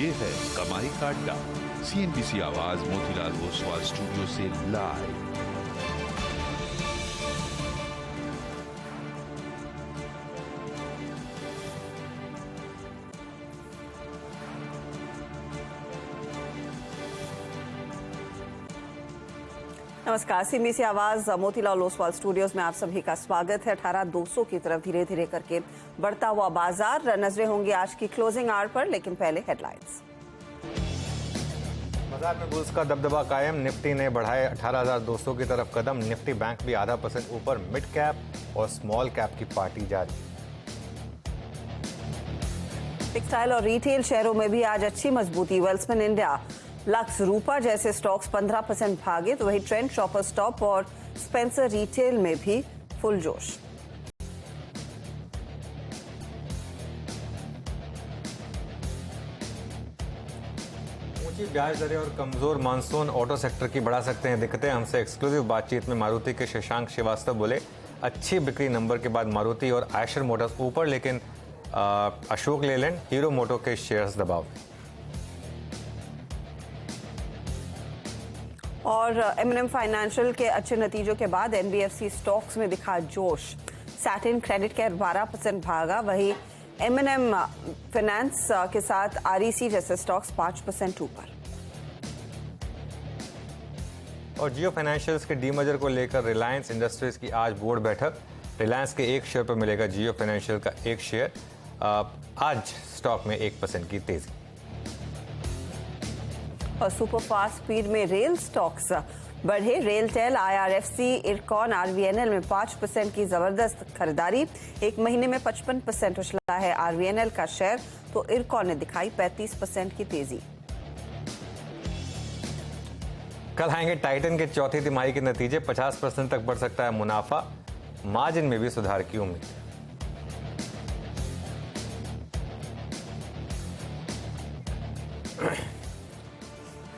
ये है कमाई का अड्डा। CNBC आवाज मोतीलाल ओसवाल स्टूडियो से लाइव। नमस्कार, CNBC आवाज मोतीलाल ओसवाल स्टूडियोज में आप सभी का स्वागत है। 18,200 की तरफ धीरे धीरे करके बढ़ता हुआ बाजार। नजरें होंगी आज की क्लोजिंग आवर पर, लेकिन पहले हेडलाइंस। बाजार में बुल्स का दबदबा कायम। निफ्टी ने बढ़ाए 18,200 की तरफ कदम। निफ्टी बैंक भी आधा % ऊपर। मिड कैप और स्मॉल कैप की पार्टी जारी। टेक्सटाइल और रिटेल शेयरों में भी आज अच्छी मजबूती। वेल्समैन इंडिया, लक्स, रूपा जैसे स्टॉक्स 15% भागे, तो वही ट्रेंड, शॉपर स्टॉप और स्पेंसर रिटेल में भी फुल जोश। ऊंची ब्याज दरें और कमजोर मानसून ऑटो सेक्टर की बढ़ा सकते हैं दिक्कतें। हमसे एक्सक्लूसिव बातचीत में मारुति के शशांक श्रीवास्तव बोले, अच्छी बिक्री नंबर के बाद मारुति और आयशर मोटर्स ऊपर, लेकिन अशोक लेलैंड, हीरो मोटो के शेयर्स दबाव। और M&M फाइनेंशियल के अच्छे नतीजों के बाद NBFC स्टॉक्स में दिखा जोश। सैटिन क्रेडिट केयर 12% भागा, वही M&M फाइनेंस के साथ REC जैसे स्टॉक्स 5% ऊपर। और जियो फाइनेंशियल्स के डीमर्जर को लेकर रिलायंस इंडस्ट्रीज की आज बोर्ड बैठक। रिलायंस के एक शेयर पर मिलेगा जियो फाइनेंशियल का एक शेयर। आज स्टॉक में 1% की तेजी। और सुपर फास्ट स्पीड में रेल स्टॉक्स बढ़े। रेलटेल, IRFC, इरकॉन, RVNL में 5% की जबरदस्त खरीदारी। एक महीने में 55% उछला है RVNL का शेयर, तो इरकॉन ने दिखाई 35% की तेजी। कल आएंगे टाइटन के चौथी तिमाही के नतीजे। 50% तक बढ़ सकता है मुनाफा। मार्जिन में भी सुधार की उम्मीद।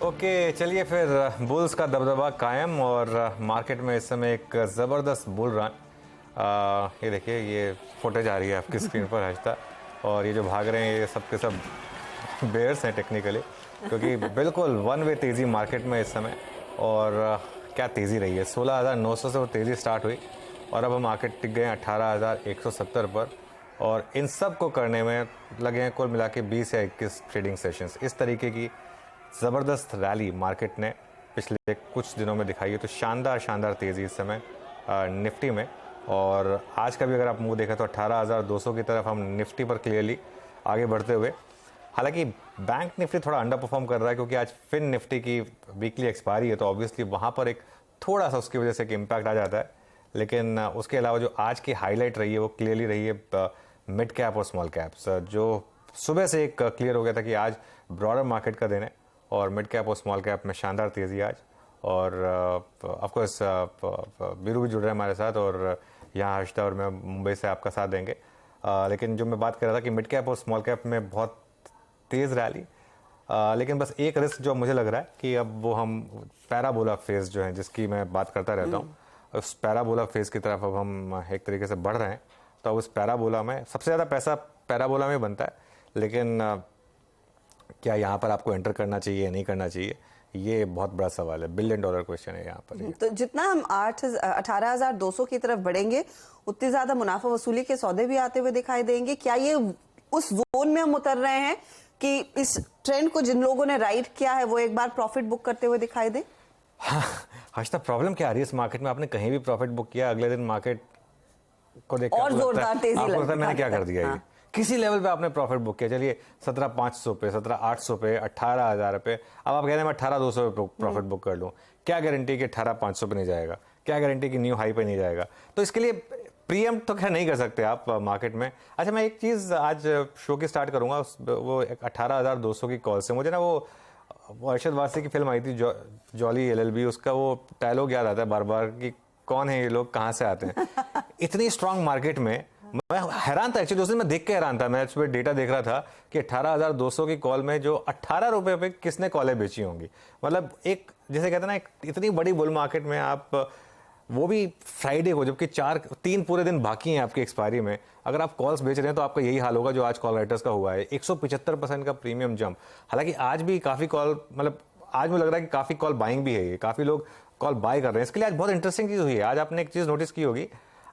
ओके, चलिए फिर। बुल्स का दबदबा कायम और मार्केट में इस समय एक ज़बरदस्त बुल रन। ये देखिए, ये फुटेज आ रही है आपकी स्क्रीन पर हंसता, और ये जो भाग रहे हैं ये सब के सब बेयर्स हैं टेक्निकली, क्योंकि बिल्कुल वन वे तेज़ी मार्केट में इस समय। और क्या तेज़ी रही है। 16,900 से वो तेज़ी स्टार्ट हुई और अब हम मार्केट टिक गए 18,170 पर, और इन सब को करने में लगे हैं कुल मिला के 20 या 21 ट्रेडिंग सेशंस। इस तरीके की ज़बरदस्त रैली मार्केट ने पिछले कुछ दिनों में दिखाई है। तो शानदार तेज़ी इस समय निफ्टी में। और आज का भी अगर आप मुंह देखें तो 18,200 की तरफ हम निफ्टी पर क्लियरली आगे बढ़ते हुए। हालांकि बैंक निफ्टी थोड़ा अंडर परफॉर्म कर रहा है, क्योंकि आज फिन निफ्टी की वीकली एक्सपायरी है, तो ऑब्वियसली वहाँ पर एक थोड़ा सा उसकी वजह से एक इम्पैक्ट आ जाता है। लेकिन उसके अलावा जो आज की हाईलाइट रही है वो क्लियरली रही है मिड कैप और स्मॉल कैप्स, जो सुबह से एक क्लियर हो गया था कि आज ब्रॉडर मार्केट का दिन है। और मिड कैप और स्मॉल कैप में शानदार तेज़ी आज। और ऑफकोर्स बीरू भी जुड़ रहे हैं हमारे साथ, और यहाँ हर्षदा और मैं मुंबई से आपका साथ देंगे। लेकिन जो मैं बात कर रहा था कि मिड कैप और स्मॉल कैप में बहुत तेज़ रैली। लेकिन बस एक रिस्क जो मुझे लग रहा है कि अब वो हम पैराबोला फेज जो है, जिसकी मैं बात करता रहता हूँ, उस पैराबोला फेज की तरफ अब हम एक तरीके से बढ़ रहे हैं। तो अब उस पैराबोला में सबसे ज़्यादा पैसा पैराबोला में बनता है। लेकिन क्या यहाँ पर आपको एंटर करना चाहिए, नहीं करना चाहिए, ये बहुत बड़ा सवाल है। $1 बिलियन क्वेश्चन है यहाँ पर। तो जितना हम 18,200 की तरफ बढ़ेंगे, उतनी ज्यादा मुनाफा वसूली के सौदे भी आते हुए दिखाई देंगे। क्या ये उस जोन में हम उतर रहे हैं कि इस ट्रेंड को जिन लोगों ने राइड किया है वो एक बार प्रॉफिट बुक करते हुए दिखाई दे? हाँ, हर्षदा, प्रॉब्लम क्या आ रही है इस मार्केट में? आपने कहीं भी प्रॉफिट बुक किया, अगले दिन मार्केट को देख और जोरदार तेजी लगता है मैंने क्या कर दिया। हाँ। ये किसी लेवल पे आपने प्रॉफिट बुक किया, चलिए 17,500 पे, 17,800 पे, 18,000 पे, अब आप कह रहे हैं मैं 18,200 पे प्रॉफिट बुक कर लूं। क्या गारंटी कि 18,500 पे नहीं जाएगा? क्या गारंटी कि न्यू हाई पे नहीं जाएगा? तो इसके लिए प्रीएम्प्ट तो खैर नहीं कर सकते आप मार्केट में। अच्छा, मैं एक चीज़ आज शो की स्टार्ट करूंगा, वो 18,200 की कॉल से मुझे ना वो अरशद वारसी की फिल्म आई थी जॉली LLB, उसका वो डायलॉग याद आता है बार बार कि कौन है ये लोग, कहाँ से आते हैं। इतनी स्ट्रांग मार्केट में मैं हैरान था एक्चुअली। उस दिन मैं देख के हैरान था। मैं सुबह डेटा देख रहा था कि 18,200 की कॉल में जो 18 रुपए पे किसने कॉलें बेची होंगी। मतलब एक, जैसे कहते हैं ना, एक इतनी बड़ी बुल मार्केट में आप वो भी फ्राइडे को, जबकि 3 पूरे दिन बाकी हैं आपकी एक्सपायरी में। अगर आप कॉल्स बेच रहे हैं तो आपका यही हाल होगा जो आज कॉल राइटर्स का हुआ है, 175% का प्रीमियम जंप। हालांकि आज भी काफ़ी कॉल, मतलब आज मुझे लग रहा है कि काफ़ी कॉल बाइंग भी है, ये काफ़ी लोग कॉल बाय कर रहे हैं। इसके लिए आज बहुत इंटरेस्टिंग चीज़ हुई है। आज आपने एक चीज़ नोटिस की होगी,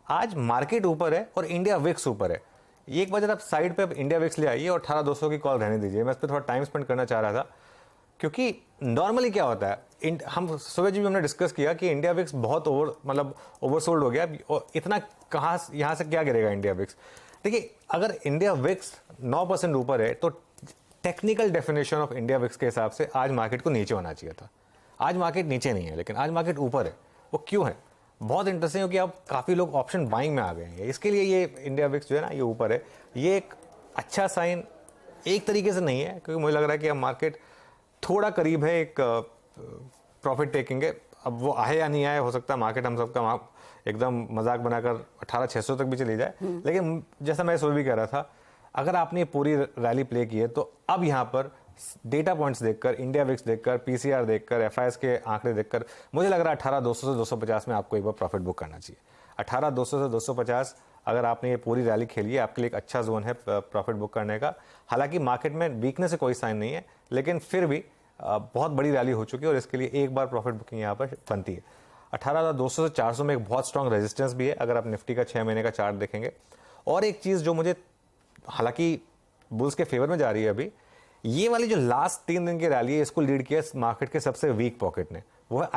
आज मार्केट ऊपर है और इंडिया विक्स ऊपर है। एक बार आप साइड पे इंडिया विक्स ले आइए और 18,200 की कॉल रहने दीजिए। मैं इस पर थोड़ा टाइम स्पेंड करना चाह रहा था, क्योंकि नॉर्मली क्या होता है, हम सुबह जी भी हमने डिस्कस किया कि इंडिया विक्स बहुत ओवरसोल्ड हो गया, और इतना कहाँ यहाँ से क्या गिरेगा इंडिया विक्स। देखिए, अगर इंडिया विक्स 9% ऊपर है तो technical definition of India VIX के हिसाब से आज मार्केट को नीचे होना चाहिए था। आज मार्केट नीचे नहीं है, लेकिन आज मार्केट ऊपर है। वो क्यों है? बहुत इंटरेस्टिंग है कि अब काफ़ी लोग ऑप्शन बाइंग में आ गए हैं। इसके लिए ये इंडिया विक्स जो है ना, ये ऊपर है। ये एक अच्छा साइन एक तरीके से नहीं है, क्योंकि मुझे लग रहा है कि अब मार्केट थोड़ा करीब है एक प्रॉफिट टेकिंग है। अब वो आए या नहीं आए, हो सकता है मार्केट हम सबका एकदम मजाक बनाकर 18,600 तक भी चली जाए। लेकिन जैसा मैं सुबह भी कह रहा था, अगर आपने पूरी रैली प्ले की है तो अब यहाँ पर डेटा पॉइंट्स देखकर, इंडिया विक्स देखकर, पीसीआर देखकर, एफआईएस के आंकड़े देखकर मुझे लग रहा है 18,200 से 250 में आपको एक बार प्रॉफिट बुक करना चाहिए। 18,200 से 250 अगर आपने ये पूरी रैली खेली है, आपके लिए एक अच्छा जोन है प्रॉफिट बुक करने का। हालांकि मार्केट में वीकनेस से कोई साइन नहीं है, लेकिन फिर भी बहुत बड़ी रैली हो चुकी है और इसके लिए एक बार प्रॉफिट बुकिंग यहाँ पर बनती है। 18,200 से 400 में एक बहुत स्ट्रॉन्ग रेजिस्टेंस भी है, अगर आप निफ्टी का 6 महीने का चार्ट देखेंगे। और एक चीज़ जो मुझे, हालांकि बुल्स के फेवर में जा रही है अभी, ये वाली जो लास्ट 3 दिन की रैली है, इसको लीड किया मार्केट के सबसे वीक पॉकेट ने, वो है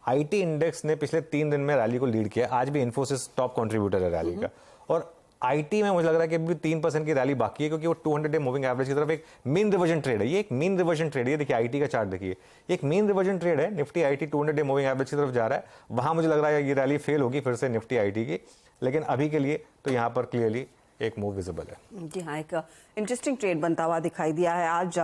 आईटी इंडेक्स ने पिछले 3 दिन में रैली को लीड किया। आज भी इन्फोसिस टॉप कंट्रीब्यूटर है रैली का, और आईटी में मुझे लग रहा है कि अभी 3% की रैली बाकी है, क्योंकि वो 200 डे मूविंग एवरेज की तरफ एक मीन रिवर्जन ट्रेड है। ये एक मीन रिवर्जन ट्रेड है। देखिए आईटी का चार्ट देखिए, एक मीन रिवर्जन ट्रेड है। Nifty IT 200 day moving average की तरफ जा रहा है। वहां मुझे लग रहा है ये रैली फेल होगी फिर से निफ्टी आईटी की, लेकिन अभी के लिए तो यहाँ पर क्लियरली एक मूव विजिबल है। जी हाँ, एक इंटरेस्टिंग ट्रेड बनता हुआ दिखाई दिया है आज,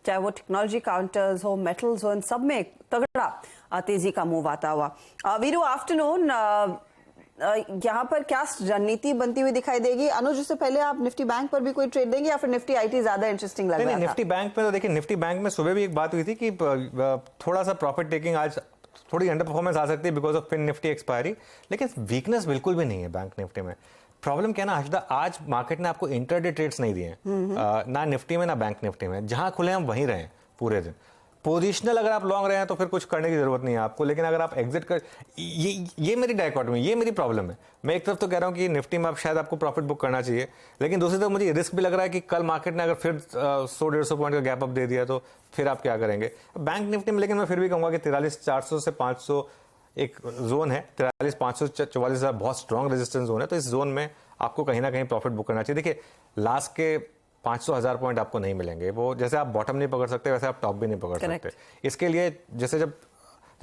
चाहे वो टेक्नोलॉजी काउंटर्स हो, मेटल्स हो, इन सब में एक तगड़ा तेजी का मूव आता हुआ। वीरू, आफ्टरनून, यहाँ पर क्या रणनीति बनती हुई दिखाई देगी? अनुज, इससे पहले आप निफ्टी बैंक पर भी कोई ट्रेड देंगे या फिर निफ्टी आईटी ज्यादा इंटरेस्टिंग लग रहा है? निफ्टी बैंक में तो देखिए, निफ्टी बैंक में सुबह भी एक बात हुई थी कि थोड़ा सा प्रॉफिट टेकिंग आज थोड़ी अंडर परफॉर्मेंस आ सकती है because of Fin Nifty expiry, लेकिन वीकनेस बिल्कुल भी नहीं है बैंक निफ्टी में। प्रॉब्लम क्या ना हर्षदा, आज मार्केट ने आपको इंटरडे ट्रेड्स नहीं दिए हैं, ना निफ्टी में ना बैंक निफ्टी में। जहां खुले हम वहीं रहे पूरे दिन। पोजिशनल अगर आप लॉन्ग रहे हैं तो फिर कुछ करने की जरूरत नहीं है आपको, लेकिन अगर आप एग्जिट कर, ये मेरी डायकॉटमी, ये मेरी प्रॉब्लम है। मैं एक तरफ तो कह रहा हूं कि निफ्टी में आप शायद आपको प्रॉफिट बुक करना चाहिए, लेकिन दूसरी तरफ मुझे रिस्क भी लग रहा है कि कल मार्केट ने अगर फिर 100-150 पॉइंट का गैप अप दे दिया तो फिर आप क्या करेंगे बैंक निफ्टी में। लेकिन मैं फिर भी कहूंगा कि 43,400 से 500 एक जोन है, 43,544 बहुत स्ट्रॉन्ग रेजिस्टेंस जोन है, तो इस जोन में आपको कहीं ना कहीं प्रॉफिट बुक करना चाहिए। देखिए, लास्ट के 500,000 पॉइंट आपको नहीं मिलेंगे। वो जैसे आप बॉटम नहीं पकड़ सकते, वैसे आप टॉप भी नहीं पकड़ सकते। इसके लिए जैसे जब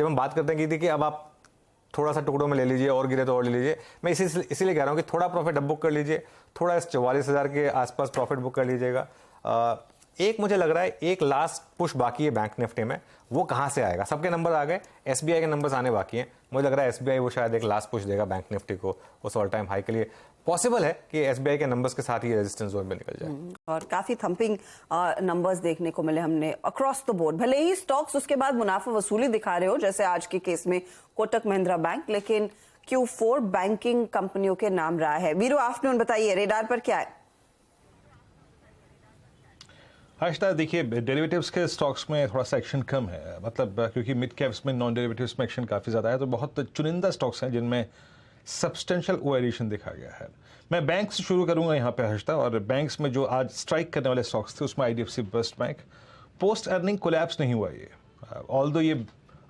हम बात करते हैं कि देखिए अब आप थोड़ा सा टुकड़ों में ले लीजिए, और गिरे तो और ले लीजिए, मैं इसीलिए कह रहा हूँ कि थोड़ा प्रॉफिट अब बुक कर लीजिए, थोड़ा इस 44,000 के आसपास प्रॉफिट बुक कर लीजिएगा। एक मुझे लग रहा है एक लास्ट पुश बाकी है बैंक निफ्टी में, वो कहाँ से आएगा? सबके नंबर आ गए, एसबीआई के नंबर्स आने बाकी हैं। मुझे लग रहा है एसबीआई वो शायद एक लास्ट पुश देगा बैंक निफ्टी को उस ऑल टाइम हाई के लिए। पॉसिबल है कि एसबीआई के नंबर्स के साथ ही रेजिस्टेंस जोन में निकल जाए। और काफी थंपिंग नंबर्स देखने को मिले हमने अक्रॉस द बोर्ड। भले ही स्टॉक्स उसके बाद मुनाफा वसूली दिखा रहे हो, जैसे आज के केस में कोटक महिंद्रा बैंक, लेकिन Q4 बैंकिंग कंपनियों के नाम रहा है। वीरू, आफ्टरनून, बताइए रेडार पर क्या है? हर्षदा, देखिए डेरिवेटिव्स के स्टॉक्स में थोड़ा सा एक्शन कम है, मतलब क्योंकि मिड कैप्स में नॉन डेरिवेटिव्स में एक्शन काफ़ी ज़्यादा है, तो बहुत चुनिंदा स्टॉक्स हैं जिनमें सब्सटेंशियल ओवरवेल्यूएशन दिखा गया है। मैं बैंक से शुरू करूंगा यहाँ पे हर्षदा, और बैंक्स में जो आज स्ट्राइक करने वाले स्टॉक्स थे उसमें IDFC first bank post earning collapse नहीं हुआ ये, ऑल्दो ये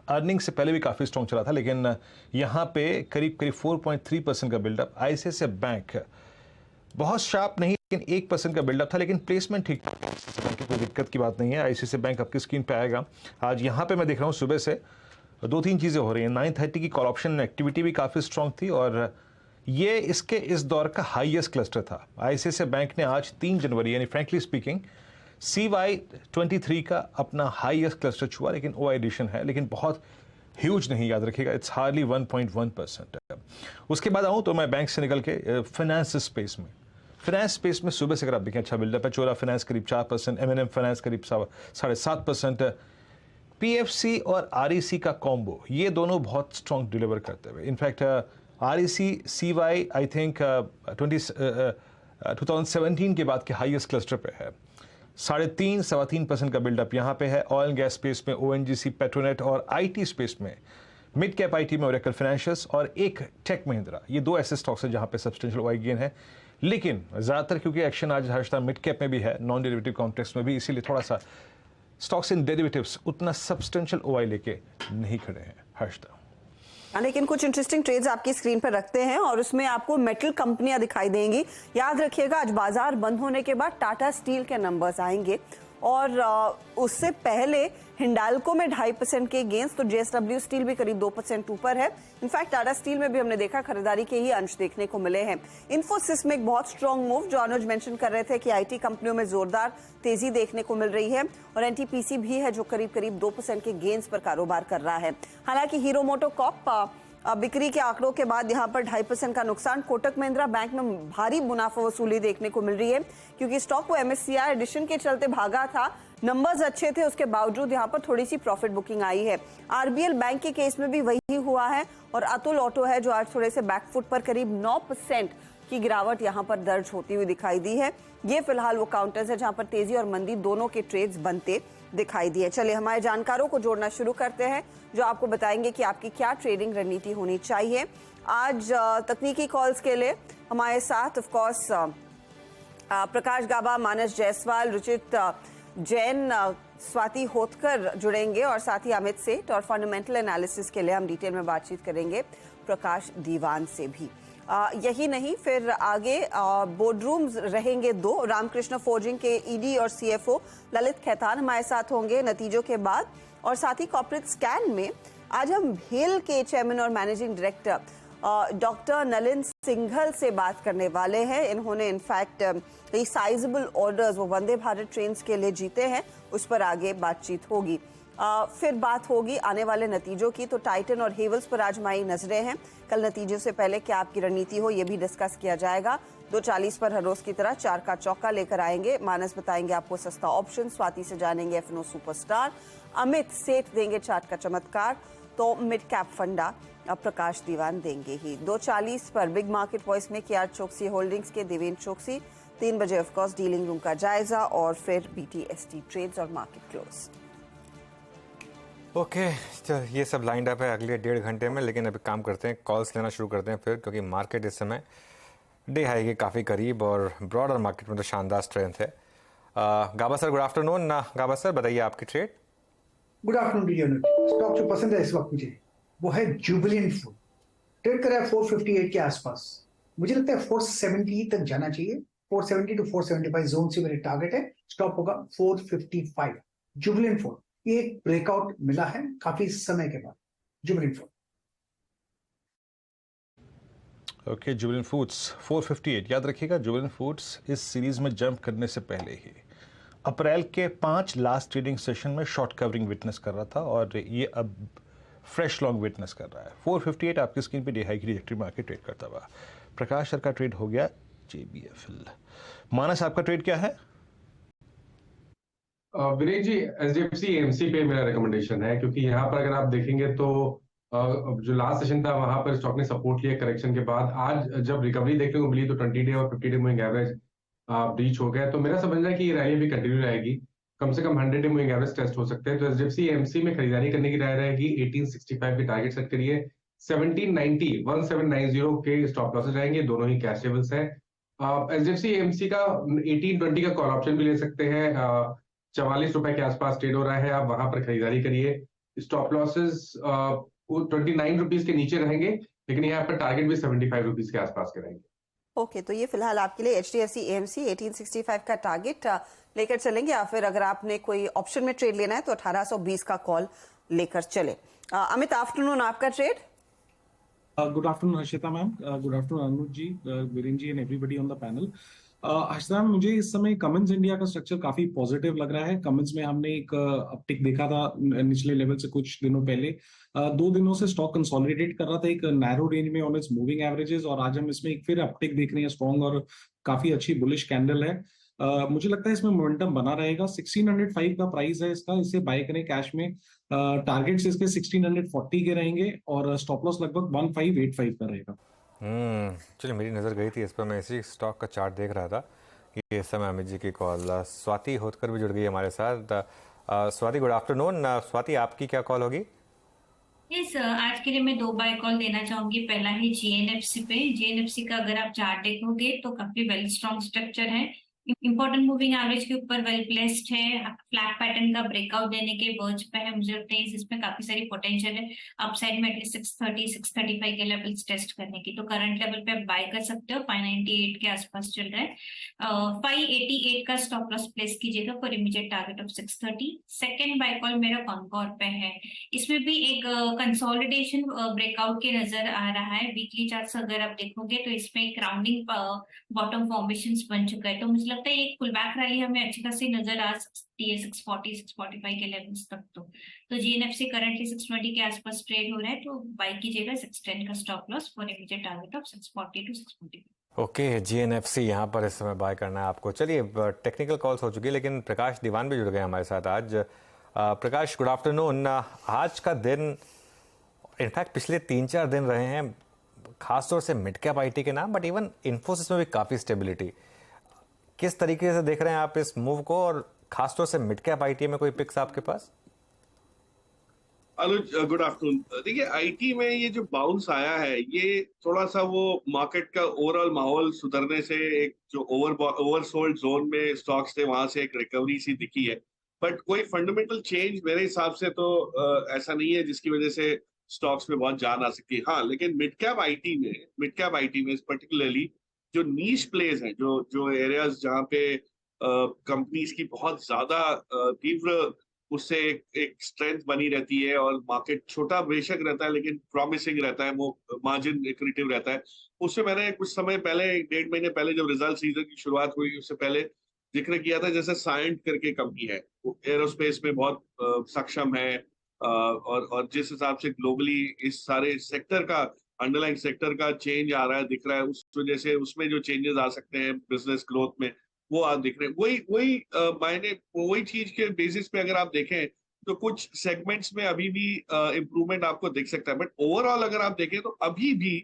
अर्निंग से पहले भी काफ़ी स्ट्रॉन्ग चला था, लेकिन यहाँ पे करीब 4.3% का बिल्डअप। ICICI बैंक बहुत शार्प नहीं, लेकिन 1% का बिल्डअप था, लेकिन प्लेसमेंट ठीक था, कोई दिक्कत की बात नहीं है। ICICI बैंक आपकी स्क्रीन पे आएगा। आज यहाँ पे मैं देख रहा हूँ सुबह से 2-3 चीज़ें हो रही हैं। 9:30 की कॉल ऑप्शन एक्टिविटी भी काफ़ी स्ट्रॉन्ग थी, और ये इसके इस दौर का हाईएस्ट क्लस्टर था। ICICI बैंक ने आज 3 जनवरी यानी फ्रैंकली स्पीकिंग CY23 का अपना हाईएस्ट क्लस्टर छुआ, लेकिन ओ एडिशन है, लेकिन बहुत ह्यूज नहीं, याद रखिएगा, इट्स हार्डली 1.1%। उसके बाद आऊँ तो मैं बैंक से निकल के फाइनेंस स्पेस में सुबह से अगर आप देखें अच्छा बिल्डअप है। चोला फाइनेंस करीब 4%, M&M फाइनेंस करीब 7.5%, पीएफसी और आरईसी का कॉम्बो, ये दोनों बहुत स्ट्रॉन्ग डिलीवर करते हुए, in fact REC CY I think 2017 के बाद के हाईएस्ट क्लस्टर पे है। 3.5-3.25% का बिल्डअप यहाँ पे है। ऑयल एंड गैस स्पेस में ओएनजीसी, पेट्रोनेट, और आईटी स्पेस में मिड कैप आईटी में ओरेकल फाइनेंशियल्स और एक टेक महिंद्रा, ये 2 ऐसे स्टॉक्स हैं जहाँ पे सब्सटेंशियल ओआई गेन है। लेकिन ज़्यादातर क्योंकि एक्शन आज हर्षता मिड कैप में भी है, नॉन डेरिवेटिव कॉन्टेक्स्ट में भी, इसीलिए थोड़ा सा स्टॉक्स इन डेरिवेटिव्स उतना सब्सटेंशियल ओआई लेके नहीं खड़े हैं हर्षता। लेकिन कुछ इंटरेस्टिंग ट्रेड्स आपकी स्क्रीन पर रखते हैं और उसमें आपको मेटल कंपनियां दिखाई देंगी। याद रखिएगा, आज बाजार बंद होने के बाद टाटा स्टील के नंबर्स आएंगे और उससे पहले हिंडाल्को में 2.5% के गेंस, तो जेएसडब्ल्यू स्टील भी करीब 2% ऊपर है। इनफैक्ट टाटा स्टील में भी हमने देखा खरीदारी के ही अंश देखने को मिले हैं। इन्फोसिस में एक बहुत स्ट्रॉन्ग मूव, जो अनुज मेंशन कर रहे थे कि आईटी कंपनियों में जोरदार तेजी देखने को मिल रही है, और एनटीपीसी भी है जो करीब करीब 2% के गेंस पर कारोबार कर रहा है। हालांकि हीरो मोटोकॉर्प बिक्री के आंकड़ों के बाद यहां पर 2.5% का नुकसान। कोटक महिंद्रा बैंक में भारी मुनाफा वसूली देखने को मिल रही है, क्योंकि स्टॉक को एमएससीआई एडिशन के चलते भागा था। नंबर्स अच्छे थे, उसके बावजूद यहां पर थोड़ी सी प्रॉफिट बुकिंग आई है। आरबीएल बैंक के केस में भी वही हुआ है, और अतुल ऑटो है जो आज थोड़े से बैकफुट पर, करीब 9% की गिरावट यहां पर दर्ज होती हुई दिखाई दी है। ये फिलहाल वो काउंटर्स है जहां पर तेजी और मंदी दोनों के ट्रेड्स बनते दिखाई दिए। चलिए हमारे जानकारों को जोड़ना शुरू करते हैं, जो आपको बताएंगे कि आपकी क्या ट्रेडिंग रणनीति होनी चाहिए। आज तकनीकी कॉल्स के लिए हमारे साथ ऑफ कोर्स प्रकाश गाबा, मानस जायसवाल, रुचित जैन, स्वाति होतकर जुड़ेंगे, और साथ ही अमित सेठ, और फंडामेंटल एनालिसिस के लिए हम डिटेल में बातचीत करेंगे प्रकाश दीवान से भी। यही नहीं, फिर आगे बोर्ड रूम्स रहेंगे 2। रामकृष्ण फोर्जिंग के ईडी और सीएफओ ललित खैतान हमारे साथ होंगे नतीजों के बाद, और साथ ही कॉर्पोरेट स्कैन में आज हम भेल के चेयरमैन और managing director doctor Nalin Singhal से बात करने वाले हैं। इन्होंने इनफैक्ट कई साइजेबल ऑर्डर्स वो वंदे भारत ट्रेन के लिए जीते हैं, उस पर आगे बातचीत होगी। फिर बात होगी आने वाले नतीजों की, तो टाइटन और हेवल्स पर आजमाई नजरें हैं। कल नतीजों से पहले क्या आपकी रणनीति हो, ये भी डिस्कस किया जाएगा। 2:40 पर हर रोज की तरह 4 का चौका लेकर आएंगे। मानस बताएंगे आपको सस्ता ऑप्शन, स्वाति से जानेंगे एफएनओ सुपरस्टार, अमित सेठ देंगे चार्ट का चमत्कार, तो मिड कैप फंडा प्रकाश दीवान देंगे ही। 2:40 पर बिग मार्केट वॉइस में केआर चोकसी होल्डिंग्स के देवेंद्र चोकसी, 3 बजे ऑफकोर्स डीलिंग रूम का जायजा, और फिर बीटीएसटी ट्रेड्स और मार्केट क्लोज। ओके, चल ये सब लाइंड अप है अगले 1.5 घंटे में, लेकिन अभी काम करते हैं, कॉल्स लेना शुरू करते हैं फिर, क्योंकि मार्केट इस समय डे हाई के काफ़ी करीब और ब्रॉडर मार्केट में तो शानदार स्ट्रेंथ है। गाबा सर, गुड आफ्टरनून। गाबा सर, बताइए आपकी ट्रेड। Good afternoon. स्टॉक जो पसंद है इस वक्त मुझे, वो है जुबिलेंट फूड। ट्रेड कर रहा है 458 के आसपास। मुझे लगता है 470 तक जाना चाहिए। 470 to 475 जोन से मेरे टारगेट है। स्टॉप होगा 455। जुबिलेंट फूड, ये एक ब्रेकआउट मिला है काफी समय के बाद। Jubilant food. Okay, Jubilant foods 458, याद रखिएगा जुबिलेंट फूड्स इस सीरीज में जंप करने से पहले ही अप्रैल के 5 लास्ट ट्रेडिंग सेशन में शॉर्ट कवरिंग विटनेस कर रहा था, और ये अब फ्रेश लॉन्ग विटनेस कर रहा है। 458 आपकी स्क्रीन पे डे हाई की ट्रैजेक्टरी में आके ट्रेड करता हुआ। प्रकाश सर का ट्रेड हो गया JBFL। मानस, आपका ट्रेड क्या है? विनेश जी, SDFC AMC पे मेरा रिकमेंडेशन है, क्योंकि यहाँ पर अगर आप देखेंगे तो जो लास्ट सेशन था वहां पर स्टॉक ने सपोर्ट लिया करेक्शन के बाद। आज जब रिकवरी देखने को मिली तो 20 डे और 50 डे मूविंग एवरेज ब्रीच हो गया, तो मेरा समझना है कि ये रैली भी कंटिन्यू रहेगी। कम से कम 100 डे मूविंग एवरेज टेस्ट हो सकते हैं, तो SDFC AMC में खरीदारी करने की राय रहेगी। 1865 के टारगेट सेट करिए। 1790 के स्टॉप लॉसेज रहेंगे, दोनों ही कैश लेवल्स है। SDFC AMC का 1820 का कॉल ऑप्शन भी ले सकते हैं। 44 रुपए के आसपास ट्रेड हो रहा है, आप वहां पर खरीदारी करिए। स्टॉप लॉसेज 29 रुपीज के नीचे रहेंगे, लेकिन यहाँ पर टारगेट भी 75 रुपीज के आसपास के रहेंगे। ओके, तो ये फिलहाल आपके लिए HDFC AMC 1865 का टारगेट लेकर चलेंगे, या फिर अगर आपने कोई ऑप्शन में ट्रेड लेना है तो 1820 का कॉल लेकर चले। अमित, आफ्टरनून आपका trade. Good afternoon Harshita ma'am, good afternoon Anuj ji, Viren ji and everybody on the panel. Harshita ma'am, मुझे इस समय कमेंस इंडिया का स्ट्रक्चर काफी पॉजिटिव लग रहा है। कमेंस में हमने एक अपटिक देखा था निचले लेवल से कुछ दिनों पहले। 2 दिनों से स्टॉक कंसोलिडेट कर रहा था एक नैरो रेंज में ऑन इट्स मूविंग एवरेजेस, और आज हम इसमें एक फिर अपटिक देख रहे हैं, स्ट्रॉन्ग और काफी अच्छी बुलिश कैंडल है। मुझे लगता है इसमें मोमेंटम बना रहेगा। 1605 का प्राइस है इसका, इसे बाय करें कैश में। टारगेट्स इसके 1640 के रहेंगे और स्टॉप लॉस लगभग 1585 का रहेगा। चलिए, मेरी नज़र गई थी इस पर, मैं इसी स्टॉक का चार्ट देख रहा था। ये इस समय अमित जी की कॉल स्वाति होतकर भी जुड़ गई हमारे साथ। Swati, good afternoon. स्वाति, आपकी क्या कॉल होगी? यस, आज के लिए मैं 2 बाय कॉल देना चाहूंगी। पहला है जीएनएफसी पे। जीएनएफसी का अगर आप चार्ट देखोगे तो काफी वेल स्ट्रॉन्ग स्ट्रक्चर है, इंपॉर्टेंट मूविंग एवरेज के ऊपर वेल प्लेस्ड है, फ्लैट पैटर्न का ब्रेकआउट देने के वर्ज पे है। मुझे लगता है इसमें काफी सारी पोटेंशियल है अपसाइड में एटलीस्ट 630 635 के लेवल्स टेस्ट करने की। तो करंट लेवल पे आप बाय कर सकते हो, 598 के आसपास चल रहा है। 588 का स्टॉप लॉस प्लेस कीजिएगा for immediate target of 630। Second by call मेरा कॉनकॉर पे है। इसमें भी एक कंसोलिडेशन ब्रेकआउट के नजर आ रहा है। वीकली चार्ट्स अगर आप देखोगे तो इसमें एक राउंडिंग बॉटम फॉर्मेशन बन चुका है। तो मुझे लगता है एक पुल बैक रैली हमें अच्छी खासी नजर आ सकती है 640 645 के लेवल्स तक। तो जीएनएफसी करंटली 620 के आसपास ट्रेड हो रहा है, तो बाय कीजिएगा 610 का stop loss for immediate target of 640 to 645। Okay, GNFC यहाँ पर इस समय बाय करना है आपको। चलिए, टेक्निकल कॉल्स हो चुकी है, लेकिन प्रकाश दीवान भी जुड़ गए हमारे साथ आज। प्रकाश, गुड आफ्टरनून। आज का दिन, इनफैक्ट पिछले 3-4 दिन रहे हैं खासतौर से मिड कैप आईटी के नाम, बट इवन इन्फोसिस में भी काफ़ी स्टेबिलिटी। किस तरीके से देख रहे हैं आप इस मूव को, और खासतौर से मिड कैप आईटी में कोई पिक्स आपके पास? अनुज, गुड आफ्टरनून। देखिए, आईटी में ये जो बाउंस आया है, ये थोड़ा सा वो मार्केट का ओवरऑल माहौल सुधरने से, एक जो ओवरसोल्ड जोन में स्टॉक्स थे वहां से एक रिकवरी सी दिखी है। बट कोई फंडामेंटल चेंज मेरे हिसाब से तो ऐसा नहीं है जिसकी वजह से स्टॉक्स में बहुत जान आ सकती है। हाँ, लेकिन मिड कैप आईटी में पर्टिकुलरली जो नीश प्लेस हैं, जो एरियाज जहाँ पे कंपनीज की बहुत ज्यादा तीव्र उससे एक स्ट्रेंथ बनी रहती है, और मार्केट छोटा बेशक रहता है लेकिन प्रॉमिसिंग रहता है, वो मार्जिन एक्रीटिव रहता है। उससे मैंने कुछ समय पहले, 1.5 महीने पहले, जब रिजल्ट सीजन की शुरुआत हुई उससे पहले जिक्र किया था। जैसे साइंट करके कंपनी है, वो एरोस्पेस में बहुत सक्षम है, और जिस हिसाब से ग्लोबली इस सारे सेक्टर का, अंडरलाइन सेक्टर का चेंज आ रहा है, दिख रहा है, उस वजह से उसमें जो चेंजेस आ सकते हैं बिजनेस ग्रोथ में, वो आप दिख रहे हैं। वही चीज के बेसिस पे अगर आप देखें तो कुछ सेगमेंट्स में अभी भी इम्प्रूवमेंट आपको दिख सकता है। बट ओवरऑल अगर आप देखें तो अभी भी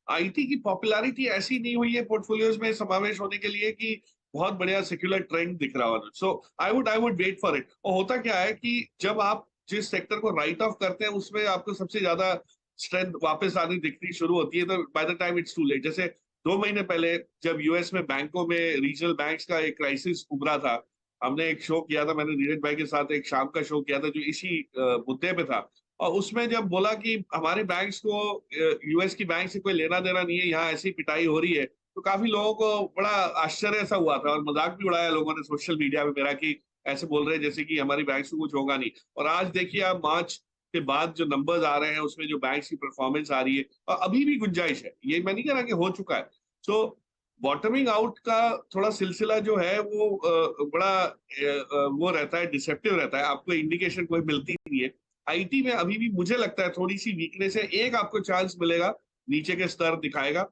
आईटी की पॉपुलैरिटी ऐसी नहीं हुई है पोर्टफोलियोज में समावेश होने के लिए कि बहुत बढ़िया सेक्युलर ट्रेंड दिख रहा हो। So I would wait for it. और होता क्या है कि जब आप जिस सेक्टर को राइट ऑफ करते हैं उसमें आपको सबसे ज्यादा स्ट्रेंथ वापस आनी दिखनी शुरू होती है, तो by the time it's too late. जैसे 2 महीने पहले जब यूएस में बैंकों में, रीजनल बैंक्स का एक क्राइसिस उभरा था, हमने एक शो किया था, मैंने नीरज भाई के साथ एक शाम का शो किया था जो इसी मुद्दे पे था। और उसमें जब बोला कि हमारे बैंक्स को यूएस की बैंक से कोई लेना देना नहीं है, यहाँ ऐसी पिटाई हो रही है, तो काफी लोगों को बड़ा आश्चर्य ऐसा हुआ था, और मजाक भी उड़ाया लोगों ने सोशल मीडिया पे मेरा कि ऐसे बोल रहे हैं जैसे कि हमारी बैंक से कुछ होगा नहीं। और आज देखिए आप, मार्च के बाद जो नंबर्स आ रहे हैं उसमें जो बैंक्स की परफॉर्मेंस आ रही है, और अभी भी गुंजाइश है, ये मैं नहीं कह रहा कि हो चुका है। तो बॉटमिंग आउट का थोड़ा सिलसिला जो है वो बड़ा वो रहता है, डिसेप्टिव रहता है, आपको इंडिकेशन कोई मिलती नहीं है। आईटी में अभी भी मुझे लगता है थोड़ी सी वीकनेस है। एक आपको चांस मिलेगा, नीचे के स्तर दिखाएगा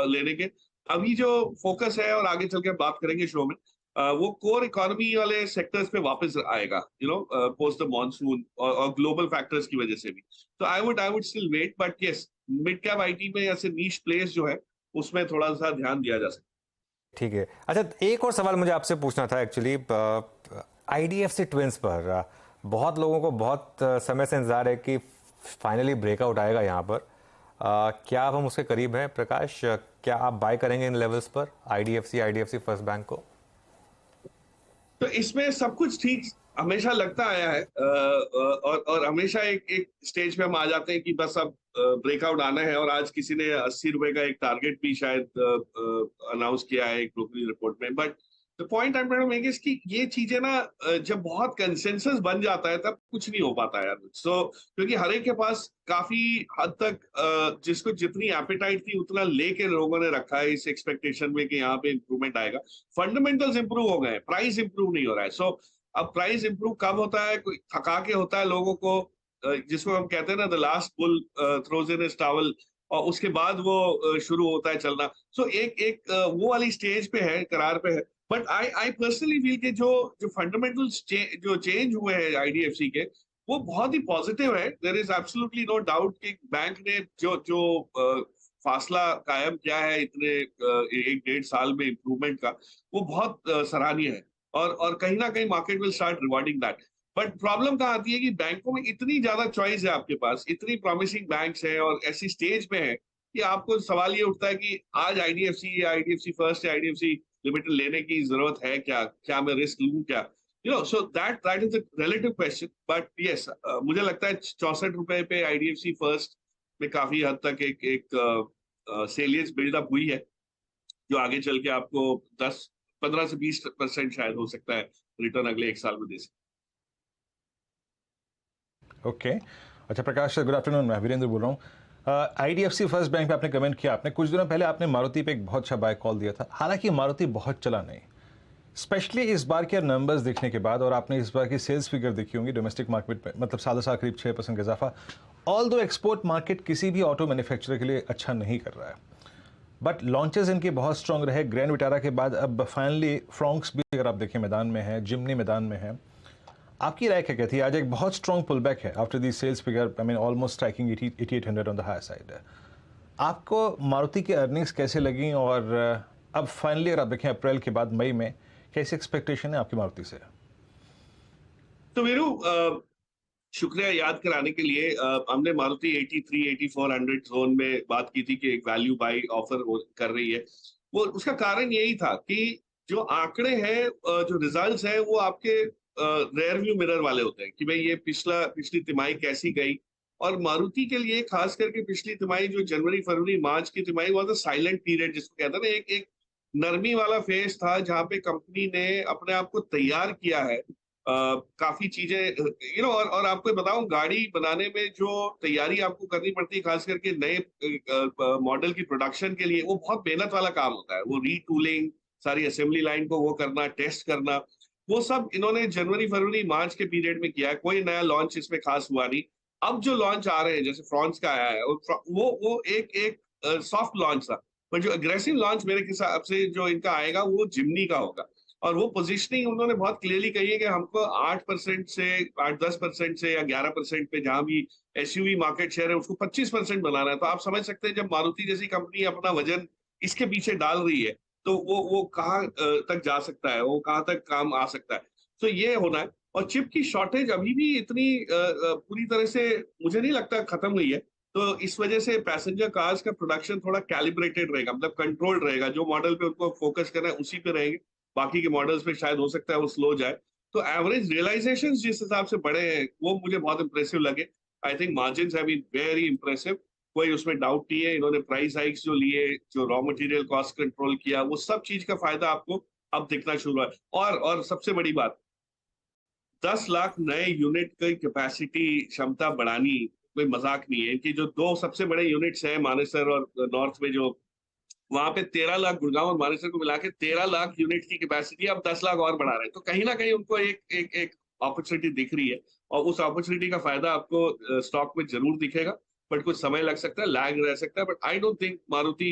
लेने के। अभी जो फोकस है, और आगे चल के बात करेंगे शो में, वो कोर इकोनॉमी वाले सेक्टर्स पे वापस आएगा, पोस्ट द मॉनसून और ग्लोबल फैक्टर्स की वजह से भी। तो I would still wait, but yes, mid cap IT में ऐसे नीश प्लेस जो है उसमें थोड़ा सा ध्यान दिया जा सकता। ठीक है। अच्छा, एक और सवाल मुझे आपसे पूछना था एक्चुअली, आईडीएफसी ट्विंस पर बहुत लोगों को बहुत समय से इंतजार है कि फाइनली ब्रेकआउट आएगा यहाँ पर। क्या अब हम उसके करीब हैं? प्रकाश, क्या आप बाय करेंगे इन लेवल्स पर आईडीएफसी फर्स्ट बैंक को? तो इसमें सब कुछ ठीक हमेशा लगता आया है, और हमेशा एक स्टेज पे हम आ जाते हैं कि बस अब ब्रेकआउट आना है। और आज किसी ने 80 रुपए का एक टारगेट भी शायद अनाउंस किया है एक ब्रोकरेज रिपोर्ट में। But the point I am trying to make is कि ये चीजें ना, जब बहुत कंसेंसस बन जाता है तब कुछ नहीं हो पाता है। सो क्योंकि हर एक के पास काफी हद तक जिसको जितनी एपेटाइट थी उतना लेके लोगों ने रखा है इस एक्सपेक्टेशन में कि यहाँ पे इंप्रूवमेंट आएगा। फंडामेंटल्स इंप्रूव हो गए, प्राइस इंप्रूव नहीं हो रहा है। सो अब प्राइस इंप्रूव कब होता है? कोई थका के होता है लोगों को, जिसको हम कहते हैं ना, the last bull throws in his towel. और उसके बाद वो शुरू होता है चलना। सो एक एक वो वाली स्टेज पे है, करार पे है। बट आई पर्सनली फील कि जो जो फंडामेंटल्स जो चेंज हुए हैं आईडीएफसी के, वो बहुत ही पॉजिटिव है। There is absolutely no doubt कि बैंक ने जो जो फासला कायम किया है इतने 1-1.5 साल में इम्प्रूवमेंट का, वो बहुत सराहनीय है। और कहीं ना कहीं market will start rewarding that. But problem कहाँ आती है कि बैंकों में इतनी ज्यादा चॉइस है आपके पास, इतनी प्रॉमिसिंग बैंक्स हैं और ऐसी स्टेज पे है कि आपको सवाल ये उठता है कि आज आईडीएफसी या आईडीएफसी फर्स्ट या आईडीएफसी लिमिटेड लेने की जरूरत है क्या? क्या मैं रिस्क लूं क्या? So that is a relative question. But yes, मुझे लगता है 64 रुपए पे आईडीएफसी फर्स्ट में काफी हद तक एक सेलियंस बिल्डअप हुई है, जो आगे चल के आपको 15 से 20% शायद हो सकता है रिटर्न अगले 1 साल में दे सकते। ओके अच्छा प्रकाश, गुड आफ्टरनून, मैं वीरेंद्र बोल रहा हूँ। आईडीएफसी फर्स्ट बैंक पे आपने कमेंट किया, आपने कुछ दिनों पहले आपने मारुति पे एक बहुत अच्छा बाय कॉल दिया था। हालांकि मारुति बहुत चला नहीं, स्पेशली इस बार के नंबर्स देखने के बाद, और आपने इस बार की सेल्स फिगर देखी होंगी डोमेस्टिक मार्केट में, मतलब साल करीब 6% का इजाफा। ऑल दो एक्सपोर्ट मार्केट किसी भी ऑटो मैन्युफैक्चरर के लिए अच्छा नहीं कर रहा है, बट लॉन्चेस इनके बहुत स्ट्रांग रहे। ग्रैंड विटारा के बाद अब फाइनली फ्रॉन्क्स भी अगर आप देखें मैदान में है, जिम्नी मैदान में है। आपकी राय क्या कहती है? आज एक बहुत स्ट्रांग पुल बैक है after the sales figure, I mean almost striking 8800 on the higher side. आपको मारुति की अर्निंग्स कैसे लगी, और अब फाइनली अगर आप देखें अप्रैल के बाद मई में कैसी एक्सपेक्टेशन है आपकी मारुति से? तो वीरू, शुक्रिया याद कराने के लिए। हमने मारुति 83-8400 जोन में बात की थी कि एक वैल्यू बाई ऑफर कर रही है। वो उसका कारण यही था कि जो आंकड़े हैं, जो रिजल्ट्स हैं, वो आपके रेयर व्यू मिरर वाले होते हैं कि भाई ये पिछली तिमाही कैसी गई। और मारुति के लिए खास करके पिछली तिमाही जो जनवरी फरवरी मार्च की तिमाही वाज अ साइलेंट पीरियड, जिसको कहते हैं ना, एक नरमी वाला फेज था जहां पे कंपनी ने अपने आप को तैयार किया है। काफी चीजें और आपको बताऊं, गाड़ी बनाने में जो तैयारी आपको करनी पड़ती है, खास करके नए मॉडल की प्रोडक्शन के लिए, वो बहुत मेहनत वाला काम होता है। वो रीटूलिंग, सारी असेंबली लाइन को वो करना, टेस्ट करना, वो सब इन्होंने जनवरी फरवरी मार्च के पीरियड में किया है। कोई नया लॉन्च इसमें खास हुआ नहीं। अब जो लॉन्च आ रहे हैं, जैसे फ्रांस का आया है, वो एक सॉफ्ट लॉन्च था, पर जो अग्रेसिव लॉन्च मेरे हिसाब से जो इनका आएगा वो जिम्नी का होगा। और वो पोजीशनिंग उन्होंने बहुत क्लियरली कही है कि हमको 8% से 8-10% से या 11% पे जहां भी एसयूवी मार्केट शेयर है उसको 25% बनाना है। तो आप समझ सकते हैं जब मारुति जैसी कंपनी अपना वजन इसके पीछे डाल रही है तो वो कहाँ तक जा सकता है, वो कहाँ तक काम आ सकता है। तो ये होना है। और चिप की शॉर्टेज अभी भी इतनी पूरी तरह से मुझे नहीं लगता खत्म हुई है। तो इस वजह से पैसेंजर कार्स का प्रोडक्शन थोड़ा कैलिब्रेटेड रहेगा, मतलब कंट्रोल्ड रहेगा। जो मॉडल पे उनको फोकस करना है उसी पे रहेंगे, बाकी के मॉडल्स पे शायद हो सकता है वो स्लो जाए। तो एवरेज रियलाइजेशन जिस हिसाब से बढ़े हैं वो मुझे बहुत इंप्रेसिव लगे। I think margins have been very impressive, कोई उसमें डाउट नहीं है। इन्होंने प्राइस हाइक्स जो लिए, जो रॉ मटेरियल कॉस्ट कंट्रोल किया, वो सब चीज का फायदा आपको अब दिखना शुरू है। और सबसे बड़ी बात, 10 लाख नए यूनिट की कैपेसिटी क्षमता बढ़ानी कोई मजाक नहीं है। इनकी जो 2 सबसे बड़े यूनिट्स हैं मानेसर और नॉर्थ में, जो वहां पे 13 लाख, गुड़गांव और मानेसर को मिला के 13 लाख यूनिट की कैपेसिटी, अब 10 लाख और बढ़ा रहे हैं। तो कहीं ना कहीं उनको एक अपॉर्चुनिटी दिख रही है, और उस अपॉर्चुनिटी का फायदा आपको स्टॉक में जरूर दिखेगा। बट कुछ समय लग सकता है, लैग रह सकता है। But I don't think Maruti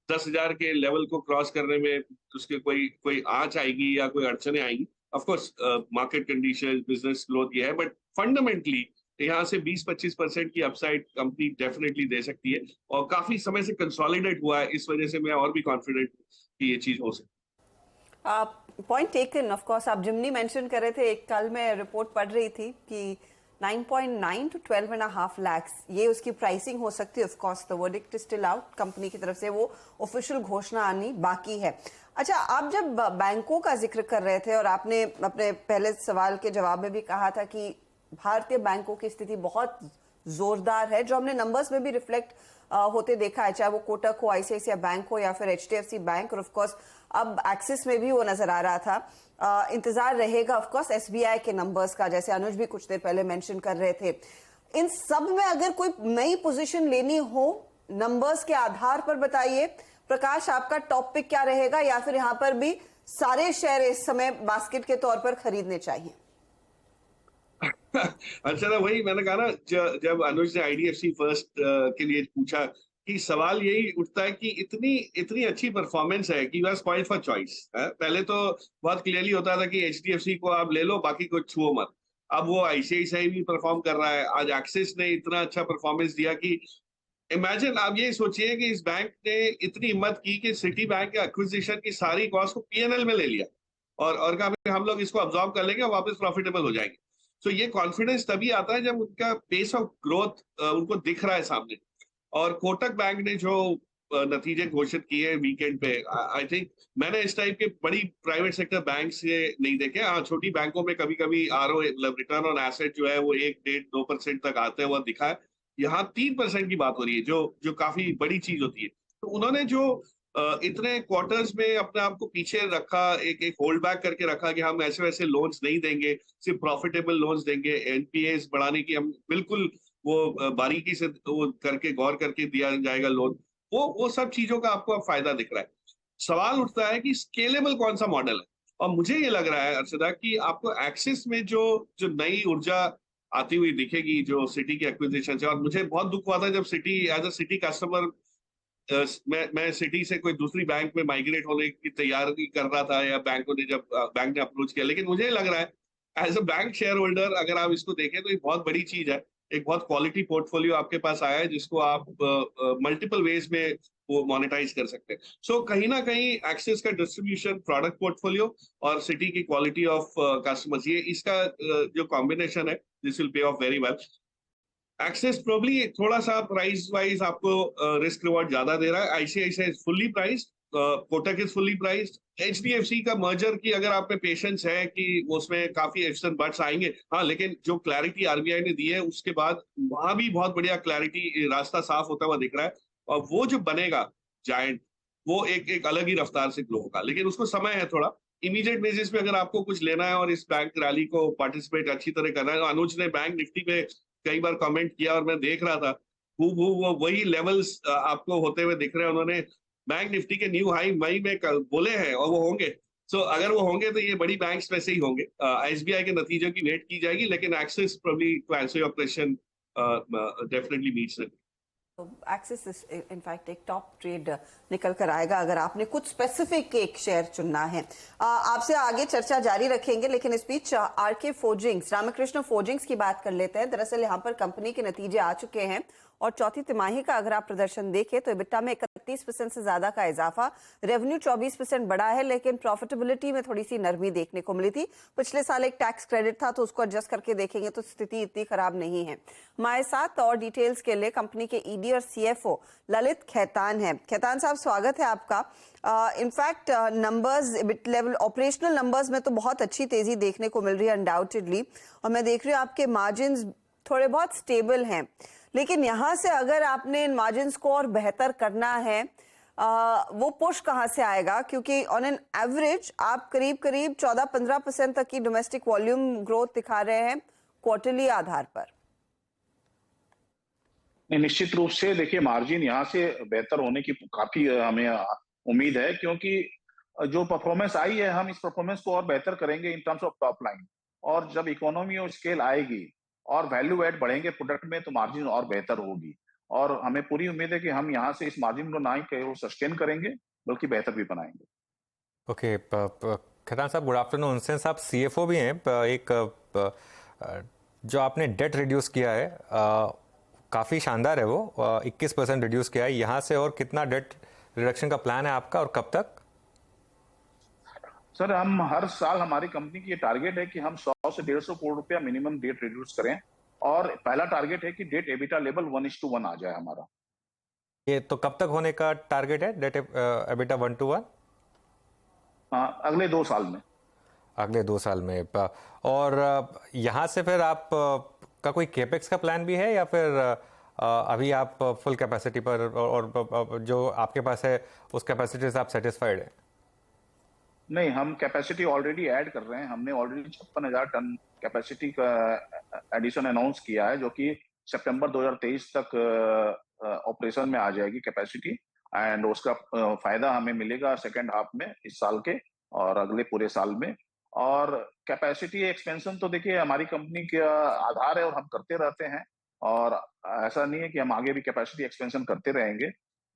10,000 के लेवल को क्रॉस करने में उसके कोई आंच आएगी या कोई अड़चने आएंगी। Of course market condition, business growth ये है, बट फंडामेंटली यहाँ से 20-25% की अपसाइड कंपनी डेफिनेटली दे सकती है। और काफी समय से कंसोलिडेट हुआ है, इस वजह से मैं और भी कॉन्फिडेंट कि ये चीज हो सकती। Point taken. ऑफ कोर्स आप जिम्नी मेंशन कर रहे थे, एक कल मैं रिपोर्ट पढ़ रही थी कि 9.9 to 12.5 लाख ये उसकी प्राइसिंग हो सकती है। Of course the verdict is still out, company की तरफ से वो ऑफिशियल घोषणा आनी बाकी है। अच्छा, आप जब बैंकों का जिक्र कर रहे थे और आपने अपने पहले सवाल के जवाब में भी कहा था कि भारतीय बैंकों की स्थिति बहुत जोरदार है, जो हमने नंबर्स में भी रिफ्लेक्ट होते देखा है, चाहे वो कोटक हो, आईसीआईसीआई बैंक हो या फिर एचडीएफसी बैंक, और ऑफ कोर्स अब एक्सिस में भी वो नजर आ रहा था। इंतजार रहेगा ऑफ कोर्स एसबीआई के नंबर्स का, जैसे अनुज भी कुछ देर पहले मेंशन कर रहे थे। इन सब में अगर कोई नई पोजीशन लेनी हो नंबर्स के आधार पर बताइए प्रकाश, आपका टॉप पिक क्या रहेगा, या फिर यहाँ पर भी सारे शेयर इस समय बास्केट के तौर पर खरीदने चाहिए? अच्छा ना, वही मैंने कहा ना, जब अनुज ने आईडीएफसी फर्स्ट के लिए पूछा कि सवाल यही उठता है कि इतनी इतनी अच्छी परफॉर्मेंस है कि बस पॉइंट फॉर चॉइस है। पहले तो बहुत क्लियरली होता था कि एचडीएफसी को आप ले लो, बाकी को छुओ मत। अब वो आईसीआईसीआई भी परफॉर्म कर रहा है। आज एक्सिस ने इतना अच्छा परफॉर्मेंस दिया कि इमेजिन, आप ये सोचिए कि इस बैंक ने इतनी हिम्मत की कि सिटी बैंक के एक्विजिशन की सारी कॉस्ट को पीएनएल में ले लिया और कहा भी हम लोग इसको अब्सॉर्ब कर लेंगे और वापस प्रॉफिटेबल हो जाएंगे। तो ये कॉन्फिडेंस तभी आता है जब उनका पेस ऑफ ग्रोथ उनको दिख रहा है सामने। और कोटक बैंक ने जो नतीजे घोषित किए वीकेंड पे, आई थिंक मैंने इस टाइप के बड़ी प्राइवेट सेक्टर बैंक से नहीं देखे। हाँ, छोटी बैंकों में कभी कभी आरओए मतलब रिटर्न ऑन एसेट जो है वो 1, 1.5, 2% तक आते हुआ दिखा है। यहाँ 3% की बात हो रही है जो काफी बड़ी चीज होती है। तो उन्होंने जो इतने क्वार्टर्स में अपने आप को पीछे रखा, एक होल्ड बैक करके रखा कि हम ऐसे वैसे लोन्स नहीं देंगे, सिर्फ प्रॉफिटेबल लोन्स देंगे, एनपीएस बढ़ाने की हम बिल्कुल वो बारीकी से वो करके गौर करके दिया जाएगा लोन। वो सब चीजों का आपको अब फायदा दिख रहा है। सवाल उठता है कि स्केलेबल कौन सा मॉडल है। और मुझे ये लग रहा है अर्षदा कि आपको एक्सिस में जो नई ऊर्जा आती हुई दिखेगी जो सिटी के एक्विजिशन से। और मुझे बहुत दुख हुआ था जब Citi as a Citi customer मैं सिटी से कोई दूसरी बैंक में माइग्रेट होने की तैयारी कर रहा था, या बैंकों ने जब बैंक ने अप्रोच किया। लेकिन मुझे लग रहा है as a bank shareholder अगर आप इसको देखें तो ये बहुत बड़ी चीज है। एक बहुत क्वालिटी पोर्टफोलियो आपके पास आया है जिसको आप मल्टीपल वेज में वो मोनेटाइज कर सकते हैं। सो कहीं ना कहीं एक्सेस का डिस्ट्रीब्यूशन, प्रोडक्ट पोर्टफोलियो और सिटी की क्वालिटी ऑफ कस्टमर्स, ये इसका जो कॉम्बिनेशन है this will pay off very well. Axis probably थोड़ा सा प्राइस वाइज आपको रिस्क रिवॉर्ड ज्यादा दे रहा है। ICICI is fully priced, Kotak is fully priced. HDFC का मर्जर की अगर आप में पेशेंस है कि उसमें काफी इफ्स एंड बट्स आएंगे, हाँ, लेकिन जो क्लैरिटी आरबीआई ने दी है उसके बाद वहां भी बहुत बढ़िया क्लैरिटी, रास्ता साफ होता हुआ दिख रहा है। और वो जो बनेगा जायंट, वो एक अलग ही रफ्तार से ग्रो होगा। लेकिन उसको समय है थोड़ा। इमीडिएट बेसिस पे अगर आपको कुछ लेना है और इस बैंक रैली को पार्टिसिपेट अच्छी तरह करना है, तो अनुज ने बैंक निफ्टी पे कई बार कमेंट किया और मैं देख रहा था वो वही लेवल्स आपको होते हुए दिख रहे हैं। उन्होंने बैंक निफ्टी के न्यू हाई मई में बोले हैं और वो होंगे। सो अगर वो होंगे तो ये बड़ी बैंक्स वैसे ही होंगे। एसबीआई के नतीजों की वेट की जाएगी, लेकिन Axis probably to answer your question definitely meets it. Axis in fact एक टॉप ट्रेड निकल कर आएगा अगर आपने कुछ स्पेसिफिक एक शेयर चुनना है। आपसे आगे चर्चा जारी रखेंगे, लेकिन इस बीच आरके फोर्जिंग्स, रामकृष्ण फोर्जिंग्स की बात कर लेते हैं। दरअसल यहाँ पर कंपनी के नतीजे आ चुके हैं और चौथी तिमाही का अगर आप प्रदर्शन देखें तो EBITDA में 31% से ज्यादा का इजाफा, रेवेन्यू 24% बढ़ा है, लेकिन प्रॉफिटेबिलिटी में थोड़ी सी नरमी देखने को मिली थी। पिछले साल एक टैक्स क्रेडिट था तो उसको एडजस्ट करके देखेंगे तो स्थिति इतनी खराब नहीं है। हमारे साथ और डिटेल्स के लिए कंपनी के ईडी और सीएफओ ललित खेतान है। खेतान साहब, स्वागत है आपका। In fact numbers, EBIT level, operational numbers में तो बहुत अच्छी तेजी देखने को मिल रही है अनडाउटेडली, और मैं देख रही हूँ आपके मार्जिन थोड़े बहुत स्टेबल हैं। लेकिन यहाँ से अगर आपने इन मार्जिन को और बेहतर करना है, वो पुश कहाँ से आएगा? क्योंकि ऑन एन एवरेज आप करीब 14-15% तक की डोमेस्टिक वॉल्यूम ग्रोथ दिखा रहे हैं क्वार्टरली आधार पर। निश्चित रूप से देखिए, मार्जिन यहाँ से बेहतर होने की काफी हमें उम्मीद है, क्योंकि जो परफॉर्मेंस आई है हम इस परफॉर्मेंस को और बेहतर करेंगे इन टर्म्स ऑफ टॉप लाइन। और जब इकोनॉमी और स्केल आएगी और वैल्यू ऐड बढ़ेंगे प्रोडक्ट में, तो मार्जिन और बेहतर होगी। और हमें पूरी उम्मीद है कि हम यहाँ से इस मार्जिन को ना ही केवल सस्टेन करेंगे बल्कि बेहतर भी बनाएंगे। ओके, खेतान साहब, गुड आफ्टरनून। सिंस आप सीएफओ भी हैं, एक जो आपने डेट रिड्यूस किया है काफ़ी शानदार है, वो 21% रिड्यूस किया है। यहाँ से और कितना डेट रिडक्शन का प्लान है आपका और कब तक? सर, हम हर साल, हमारी कंपनी की ये टारगेट है कि हम 100 से 150 करोड़ रुपया मिनिमम डेट रिड्यूस करें। और पहला टारगेट है कि डेट एबिटा लेवल 1:1 आ जाए हमारा। ये तो कब तक होने का टारगेट है, डेट एबिटा 1:1? अगले 2 साल में। अगले 2 साल में। और यहाँ से फिर आप का कोई केपेक्स का प्लान भी है, या फिर अभी आप फुल कैपेसिटी पर और जो आपके पास है उस कैपेसिटी से आप सेटिस्फाइड हैं? नहीं, हम कैपेसिटी ऑलरेडी ऐड कर रहे हैं। हमने ऑलरेडी 56,000 टन कैपेसिटी का एडिशन अनाउंस किया है, जो कि सितंबर 2023 तक ऑपरेशन में आ जाएगी कैपेसिटी। एंड उसका फायदा हमें मिलेगा सेकेंड हाफ में इस साल के और अगले पूरे साल में। और कैपेसिटी एक्सपेंशन तो देखिए हमारी कंपनी का आधार है और हम करते रहते हैं। और ऐसा नहीं है कि हम आगे भी कैपेसिटी एक्सपेंशन करते रहेंगे।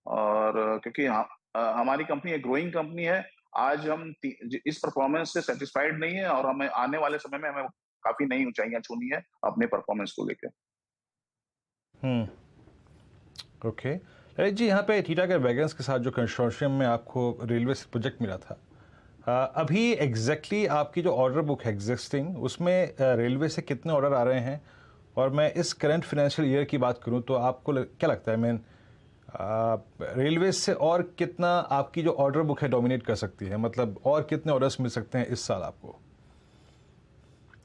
और क्योंकि हमारी कंपनी एक ग्रोइंग कंपनी है, आज हम इस परफॉर्मेंस से सेटिस्फाइड नहीं है और हमें आने वाले समय में हमें काफी नई ऊंचाइयां छूनी है अपने परफॉर्मेंस को लेकर। ओके ललित जी, यहाँ पे टीटागढ़ वैगन्स के साथ जो कंसोर्शियम में आपको रेलवे से प्रोजेक्ट मिला था, अभी एग्जैक्टली आपकी जो ऑर्डर बुक है एग्जिस्टिंग, उसमें रेलवे से कितने ऑर्डर आ रहे हैं? और मैं इस करंट फाइनेंशियल ईयर की बात करूं तो आपको क्या लगता है, मैं रेलवे से और कितना आपकी जो ऑर्डर बुक है डोमिनेट कर सकती है, मतलब और कितने ऑर्डर्स मिल सकते हैं इस साल आपको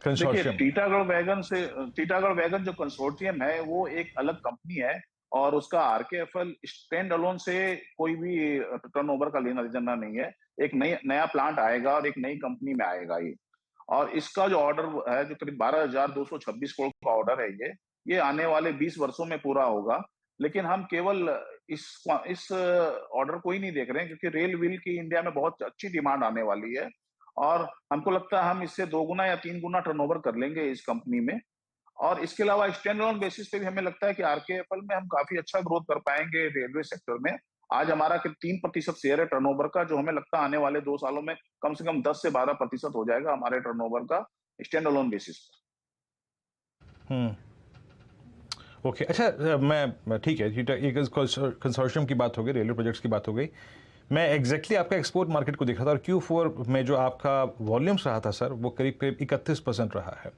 कंसोर्शियम? टीटागढ़ वैगन जो कंसोर्शियम है वो एक अलग कंपनी है और उसका आरकेएफएल स्टैंड अलोन से कोई भी टर्नओवर का लेना देना नहीं है। एक नया प्लांट आएगा और एक नई कंपनी में आएगा ये। और इसका जो ऑर्डर है जो करीब 12,226 करोड़ का ऑर्डर है, ये आने वाले 20 वर्षों में पूरा होगा। लेकिन हम केवल इस ऑर्डर को ही नहीं देख रहे हैं, क्योंकि रेल व्हील की इंडिया में बहुत अच्छी डिमांड आने वाली है और हमको लगता है हम इससे 2 गुना या 3 गुना टर्नओवर कर लेंगे इस कंपनी में। और इसके अलावा स्टैंड अलोन बेसिस पे भी हमें लगता है कि आरकेएफएल में हम काफी अच्छा ग्रोथ कर पाएंगे रेलवे सेक्टर में। आज हमारा 3% शेयर है टर्नओवर का, जो हमें लगता है आने वाले 2 सालों में कम से कम 10 से 12% हो जाएगा हमारे टर्नओवर का स्टैंड अलोन बेसिस पर। ओके अच्छा, मैं ठीक है, ये कंसोर्शियम की बात हो गई, रेलवे प्रोजेक्ट्स की बात हो गई। मैं एग्जैक्टली आपका एक्सपोर्ट मार्केट को देख रहा था और Q4 में जो आपका वॉल्यूम्स रहा था सर, वो करीब 31% रहा है।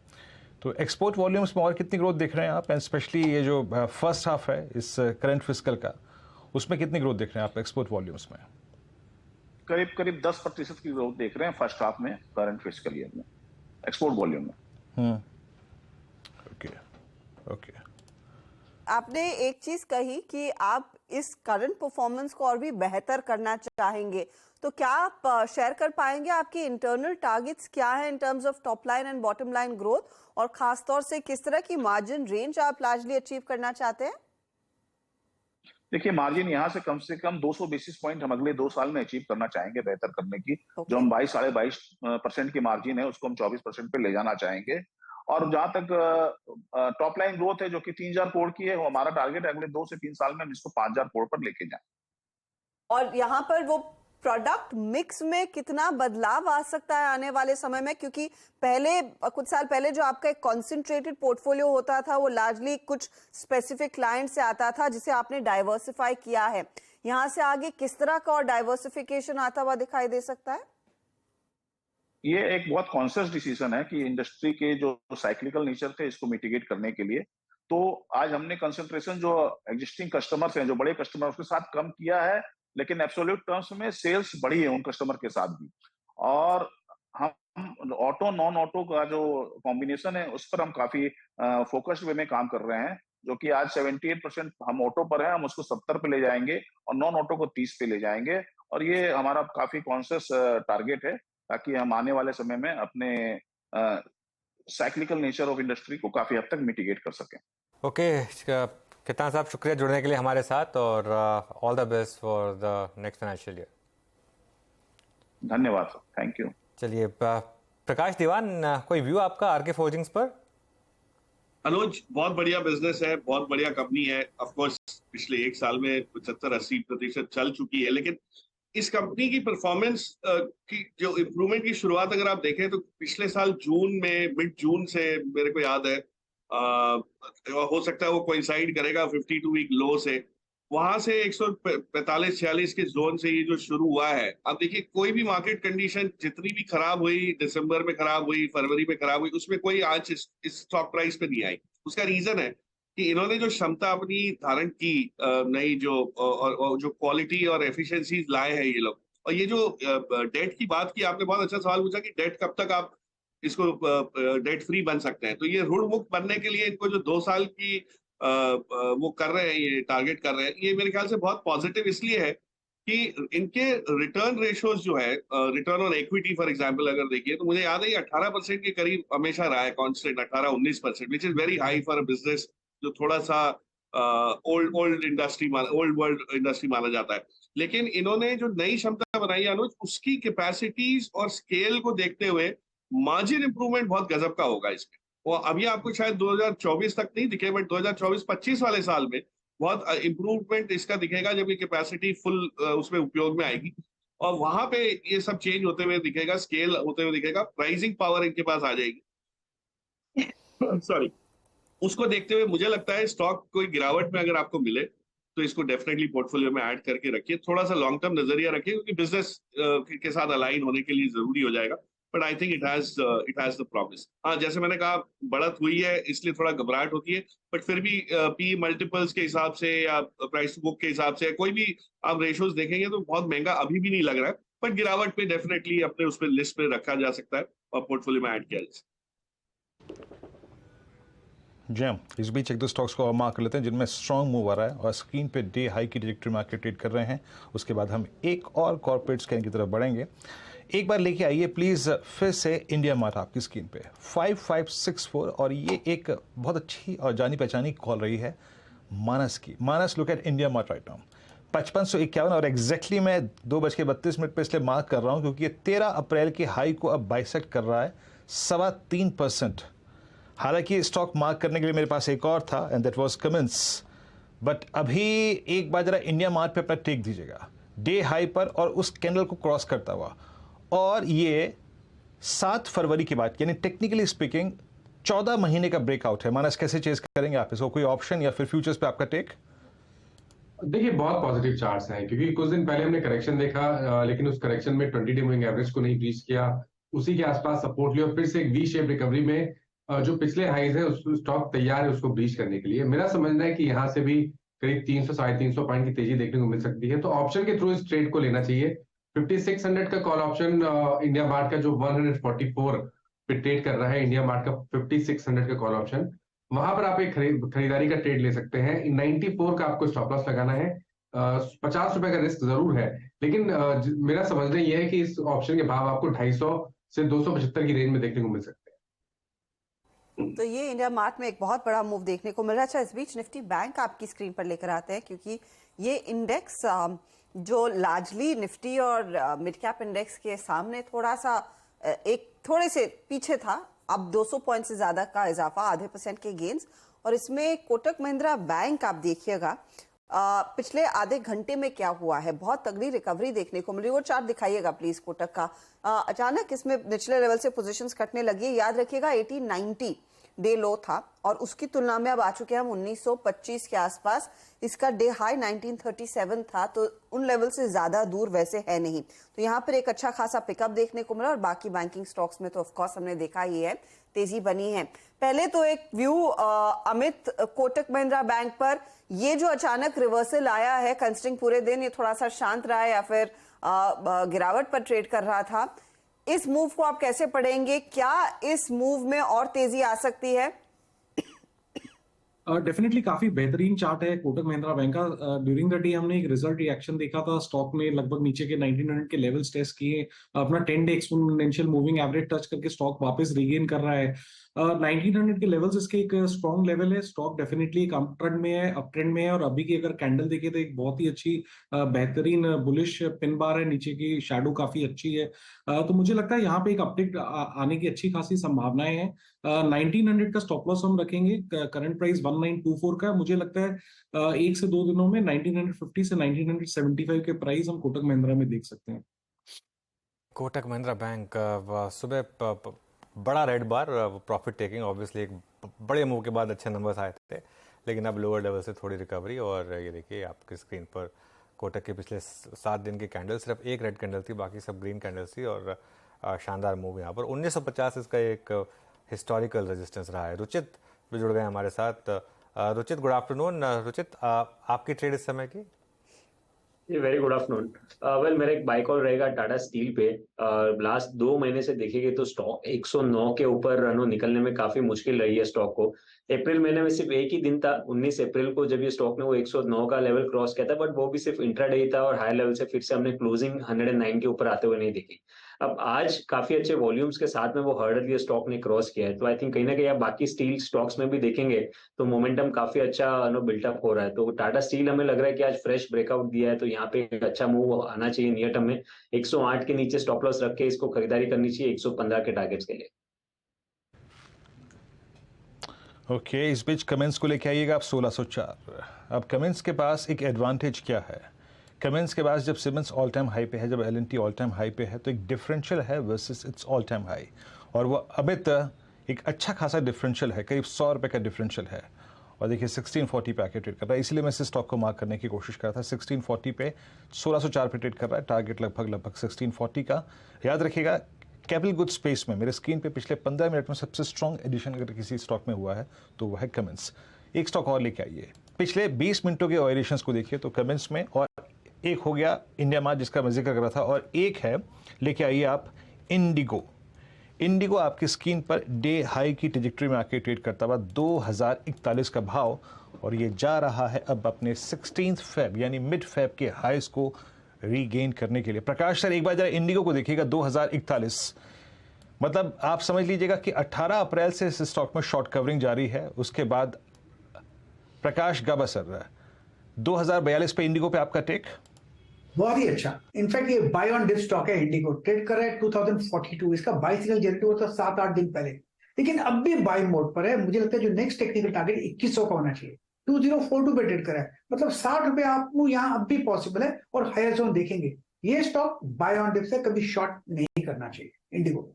तो एक्सपोर्ट वॉल्यूम्स में और कितनी ग्रोथ देख रहे हैं आप, एंड स्पेशली ये जो फर्स्ट हाफ है इस करंट फिस्कल का, उसमें कितनी ग्रोथ देख रहे हैं आप एक्सपोर्ट वॉल्यूम्स में? करीब 10% की ग्रोथ देख रहे हैं फर्स्ट हाफ में करंट फिस्कल ईयर में एक्सपोर्ट वॉल्यूम में। ओके आपने एक चीज कही कि आप इस करंट परफॉर्मेंस को और भी बेहतर करना चाहेंगे, तो क्या आप शेयर कर पाएंगे आपकी इंटरनल टारगेट्स क्या है इन terms of top line and bottom line growth, और खासतौर से किस तरह की मार्जिन रेंज आप लार्जली अचीव करना चाहते हैं? देखिए, मार्जिन यहाँ से कम 200 बेसिस पॉइंट हम अगले 2 साल में अचीव करना चाहेंगे बेहतर करने की। जो हम 22-22.5% की मार्जिन है उसको हम 24% पे ले जाना चाहेंगे। और जहां तक टॉप लाइन ग्रोथ है जो कि 3,000 करोड़ की है, वो हमारा टारगेट है अगले 2 से 3 साल में हम इसको 5,000 करोड़ पर लेके जाएं। और यहाँ पर वो प्रोडक्ट मिक्स में कितना बदलाव आ सकता है आने वाले समय में, क्योंकि कुछ साल पहले जो आपका एक कॉन्सेंट्रेटेड पोर्टफोलियो होता था वो लार्जली कुछ स्पेसिफिक क्लाइंट से आता था जिसे आपने डाइवर्सिफाई किया है। यहाँ से आगे किस तरह का और डाइवर्सिफिकेशन आता हुआ दिखाई दे सकता है? ये एक बहुत कॉन्शियस डिसीजन है कि इंडस्ट्री के जो साइक्लिकल नेचर थे इसको मिटिगेट करने के लिए। तो आज हमने कंसंट्रेशन जो एग्जिस्टिंग कस्टमर्स हैं, जो बड़े कस्टमर, उसके साथ कम किया है, लेकिन एब्सोल्यूट टर्म्स में सेल्स बढ़ी है उन कस्टमर के साथ भी। और हम ऑटो नॉन ऑटो का जो कॉम्बिनेशन है उस पर हम काफी फोकस्ड वे में काम कर रहे हैं, जो कि आज 78% हम ऑटो पर है, हम उसको 70 पे ले जाएंगे और नॉन ऑटो को 30 पे ले जाएंगे। और ये हमारा काफी कॉन्शियस टारगेट है ताकि हम आने वाले समय में अपने साइक्लिकल नेचर ऑफ इंडस्ट्री को काफी हद तक मिटिगेट कर सकें। ओके केतान साहब, शुक्रिया जुड़ने के लिए हमारे साथ और all the best for the next financial year. धन्यवाद सर, थैंक यू। चलिए प्रकाश दीवान, कोई व्यू आपका आरके फोर्जिंग्स पर? अनुज, बहुत बढ़िया बिजनेस है, बहुत बढ़िया कंपनी है। ऑफ कोर्स पिछले 1 साल में 75-80% चल चुकी है, लेकिन इस कंपनी की परफॉर्मेंस की जो इम्प्रूवमेंट की शुरुआत अगर आप देखें तो पिछले साल जून में, मिड जून से मेरे को याद है, हो सकता है वो कोइंसाइड करेगा 52 वीक लो से, वहां से 145-46 के जोन से ये जो शुरू हुआ है। अब देखिए, कोई भी मार्केट कंडीशन जितनी भी खराब हुई, दिसंबर में खराब हुई, फरवरी में खराब हुई, उसमें कोई आंच इस स्टॉक प्राइस पे नहीं आई। उसका रीजन है कि इन्होंने जो क्षमता अपनी धारण की, नई जो क्वालिटी और एफिशिएंसीज लाए हैं ये लोग। और ये जो डेट की बात की, आपने बहुत अच्छा सवाल पूछा कि डेट कब तक आप इसको डेट फ्री बन सकते हैं। तो ये ऋण मुक्त बनने के लिए इनको जो 2 साल की वो कर रहे हैं, ये टारगेट कर रहे हैं, ये मेरे ख्याल से बहुत पॉजिटिव इसलिए है कि इनके रिटर्न रेशोज जो है, return on equity for example अगर देखिए तो मुझे याद है ये 18% के करीब हमेशा रहा है, constant 18-19%, which is very high for a business जो थोड़ा सा ओल्ड वर्ल्ड इंडस्ट्री माना जाता है। लेकिन इन्होंने जो नई क्षमता बनाई है अनुज, उसकी कैपेसिटीज और स्केल को देखते हुए मार्जिन इंप्रूवमेंट बहुत गजब का होगा इसमें। और अभी आपको शायद 2024 तक नहीं दिखे, बट 2024-25 वाले साल में बहुत इम्प्रूवमेंट इसका दिखेगा जब ये कैपेसिटी फुल उसमें उपयोग में आएगी, और वहां पे ये सब चेंज होते हुए दिखेगा, स्केल होते हुए दिखेगा, प्राइसिंग पावर इनके पास आ जाएगी। सॉरी, उसको देखते हुए मुझे लगता है स्टॉक कोई गिरावट में अगर आपको मिले तो इसको डेफिनेटली पोर्टफोलियो में ऐड करके रखिए, थोड़ा सा लॉन्ग टर्म नजरिया रखिए, क्योंकि बिजनेस के साथ अलाइन होने के लिए जरूरी हो जाएगा। But I think it has the promise. हाँ, जैसे मैंने कहा, बढ़त हुई है इसलिए थोड़ा घबराहट होती है, बट फिर भी पी मल्टीपल्स के हिसाब से या प्राइस टू बुक के हिसाब से कोई भी आप रेशियोज देखेंगे तो बहुत महंगा अभी भी नहीं लग रहा है, बट गिरावट पे डेफिनेटली अपने उस पर लिस्ट पे रखा जा सकता है और पोर्टफोलियो में ऐड किया जा सकता है। जी हाँ, इस बीच एक दो स्टॉक्स को और मार्क कर लेते हैं जिनमें स्ट्रॉन्ग मूव आ रहा है और स्क्रीन पे डे हाई की ट्रैजेक्टरी में आके ट्रेड कर रहे हैं। उसके बाद हम एक और कॉर्पोरेट स्कैन की तरफ बढ़ेंगे। एक बार लेके आइए प्लीज़ फिर से इंडिया मार्ट आपकी स्क्रीन पे 5564, और ये एक बहुत अच्छी और जानी पहचानी कॉल रही है मानस की। Manas, look at India Mart right now 5551, और एग्जैक्टली मैं 2:32 पे इसलिए मार्क कर रहा हूँ क्योंकि ये 13 अप्रैल की हाई को अब बाइसेक्ट कर रहा है 3.25%। हालांकि स्टॉक मार्क करने के लिए मेरे पास एक और था and that was Cummins, but अभी एक बार जरा इंडिया मार्ट पे अपना टेक दीजिएगा डे हाई पर और उस कैंडल को क्रॉस करता हुआ, और ये 7 फरवरी की बात, यानी टेक्निकली स्पीकिंग 14 महीने का ब्रेकआउट है। मानस, कैसे चेज करेंगे आप इसको? कोई ऑप्शन या फिर फ्यूचर्स पे आपका टेक? देखिए, बहुत पॉजिटिव चार्ट्स हैं, क्योंकि कुछ दिन पहले हमने करेक्शन देखा, लेकिन उस करेक्शन में 20 डे मूविंग एवरेज को नहीं ब्रीच किया, उसी के आसपास सपोर्ट लिया, फिर से एक वी शेप रिकवरी में जो पिछले हाइज है उस स्टॉक तैयार है उसको ब्रीच करने के लिए। मेरा समझना है कि यहाँ से भी करीब 300-350 पॉइंट की तेजी देखने को मिल सकती है, तो ऑप्शन के थ्रू इस ट्रेड को लेना चाहिए। 5600 का कॉल ऑप्शन इंडिया मार्ट का जो 144 पे ट्रेड कर रहा है, इंडिया मार्ट का 5600 का कॉल ऑप्शन, वहां पर आप एक खरीदारी का ट्रेड ले सकते हैं। 94 का आपको स्टॉप लॉस लगाना है। 50 रुपए का रिस्क जरूर है, लेकिन मेरा समझना यह है कि इस ऑप्शन के भाव आपको 250 से 275 की रेंज में देखने को मिल सकते हैं। तो ये इंडिया मार्ट में एक बहुत बड़ा मूव देखने को मिल रहा है। अच्छा, इस बीच निफ्टी बैंक आपकी स्क्रीन पर लेकर आते हैं, क्योंकि ये इंडेक्स जो लार्जली निफ्टी और मिड कैप इंडेक्स के सामने थोड़ा सा थोड़े से पीछे था, अब 200 पॉइंट से ज्यादा का इजाफा, आधे % के गेन्स। और इसमें कोटक महिंद्रा बैंक आप देखिएगा पिछले आधे घंटे में क्या हुआ है, बहुत तगड़ी रिकवरी देखने को मिली। वो चार्ट दिखाइएगा प्लीज कोटक का। अचानक इसमें निचले लेवल से पोजीशंस कटने लगी। याद रखिएगा 1890 डे लो था और उसकी तुलना में अब आ चुके हैं हम 1925 के आसपास। इसका डे हाई 1937 था, तो उन लेवल से ज्यादा दूर वैसे है नहीं। तो यहाँ पर एक अच्छा खासा पिकअप देखने को मिला। और बाकी बैंकिंग स्टॉक्स में तो ऑफ कोर्स हमने देखा ही है, तेजी बनी है। पहले तो एक व्यू अमित, कोटक महिंद्रा बैंक पर ये जो अचानक रिवर्सल आया है, कंसिडरिंग पूरे दिन ये थोड़ा सा शांत रहा है या फिर गिरावट पर ट्रेड कर रहा था, इस मूव को आप कैसे पढ़ेंगे? क्या इस मूव में और तेजी आ सकती है? डेफिनेटली काफी बेहतरीन चार्ट है कोटक महिंद्रा बैंक का। ड्यूरिंग द डे हमने एक रिजल्ट रिएक्शन देखा था, स्टॉक ने लगभग नीचे के 1900 के लेवल्स टेस्ट किए, अपना 10 day exponential moving average touch करके स्टॉक वापस रीगेन कर रहा है। 1900 के लेवल्स इसके एक स्ट्रॉन्ग लेवल है। स्टॉक डेफिनेटली एक अप ट्रेंड में है और अभी की अगर कैंडल देखे तो एक बहुत ही अच्छी बेहतरीन बुलिश पिन बार है, नीचे की शैडो काफी अच्छी है। तो मुझे लगता है यहाँ पे एक अपटिक आने की अच्छी खासी संभावनाएं हैं। 1900 का स्टॉप लॉस हम रखेंगे, करंट प्राइस 1924 का। मुझे लगता है 1 से 2 दिनों में 1950 से 1975 के प्राइस हम कोटक महिंद्रा में देख सकते हैं। कोटक महिंद्रा बैंक सुबह बड़ा रेड बार, प्रॉफिट टेकिंग, ऑब्वियसली एक बड़े मूव के बाद अच्छे नंबर्स आए थे, लेकिन अब लोअर लेवल से थोड़ी रिकवरी। और ये देखिए आपकी स्क्रीन पर कोटक के पिछले 7 दिन की कैंडल, सिर्फ एक रेड कैंडल थी, बाकी सब ग्रीन कैंडल्स थी, और शानदार मूव यहाँ पर। 1950 इसका एक हिस्टोरिकल रेजिस्टेंस रहा है। रुचित भी जुड़ गए हमारे साथ। Ruchit, good afternoon. रुचित, आपकी ट्रेड इस समय की? Very good afternoon. वेल, मेरा एक बाय कॉल रहेगा टाटा स्टील पे। लास्ट 2 महीने से देखेंगे तो स्टॉक 109 के ऊपर निकलने में काफी मुश्किल रही है स्टॉक को। अप्रैल महीने में सिर्फ एक ही दिन था, 19 अप्रैल को, जब ये स्टॉक ने वो 109 का लेवल क्रॉस किया था, बट वो भी सिर्फ इंट्राडे ही था और हाई लेवल से फिर से हमने क्लोजिंग 109 के ऊपर आते हुए नहीं देखी। अब आज काफी अच्छे वॉल्यूम्स के साथ में वो हर्डल ये स्टॉक ने क्रॉस किया है, तो आई थिंक कहीं ना कहीं आप बाकी स्टील स्टॉक्स में भी देखेंगे तो मोमेंटम काफी अच्छा बिल्टअप हो रहा है। तो टाटा स्टील हमें लग रहा है कि आज फ्रेश ब्रेकआउट दिया है, तो यहाँ पे एक अच्छा मूव आना चाहिए नियर टर्म में। 108 के नीचे स्टॉप लॉस रख के इसको खरीदारी करनी चाहिए 115 के टारगेट्स के लिए। ओके, इस बीच कमेंस को लेके आइएगा आप 1604। अब कमेंस के पास एक एडवांटेज क्या है? कमेंस के पास जब सिमेंस ऑल टाइम हाई पे है, जब एल&टी ऑल टाइम हाई पे है, तो एक डिफरेंशियल है versus it's all time high, और वो अभी तक एक अच्छा खासा डिफरेंशियल है, करीब 100 रुपये का डिफरेंशियल है। और देखिए 1640 पे आके ट्रेड कर रहा है, इसलिए मैं इस स्टॉक को मार्क करने की कोशिश कर रहा था। 1640 पे 1604 पे ट्रेड कर रहा है, टारगेट लगभग 1640 का। याद रखिएगा कैपिटल गुड स्पेस में मेरे स्क्रीन पे पिछले 15 मिनट में सबसे स्ट्रॉन्ग एडिशन अगर किसी स्टॉक में हुआ है तो वह है कमेंस। एक स्टॉक और लेके आइए, पिछले 20 मिनटों के ऑयरेशंस को देखिए तो कमेंस में, और एक हो गया इंडिया मार्ट जिसका मैं जिक्र कर रहा था, और एक है लेके आइए आप इंडिगो। इंडिगो आपकी स्क्रीन पर डे हाई की ट्रेजेक्टरी में आके ट्रेड करता हुआ 2041 का भाव, और ये जा रहा है अब अपने 16 फेब यानी मिड फेब के हाईस को रीगेन करने के लिए। प्रकाश सर एक बार जरा इंडिगो को देखिएगा, 2041 मतलब आप समझ लीजिएगा कि 18 अप्रैल से इस स्टॉक में शॉर्ट कवरिंग जारी है। उसके बाद प्रकाश गाबा सर 2042 पे इंडिगो पे आपका टेक? बहुत ही अच्छा। इनफैक्ट ये बाय ऑन डिप स्टॉक है, इंडिगो ट्रेड कर रहा है 2042, इसका बाय सिग्नल जनरेट हुआ था 7-8 दिन पहले, लेकिन अब भी बाय मोड पर है। मुझे लगता है जो नेक्स्ट टेक्निकल टारगेट 2100 का होना चाहिए। 2042 पे ट्रेड कर रहा है, मतलब 60 रुपए आपको यहाँ अब भी पॉसिबल है, और हायर जोन देखेंगे। ये स्टॉक बाय ऑन डिप से कभी शॉर्ट नहीं करना चाहिए इंडिगो।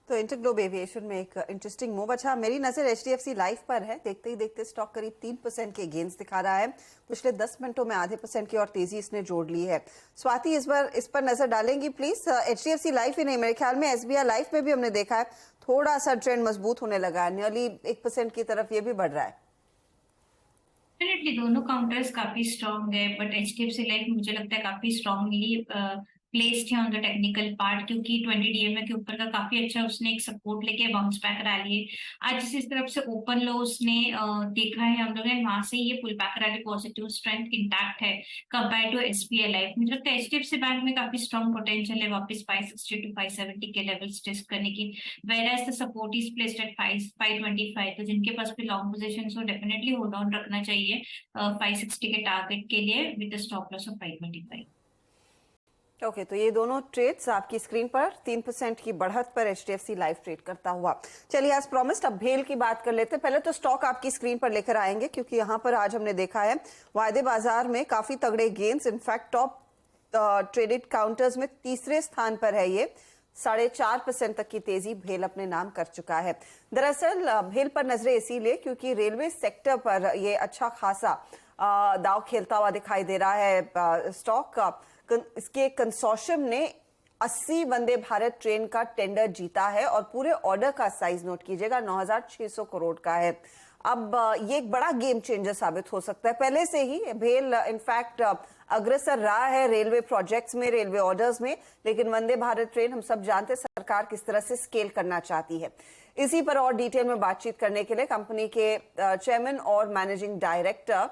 तो इंटरग्लोब एविएशन में एक इंटरेस्टिंग मूव। अच्छा, मेरी नजर एचडीएफसी लाइफ पर है। देखते ही देखते स्टॉक करीब 3% के गेन्स दिखा रहा है। पिछले 10 मिनटों में आधे % की और तेजी इसने जोड़ ली है। स्वाति इस बार इस पर नजर डालेंगी प्लीज? एचडीएफसी लाइफ ही नहीं, मेरे ख्याल में एसबीआई लाइफ में भी हमने देखा है थोड़ा सा ट्रेंड मजबूत होने लगा है, नियरली 1% की तरफ ये भी बढ़ रहा है। डेफिनेटली दोनों काउंटर्स काफी स्ट्रॉन्ग है, बट एचडीएफसी लाइफ मुझे लगता है काफी स्ट्रॉन्गली प्लेस्ड है ऑन द टेक्निकल पार्ट, क्योंकि 20 डीएमए के ऊपर का काफी अच्छा उसने एक सपोर्ट लेके बाउंस बैक रैली है। आज इस तरफ से ओपन लो उसने देखा है हम लोग ने, वहां से ये pull back rally positive strength intact है कंपेयर टू एसबीआई लाइफ। मुझे लगता है एचडीएफसी बैंक में काफी स्ट्रॉन्ग पोटेंशियल है वापस 560 to 570 के लेवल्स टेस्ट करने की, whereas the support is placed at 525। तो जिनके पास भी लॉन्ग पोजीशन हो डेफिनेटली होल्ड ऑन रखना चाहिए 560 के टारगेट के लिए with the stop loss of 525। Okay, तो ये दोनों ट्रेड्स आपकी स्क्रीन पर 3% की बढ़त पर एचडीएफसी लाइफ ट्रेड करता हुआ। चलिए एज प्रॉमिस्ड अब भेल की बात कर लेते हैं। पहले तो स्टॉक आपकी स्क्रीन पर लेकर आएंगे, क्योंकि यहाँ पर आज हमने देखा है वायदे बाजार में काफी तगड़े gains. In fact top traded counters में तीसरे स्थान पर है ये, 4.5% तक की तेजी भेल अपने नाम कर चुका है। दरअसल भेल पर नजरें इसीलिए क्योंकि रेलवे सेक्टर पर ये अच्छा खासा दाव खेलता हुआ दिखाई दे रहा है स्टॉक। इसके कंसोर्शियम ने 80 वंदे भारत ट्रेन का टेंडर जीता है, और पूरे ऑर्डर का साइज नोट कीजिएगा 9,600 करोड़ का है। अब ये एक बड़ा गेम चेंजर साबित हो सकता है। पहले से ही भेल इनफैक्ट अग्रसर रहा है रेलवे प्रोजेक्ट्स में, रेलवे ऑर्डर्स में, लेकिन वंदे भारत ट्रेन हम सब जानते हैं सरकार किस तरह से स्केल करना चाहती है। इसी पर और डिटेल में बातचीत करने के लिए कंपनी के चेयरमैन और managing director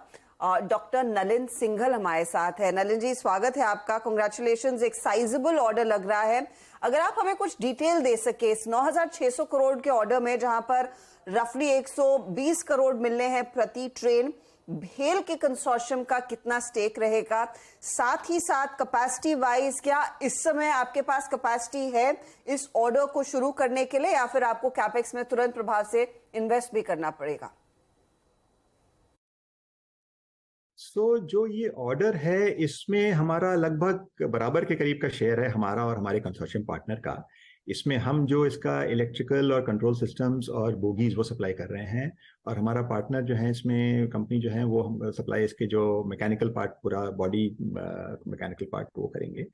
doctor Nalin Singhal हमारे साथ है। नलिन जी, स्वागत है आपका। कांग्रेचुलेशंस, एक साइजेबल ऑर्डर लग रहा है। अगर आप हमें कुछ डिटेल दे सके इस 9,600 करोड़ के ऑर्डर में, जहां पर रफली 120 करोड़ मिलने हैं प्रति ट्रेन, भेल के कंसोर्शियम का कितना स्टेक रहेगा, साथ ही साथ कैपेसिटी वाइज क्या इस समय आपके पास कैपेसिटी है इस ऑर्डर को शुरू करने के लिए, या फिर आपको कैपेक्स में तुरंत प्रभाव से इन्वेस्ट भी करना पड़ेगा? जो ये ऑर्डर है इसमें हमारा लगभग बराबर के करीब का शेयर है, हमारा और हमारे कंसोर्शियम पार्टनर का। इसमें हम जो इसका इलेक्ट्रिकल और कंट्रोल सिस्टम्स और बोगीज वो सप्लाई कर रहे हैं, और हमारा पार्टनर जो है इसमें कंपनी जो है वो हम सप्लाई इसके जो मैकेनिकल पार्ट, पूरा बॉडी मैकेनिकल पार्ट वो करेंगे,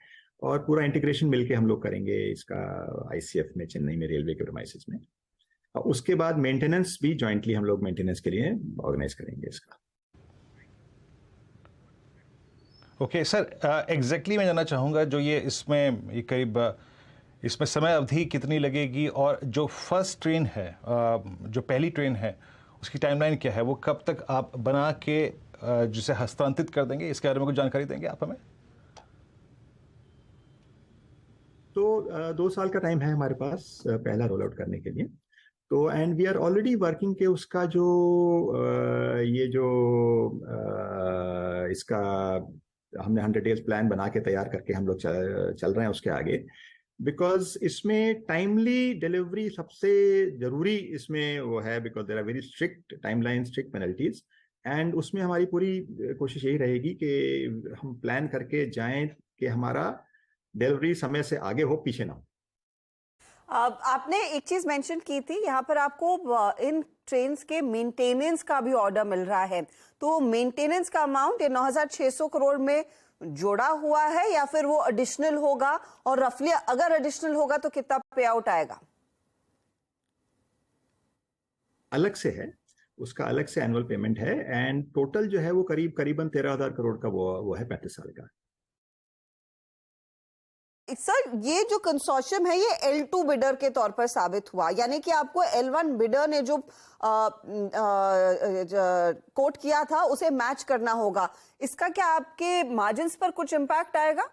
और पूरा इंटीग्रेशन मिलके हम लोग करेंगे इसका आईसीएफ में, चेन्नई में रेलवे के प्रीमाइसेस में। और उसके बाद मेंटेनेंस भी जॉइंटली हम लोग मेंटेनेंस के लिए ऑर्गेनाइज करेंगे इसका। ओके सर, एग्जैक्टली मैं जानना चाहूँगा जो ये इसमें ये करीब इसमें समय अवधि कितनी लगेगी, और जो फर्स्ट ट्रेन है, जो पहली ट्रेन है, उसकी टाइमलाइन क्या है, वो कब तक आप बना के जिसे हस्तांतरित कर देंगे, इसके बारे में कुछ जानकारी देंगे आप हमें? तो 2 साल का टाइम है हमारे पास पहला रोल आउट करने के लिए। तो and we are already working के उसका जो ये जो इसका हमने 100 डेज प्लान बना के तैयार करके हम लोग चल रहे हैं उसके आगे। बिकॉज इसमें टाइमली डिलीवरी सबसे जरूरी इसमें वो है, because there are very strict timeline, strict penalties, and उसमें हमारी पूरी कोशिश यही रहेगी कि हम प्लान करके जाएं कि हमारा डिलीवरी समय से आगे हो, पीछे ना हो। आपने एक चीज मेंशन की थी, यहाँ पर आपको इन ट्रेन्स के मेंटेनेंस का भी ऑर्डर मिल रहा है, तो मेंटेनेंस का अमाउंट 9,600 करोड़ में जोड़ा हुआ है या फिर वो एडिशनल होगा, और रफली अगर एडिशनल होगा तो कितना पे आउट आएगा? अलग से है, उसका अलग से एनुअल पेमेंट है, एंड टोटल जो है वो करीबन 13,000 करोड़ का वो है 35 साल का। सर, ये जो कंसोर्शियम है ये L2 बिडर के तौर पर साबित हुआ, यानी कि आपको L1 बिडर ने जो कोट किया था उसे मैच करना होगा। इसका क्या आपके मार्जिन्स पर कुछ इम्पैक्ट आएगा?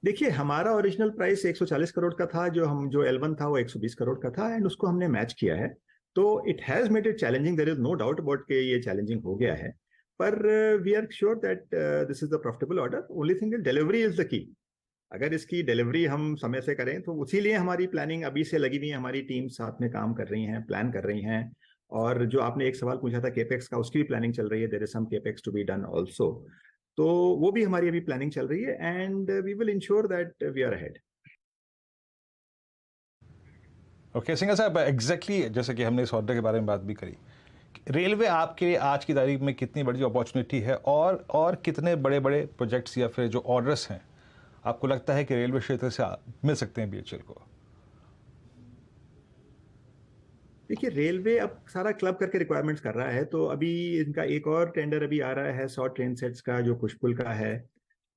देखिए, हमारा ओरिजिनल प्राइस 140 करोड़ का था, जो L1 था वो 120 करोड़ का था, एंड उसको हमने मैच किया है। तो it has made it challenging, there is no doubt about कि ये चैलेंजिंग हो गया है, पर we are sure that this is the profitable order. Only thing is delivery is the key. अगर इसकी डिलीवरी हम समय से करें तो उसी लिए हमारी प्लानिंग अभी से लगी हुई है, हमारी टीम साथ में काम कर रही हैं, प्लान कर रही हैं। और जो आपने एक सवाल पूछा था केपेक्स का, उसकी भी प्लानिंग चल रही है, there is some capex to be done also, तो वो भी हमारी अभी प्लानिंग चल रही है, and we will ensure that we are ahead. Okay Singhal साहब, एग्जैक्टली जैसे कि हमने इस ऑर्डर के बारे में बात भी करी, रेलवे आपके लिए आज की तारीख में कितनी बड़ी अपॉर्चुनिटी है, और कितने बड़े बड़े प्रोजेक्ट्स या फिर जो ऑर्डर्स हैं आपको लगता है कि रेलवे क्षेत्र से मिल सकते हैं BHEL को? देखिए, रेलवे अब सारा क्लब करके रिक्वायरमेंट्स कर रहा है, तो अभी इनका एक और टेंडर अभी आ रहा है 100 ट्रेन सेट्स का, जो पुष्पुल का है,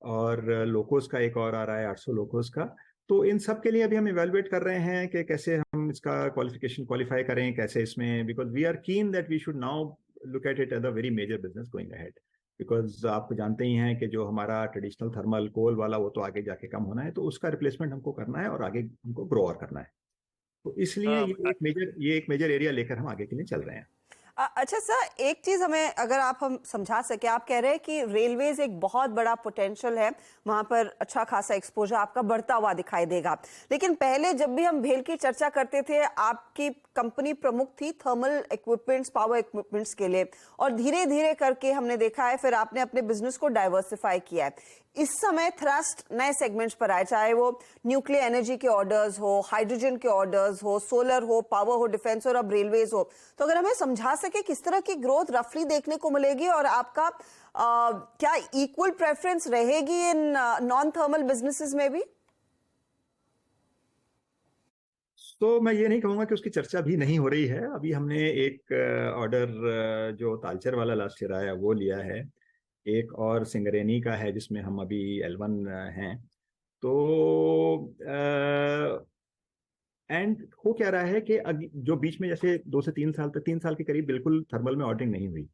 और लोकोस का एक और आ रहा है 800 लोकोस का। तो इन सब के लिए अभी हम इवेलुएट कर रहे हैं कि कैसे हम इसका क्वालिफाई करें, कैसे इसमें, because we are keen that we should now look at it as a very major business going ahead, because आप जानते ही हैं कि जो हमारा ट्रेडिशनल थर्मल कोल वाला वो तो आगे जाके कम होना है, तो उसका रिप्लेसमेंट हमको करना है और आगे हमको ग्रो और करना है। तो इसलिए ये एक मेजर एरिया लेकर हम आगे के लिए चल रहे हैं। अच्छा सर, एक चीज हमें अगर हम समझा सके, आप कह रहे हैं कि रेलवेज एक बहुत बड़ा पोटेंशियल है, वहां पर अच्छा खासा एक्सपोजर आपका बढ़ता हुआ दिखाई देगा, लेकिन पहले जब भी हम भेल की चर्चा करते थे आपकी कंपनी प्रमुख थी थर्मल इक्विपमेंट्स, पावर इक्विपमेंट्स के लिए, और धीरे धीरे करके हमने देखा है फिर आपने अपने बिजनेस को डाइवर्सिफाई किया है। इस समय थ्रस्ट नए सेगमेंट्स पर आए, चाहे वो न्यूक्लियर एनर्जी के ऑर्डर्स हो, हाइड्रोजन के ऑर्डर्स हो, सोलर हो, पावर हो, डिफेंस और अब रेलवेज हो। तो अगर हमें समझा सके किस तरह की ग्रोथ रफली देखने को मिलेगी, और आपका क्या इक्वल प्रेफरेंस रहेगी इन नॉन थर्मल बिजनेसेस में भी? तो मैं ये नहीं कहूंगा कि उसकी चर्चा भी नहीं हो रही है। अभी हमने एक ऑर्डर जो तालचेर वाला लास्ट ईयर आया वो लिया है, एक और सिंगरेनी का है जिसमें हम अभी L1 हैं। तो एंड हो क्या रहा है कि जो बीच में जैसे 2 से 3 साल तक, 3 साल के करीब बिल्कुल थर्मल में ऑर्डरिंग नहीं हुई,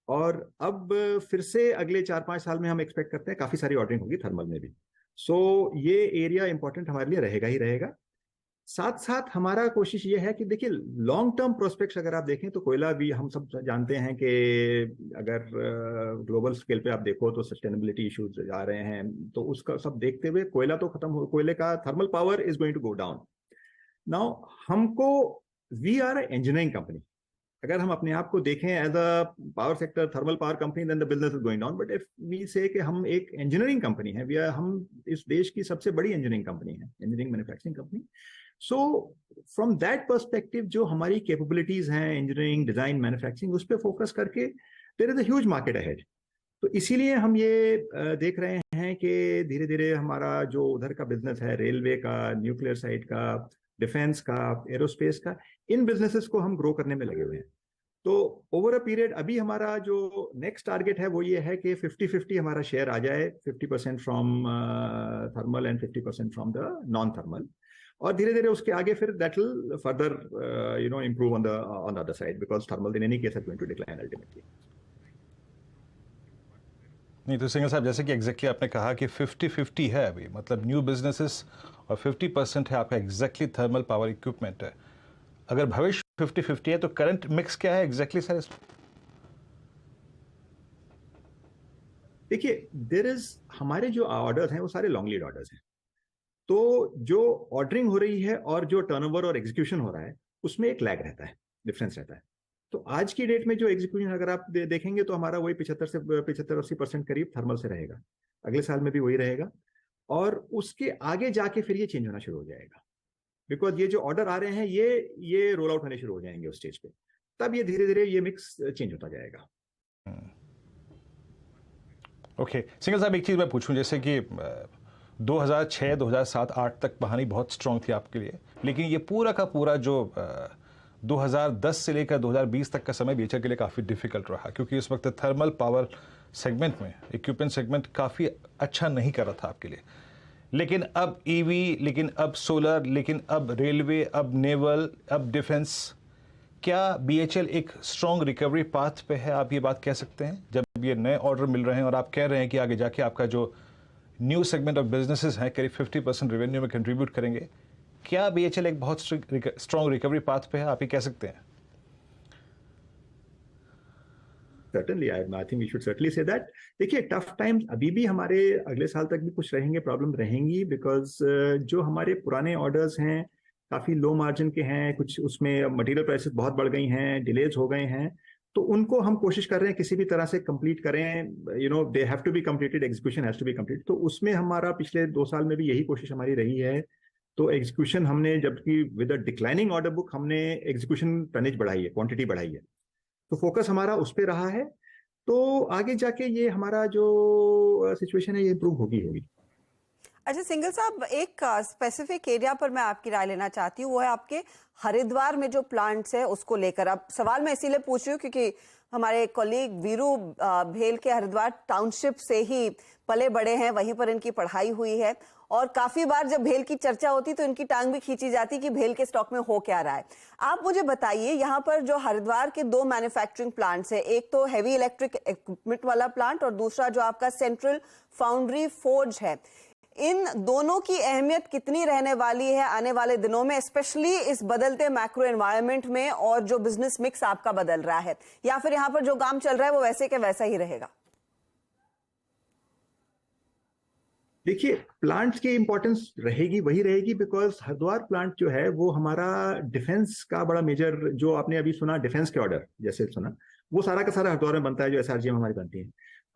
और अब फिर से अगले 4-5 साल में हम एक्सपेक्ट करते हैं काफी सारी ऑर्डरिंग होगी थर्मल में भी। सो ये एरिया इंपॉर्टेंट हमारे लिए रहेगा ही रहेगा। साथ साथ हमारा कोशिश ये है कि देखिए, लॉन्ग टर्म प्रोस्पेक्ट्स अगर आप देखें तो कोयला भी हम सब जानते हैं कि अगर ग्लोबल स्केल पे आप देखो तो सस्टेनेबिलिटी इश्यूज आ रहे हैं, तो उसका सब देखते हुए कोयला तो खत्म हो, कोयले का thermal power is going to go down. Now हमको, we are a engineering company, अगर हम अपने आप को देखें as a power sector thermal power company, then the business is going down, but if we say कि हम एक इंजीनियरिंग कंपनी है, हम इस देश की सबसे बड़ी इंजीनियरिंग कंपनी है, engineering manufacturing company. So from that perspective जो हमारी कैपेबिलिटीज हैं इंजीनियरिंग, डिजाइन, मैन्युफैक्चरिंग, उस पर फोकस करके there is a huge market ahead. तो इसीलिए हम ये देख रहे हैं कि धीरे धीरे हमारा जो उधर का बिजनेस है, रेलवे का, न्यूक्लियर साइड का, डिफेंस का, एरोस्पेस का, इन बिजनेसेस को हम ग्रो करने में लगे हुए हैं। तो ओवर अ पीरियड अभी हमारा जो नेक्स्ट टारगेट है वो ये है कि 50-50 हमारा शेयर आ जाए, 50% from thermal and 50% from the non thermal, और धीरे धीरे उसके आगे फिर that will further improve on the other side, because thermal in any case is going to decline ultimately. नहीं तो सिंघल साहब, जैसे कि एग्जैक्टली आपने कहा कि 50-50 है अभी, मतलब न्यू बिजनेसेस और 50% है आपका एग्जैक्टली थर्मल पावर इक्विपमेंट है। अगर भविष्य 50-50 है तो करंट मिक्स क्या है एग्जैक्टली सर? देखिए हमारे जो ऑर्डर्स हैं वो सारे लॉन्ग लीड ऑर्डर्स हैं, तो जो ऑर्डरिंग हो रही है और जो टर्नओवर और एग्जीक्यूशन हो रहा है उसमें एक लैग रहता है, डिफरेंस रहता है। तो आज की डेट में जो एग्जीक्यूशन अगर आप देखेंगे तो हमारा वही 75-80% करीब थर्मल से रहेगा, अगले साल में भी वही रहेगा, और उसके आगे जाके फिर ये चेंज होना शुरू हो जाएगा, बिकॉज ये जो ऑर्डर आ रहे हैं ये रोल आउट होने शुरू हो जाएंगे उस स्टेज पे, तब ये धीरे धीरे ये मिक्स चेंज होता जाएगा। ओके सिंघल साहब, एक चीज़ मैं पूछूं, जैसे कि 2006, 2007, 2008 तक कहानी बहुत स्ट्रांग थी आपके लिए, लेकिन ये पूरा का पूरा जो 2010 से लेकर 2020 तक का समय बीएचईएल के लिए काफ़ी डिफिकल्ट रहा, क्योंकि उस वक्त थर्मल पावर सेगमेंट में इक्विपमेंट सेगमेंट काफ़ी अच्छा नहीं कर रहा था आपके लिए। लेकिन अब ईवी, लेकिन अब सोलर, लेकिन अब रेलवे, अब नेवल, अब डिफेंस, क्या बीएचईएल एक स्ट्रॉन्ग रिकवरी पाथ पे है? आप ये बात कह सकते हैं जब ये नए ऑर्डर मिल रहे हैं और आप कह रहे हैं कि आगे जाके आपका जो न्यू सेगमेंट ऑफ बिजनेसेस हैं करीब 50% रेवेन्यू में कंट्रीब्यूट करेंगे, क्या बीएचईएल एक बहुत स्ट्रॉन्ग रिकवरी पाथ पे है? आप ये कह सकते हैं? Certainly, I think we should certainly say that. देखिए टफ टाइम्स अभी भी हमारे अगले साल तक भी कुछ रहेंगे, प्रॉब्लम रहेंगी, बिकॉज जो हमारे पुराने ऑर्डर्स हैं काफी लो मार्जिन के हैं, कुछ उसमें मटेरियल प्राइसेस बहुत बढ़ गई हैं, डिलेज हो गए हैं, तो उनको हम कोशिश कर रहे हैं किसी भी तरह से कंप्लीट करें, they have to be completed, execution has to be complete. तो उसमें हमारा पिछले 2 साल में भी यही कोशिश हमारी रही है। तो एग्जीक्यूशन हमने, जबकि with a declining order book, हमने एग्जीक्यूशन टनेज बढ़ाई है, क्वांटिटी बढ़ाई है, तो फोकस हमारा उस पर रहा है। तो आगे जाके ये हमारा जो सिचुएशन है ये इंप्रूव होगी। अच्छा सिंघल साहब, एक स्पेसिफिक एरिया पर मैं आपकी राय लेना चाहती हूँ, वो है आपके हरिद्वार में जो प्लांट्स है उसको लेकर। अब सवाल मैं इसीलिए पूछ रही हूँ क्योंकि हमारे कॉलीग वीरू भेल के हरिद्वार टाउनशिप से ही पले बड़े हैं, वहीं पर इनकी पढ़ाई हुई है, और काफी बार जब भेल की चर्चा होती तो इनकी टांग भी खींची जाती कि भेल के स्टॉक में हो क्या रहा है। आप मुझे बताइए, यहाँ पर जो हरिद्वार के 2 मैन्युफैक्चरिंग प्लांट्स है, एक तो हैवी इलेक्ट्रिक इक्विपमेंट वाला प्लांट और दूसरा जो आपका सेंट्रल फाउंड्री फोर्ज है, इन दोनों की अहमियत कितनी रहने वाली है आने वाले दिनों में, स्पेशली इस बदलते मैक्रो एनवायरनमेंट में, और जो बिजनेस मिक्स आपका बदल रहा है, या फिर यहाँ पर जो काम चल रहा है वो वैसे के वैसा ही रहेगा? देखिए प्लांट्स की इंपॉर्टेंस वही रहेगी, बिकॉज हरिद्वार प्लांट जो है वो हमारा डिफेंस का बड़ा मेजर, जो आपने अभी सुना डिफेंस के ऑर्डर जैसे सुना, वो सारा का सारा हरिद्वार में बनता है, जो एसआरजीएम हमारी बनती है।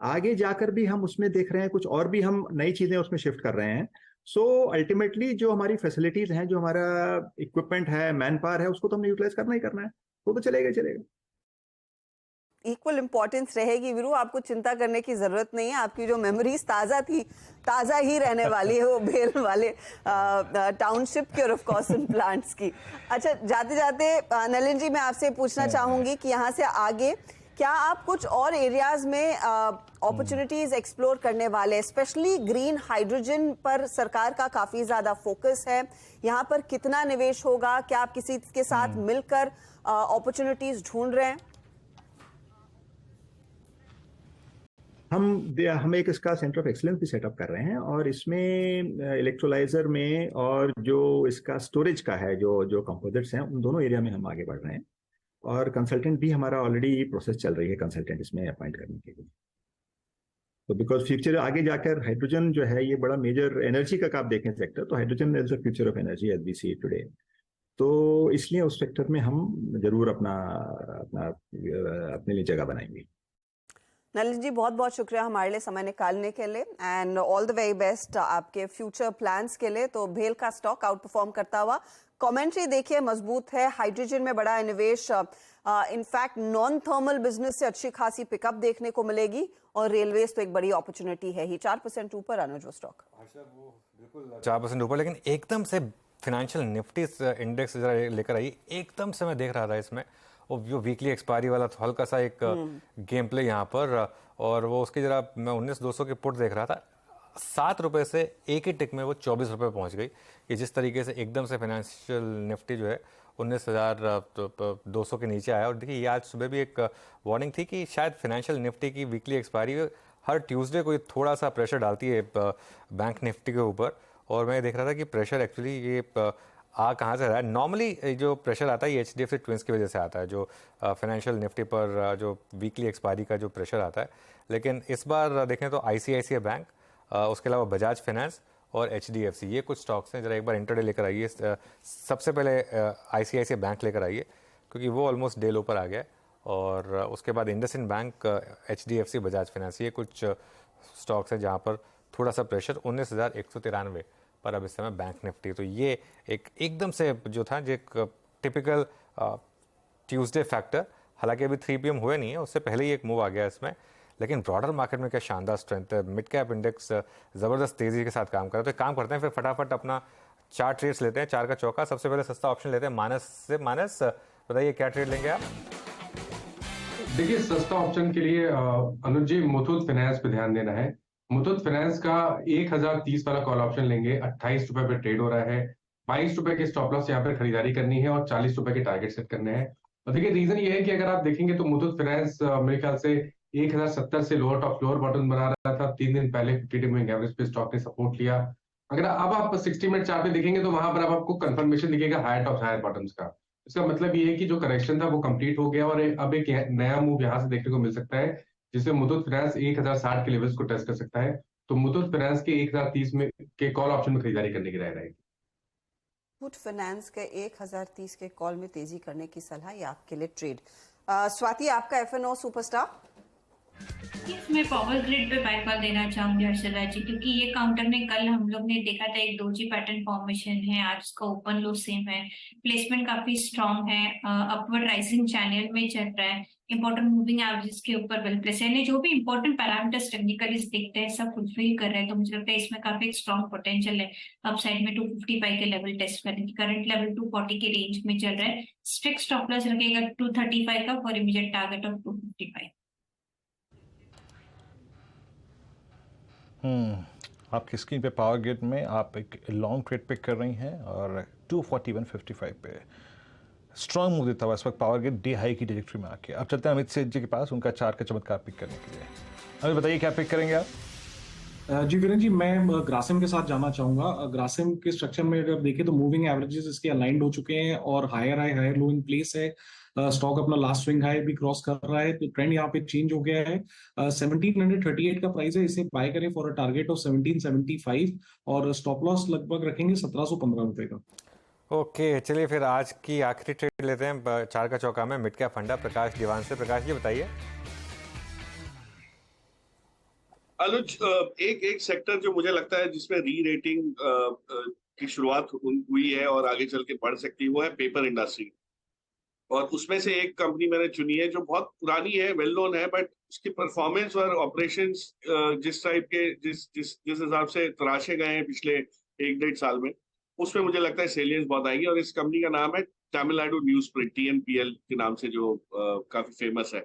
आगे जाकर भी हम उसमें देख रहे हैं कुछ और भी हम नई चीजें उसमें शिफ्ट कर रहे हैं। सो अल्टीमेटली जो हमारी फैसिलिटीज हैं, जो हमारा इक्विपमेंट है, मैन पावर है, उसको तो हमने यूटिलाइज करना ही करना है, वो तो चलेगा। इक्वल इंपॉर्टेंस रहेगी वीरू, आपको चिंता करने की जरूरत नहीं है। आपकी जो मेमोरीज ताजा ही रहने वाली है वो भेल वाले टाउनशिप की और ऑफ कोर्स इन प्लांट्स की। अच्छा, जाते जाते नलिन जी, मैं आपसे पूछना चाहूंगी कि यहाँ से आगे क्या आप कुछ और एरियाज में अपॉर्चुनिटीज एक्सप्लोर करने वाले, स्पेशली ग्रीन हाइड्रोजन पर सरकार का काफी ज्यादा फोकस है, यहाँ पर कितना निवेश होगा? क्या आप किसी के साथ मिलकर अपॉर्चुनिटीज ढूंढ रहे हैं? हम एक इसका सेंटर ऑफ एक्सीलेंस भी सेटअप कर रहे हैं, और इसमें इलेक्ट्रोलाइजर में और जो इसका स्टोरेज का है, जो कंपोजिट्स हैं, उन दोनों एरिया में हम आगे बढ़ रहे हैं, और कंसल्टेंट भी हमारा ऑलरेडी प्रोसेस चल रही है कंसल्टेंट इसमें अपॉइंट करने के लिए। तो बिकॉज फ्यूचर आगे जाकर हाइड्रोजन जो है ये बड़ा मेजर एनर्जी का आप देखें सेक्टर, तो hydrogen is the future of energy as we see today. तो इसलिए उस सेक्टर में हम जरूर अपने लिए जगह बनाएंगे। नलिन जी, बहुत बहुत शुक्रिया हमारे लिए समय निकालने के लिए, and all the very best आपके फ्यूचर प्लान्स के लिए। तो भेल का स्टॉक आउट परफॉर्म करता हुआ, कमेंट्री देखिए मजबूत है, हाइड्रोजन में बड़ा निवेश, इनफैक्ट नॉन थर्मल बिजनेस से अच्छी खासी पिकअप देखने को मिलेगी, और रेलवेज तो एक बड़ी अपॉर्चुनिटी है ही। 4% ऊपर अनुज वो स्टॉक, 4% ऊपर, लेकिन एकदम से फाइनेंशियल निफ्टी इंडेक्स जरा लेकर आई, एकदम से मैं देख रहा था इसमें, और जो वीकली एक्सपायरी वाला तो हल्का सा एक गेम प्ले यहाँ पर, और वो उसकी जरा मैं 19,200 की पुट देख रहा था, 7 रुपये से एक ही टिक में वो 24 रुपये पहुँच गई। कि जिस तरीके से एकदम से फाइनेंशियल निफ्टी जो है 19,200 के नीचे आया। और देखिए ये आज सुबह भी एक वार्निंग थी कि शायद फाइनेंशियल निफ्टी की वीकली एक्सपायरी हर ट्यूसडे को थोड़ा सा प्रेशर डालती है बैंक निफ्टी के ऊपर, और मैं देख रहा था कि प्रेशर एक्चुअली ये आ कहाँ से रहा है? नॉर्मली जो प्रेशर आता है ये HDFC ट्विंस की वजह से आता है, जो फाइनेंशियल निफ्टी पर जो वीकली एक्सपायरी का जो प्रेशर आता है। लेकिन इस बार देखें तो ICICI बैंक, उसके अलावा बजाज फाइनेंस और HDFC, ये कुछ स्टॉक्स हैं। जरा एक बार इंटरडे लेकर आइए। सबसे पहले ICICI बैंक लेकर आइए क्योंकि वो ऑलमोस्ट डे लो पर आ गया है, और उसके बाद IndusInd bank, HDFC, Bajaj finance, ये कुछ स्टॉक्स हैं जहाँ पर थोड़ा सा प्रेशर। 19,193 पर अब इस समय बैंक निफ्टी। तो ये एकदम से जो था, जो एक टिपिकल ट्यूसडे फैक्टर, हालांकि अभी 3 PM हुए नहीं है, उससे पहले ही एक मूव आ गया इसमें। लेकिन ब्रॉडर मार्केट में क्या शानदार स्ट्रेंथ है। मिड कैप इंडेक्स ज़बरदस्त तेज़ी के साथ काम कर रहा है। तो काम करते हैं, फिर फटाफट अपना 4 ट्रेड्स लेते हैं, 4 का चौका। सबसे पहले सस्ता ऑप्शन लेते हैं मानस से। मानस, बताइए क्या ट्रेड लेंगे आप? देखिए, सस्ता ऑप्शन के लिए अनुज जी मुथूट फाइनेंस पे ध्यान देना है। मुथूट फाइनेंस का 1030 वाला कॉल ऑप्शन लेंगे। 28 रुपए पे ट्रेड हो रहा है। 22 रुपए के स्टॉप लॉस यहाँ पर खरीदारी करनी है और 40 रुपए के टारगेट सेट करने हैं। और देखिए, रीजन ये है कि अगर आप देखेंगे तो मुथूट फाइनेंस मेरे ख्याल से 1070 से लोअर बॉटम बना रहा था 3 दिन पहले। 50 डे मूविंग एवरेज पे स्टॉक ने सपोर्ट लिया। अगर अब आप 60 मिनट चार्ट पे देखेंगे तो वहां पर अब आपको कंफर्मेशन दिखेगा हायर टॉप हायर बॉटम्स का। इसका मतलब ये है कि जो करेक्शन था वो कंप्लीट हो गया और अब एक नया मूव यहाँ से देखने को मिल सकता है, जिसमें मुथूट फाइनेंस 1060 के लेवल्स को टेस्ट कर सकता है। तो मुथूट फाइनेंस के 1030 में के कॉल ऑप्शन में खरीदारी करने की राय रहेगी। मुथूट फाइनेंस के 1030 के कॉल में तेजी करने की सलाह, ये आपके लिए ट्रेड। स्वाति, आपका FNO सुपरस्टार? मैं पावर ग्रिड पे बाय कॉल देना चाहूंगी हर्षदा जी, क्योंकि ये काउंटर में कल हम लोग ने देखा था एक डोजी पैटर्न फॉर्मेशन है, आज उसका ओपन लो सेम है, प्लेसमेंट काफी स्ट्रांग है, अपवर्ड राइजिंग चैनल में चल रहा है, इंपॉर्टेंट मूविंग एवरेजेस के ऊपर वेल प्लेस है, जो भी इंपॉर्टेंट पैरामीटर्स टेक्निकली देखते हैं सब फुलफिल कर रहे हैं। तो मुझे लगता है इसमें काफी स्ट्रांग पोटेंशियल है अपसाइड में 255 के लेवल टेस्ट करने की। करंट लेवल 240 के रेंज में चल रहा है। स्ट्रिक्ट स्टॉप लॉस रखेगा 235 का फॉर इमीडिएट टारगेट ऑफ 255। आपकी स्क्रीन पे पावर ग्रिड में आप एक लॉन्ग ट्रेड पिक कर रही हैं और 241.55 पे स्ट्रॉन्ग मूव देता हुआ इस वक्त पावर ग्रिड डे हाई की ट्रैजेक्टरी में आके। अब चलते हैं अमित सेठ जी के पास, उनका 4 का चमत्कार पिक करने के लिए। अमित, बताइए क्या पिक करेंगे आप? जी वीरेंद्र जी, मैं ग्रासिम के साथ जाना चाहूंगा। ग्रासिम के स्ट्रक्चर में अगर देखें तो मूविंग एवरेजेस इसके अलाइंड हो चुके हैं और higher high higher low in place है। स्टॉक अपना लास्ट स्विंग हाई भी क्रॉस कर रहा है, तो ट्रेंड यहाँ पे चेंज हो गया है। 1738 का प्राइस है, इसे बाय करें फॉर अ टारगेट ऑफ 1775 और स्टॉप लॉस लगभग रखेंगे 1715 रुपए का। ओके, चलिए फिर आज की आखिरी ट्रेड लेते हैं 4 का चौका में मिड कैप फंडा प्रकाश दीवान से। प्रकाश जी बताइए। अनुज, एक सेक्टर जो मुझे लगता है जिसमें री रेटिंग की शुरुआत हुई है और आगे चल के बढ़ सकती है, वो है पेपर इंडस्ट्री। और उसमें से एक कंपनी मैंने चुनी है जो बहुत पुरानी है, वेल नोन है, बट उसकी परफॉर्मेंस और ऑपरेशंस जिस टाइप के जिस हिसाब से तराशे गए हैं पिछले 1-1.5 साल में, उसमें मुझे लगता है सेलियंस बहुत आएगी। और इस कंपनी का नाम है तमिलनाडु न्यूज प्रिंट, TNPL के नाम से, जो काफी फेमस है।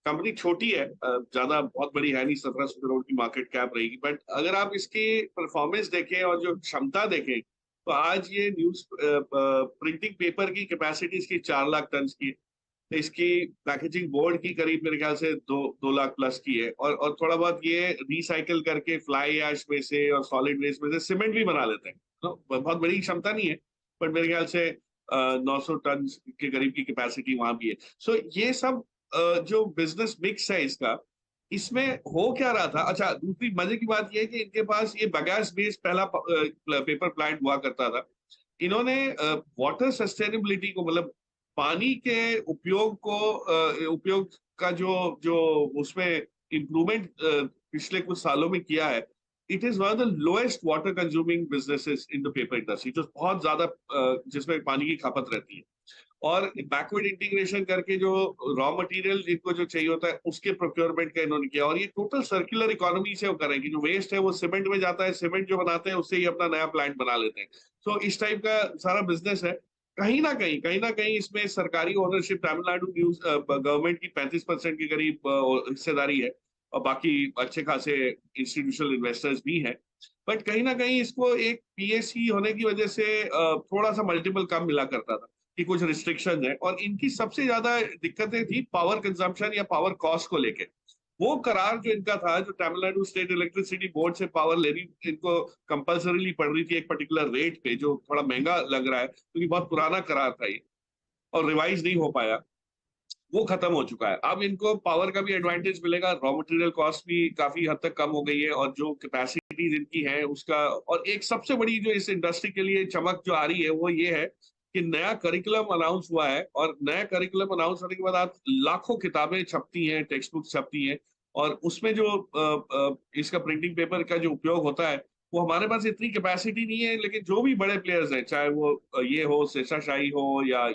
कंपनी छोटी है, ज्यादा बहुत बड़ी है नहीं, 1700 करोड़ की मार्केट कैप रहेगी। बट अगर आप इसकी परफॉर्मेंस देखें और जो क्षमता देखें, तो आज ये न्यूज प्रिंटिंग पेपर की कैपेसिटी इसकी 4 लाख टन की है। इसकी पैकेजिंग बोर्ड की करीब मेरे ख्याल से 2 लाख प्लस की है। और थोड़ा बहुत ये रिसाइकिल करके फ्लाई ऐश में से और सॉलिड वेस्ट में से सीमेंट भी बना लेते हैं। तो बहुत बड़ी क्षमता नहीं है, बट मेरे ख्याल से 900 टन के करीब की कैपेसिटी वहां भी है। सो ये सब जो बिजनेस मिक्स है इसका, इसमें हो क्या रहा था। अच्छा, दूसरी मजे की बात यह है कि इनके पास ये बगास बेस्ड पहला पेपर प्लांट हुआ करता था। इन्होंने वाटर सस्टेनेबिलिटी को, मतलब पानी के उपयोग का जो उसमें इम्प्रूवमेंट पिछले कुछ सालों में किया है। It is one of the lowest water consuming businesses in the paper industry, जो बहुत ज्यादा जिसमें पानी की खपत रहती है। और बैकवर्ड इंटीग्रेशन करके जो रॉ मटेरियल जिनको जो चाहिए होता है उसके प्रोक्योरमेंट का इन्होंने किया। और ये टोटल सर्कुलर इकोनॉमी से वो कर रहे हैं कि जो वेस्ट है वो सीमेंट में जाता है, सीमेंट जो बनाते हैं उससे ही अपना नया प्लांट बना लेते हैं। तो इस टाइप का सारा बिजनेस है। कहीं ना कहीं इसमें सरकारी ओनरशिप, तमिलनाडु न्यूज गवर्नमेंट की 35% के करीब हिस्सेदारी है और बाकी अच्छे खासे इंस्टीट्यूशनल इन्वेस्टर्स भी हैं। बट कहीं ना कहीं इसको एक PSE होने की वजह से थोड़ा सा मल्टीपल कम मिला करता था कि कुछ रिस्ट्रिक्शन है। और इनकी सबसे ज्यादा दिक्कतें थी पावर कंजम्पशन या पावर कॉस्ट को लेके। वो करार जो इनका था, जो तमिलनाडु स्टेट इलेक्ट्रिसिटी बोर्ड से पावर लेनी इनको कंपल्सरीली पड़ रही थी एक पर्टिकुलर रेट पे, जो थोड़ा महंगा लग रहा है क्योंकि बहुत पुराना करार था ये और रिवाइज नहीं हो पाया, वो खत्म हो चुका है। अब इनको पावर का भी एडवांटेज मिलेगा, रॉ मटेरियल कॉस्ट भी काफी हद तक कम हो गई है और जो कैपेसिटीज इनकी है उसका, और एक सबसे बड़ी जो इस इंडस्ट्री के लिए चमक जो आ रही है वो ये है कि नया करिकुलम अनाउंस हुआ है, और नया करिकुलम अनाउंस होने के बाद आप लाखों किताबें छपती हैं, टेक्स्ट बुक छपती हैं, और उसमें जो इसका प्रिंटिंग पेपर का जो उपयोग होता है वो हमारे पास इतनी कैपेसिटी नहीं है। लेकिन जो भी बड़े प्लेयर्स हैं, चाहे वो ये हो शेषाशाही हो या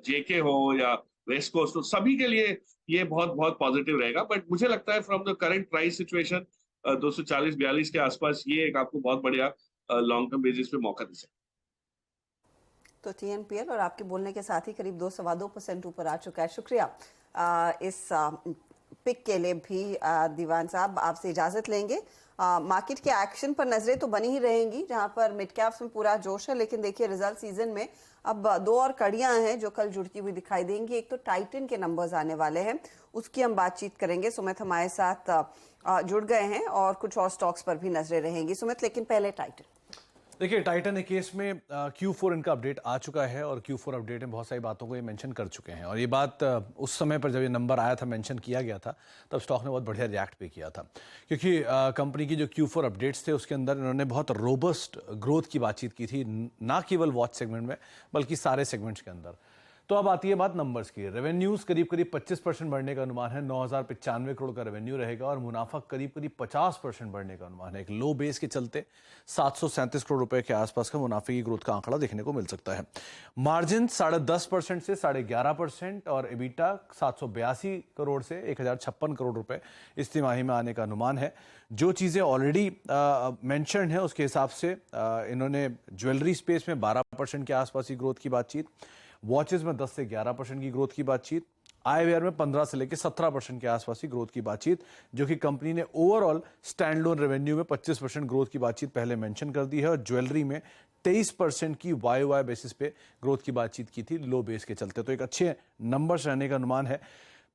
जेके हो या वेस्ट कोस्ट, तो सभी के लिए ये बहुत बहुत पॉजिटिव रहेगा। बट मुझे लगता है from the current price situation 240-42 के आसपास ये एक आपको बहुत बढ़िया लॉन्ग टर्म बेसिस पे मौका दे सकता है। तो TNPL और आपके बोलने के साथ ही करीब 2.25% ऊपर आ चुका है। शुक्रिया इस पिक के लिए भी। दीवान साहब, आपसे इजाजत लेंगे। मार्केट के एक्शन पर नजरें तो बनी ही रहेंगी, जहां पर मिड कैप्स में पूरा जोश है, लेकिन देखिए रिजल्ट सीजन में अब दो और कड़ियां हैं जो कल जुड़ती हुई दिखाई देंगी। एक तो टाइटन के नंबर्स आने वाले हैं, उसकी हम बातचीत करेंगे। सुमित हमारे साथ जुड़ गए हैं और कुछ और स्टॉक्स पर भी नजरें रहेंगी। सुमित, लेकिन पहले टाइटन। देखिए, टाइटन के केस में Q4 इनका अपडेट आ चुका है और Q4 अपडेट में बहुत सारी बातों को ये मेंशन कर चुके हैं, और ये बात उस समय पर जब ये नंबर आया था, मेंशन किया गया था, तब स्टॉक ने बहुत बढ़िया रिएक्ट भी किया था, क्योंकि कंपनी की जो Q4 अपडेट्स थे उसके अंदर इन्होंने बहुत रोबस्ट ग्रोथ की बातचीत की थी, ना केवल वॉच सेगमेंट में बल्कि सारे सेगमेंट्स के अंदर। तो अब आती है बात नंबर्स की। रेवेन्यूज करीब 25% बढ़ने का अनुमान है, 9,095 करोड़ का रेवेन्यू रहेगा, और मुनाफा करीब 50% बढ़ने का अनुमान है। एक लो बेस के चलते 737 करोड़ रुपए के आसपास का मुनाफे की ग्रोथ का आंकड़ा देखने को मिल सकता है। मार्जिन 10.5% से 11.5%, और एबिटा 782 करोड़ से 1,056 करोड़ रुपए इस तिमाही में आने का अनुमान है। जो चीज़ें ऑलरेडी मेंशन है उसके हिसाब से इन्होंने ज्वेलरी स्पेस में 12% के आसपास की ग्रोथ की बातचीत, वॉचेस में 10 से 11% की ग्रोथ की बातचीत, आईवेयर में 15 से लेकर 17% के आसपास की ग्रोथ की बातचीत, जो कि कंपनी ने ओवरऑल स्टैंड लोन रेवेन्यू में 25% ग्रोथ की बातचीत पहले मेंशन कर दी है, और ज्वेलरी में 23% की YOY बेसिस पे ग्रोथ की बातचीत की थी लो बेस के चलते। तो एक अच्छे नंबर्स रहने का अनुमान है।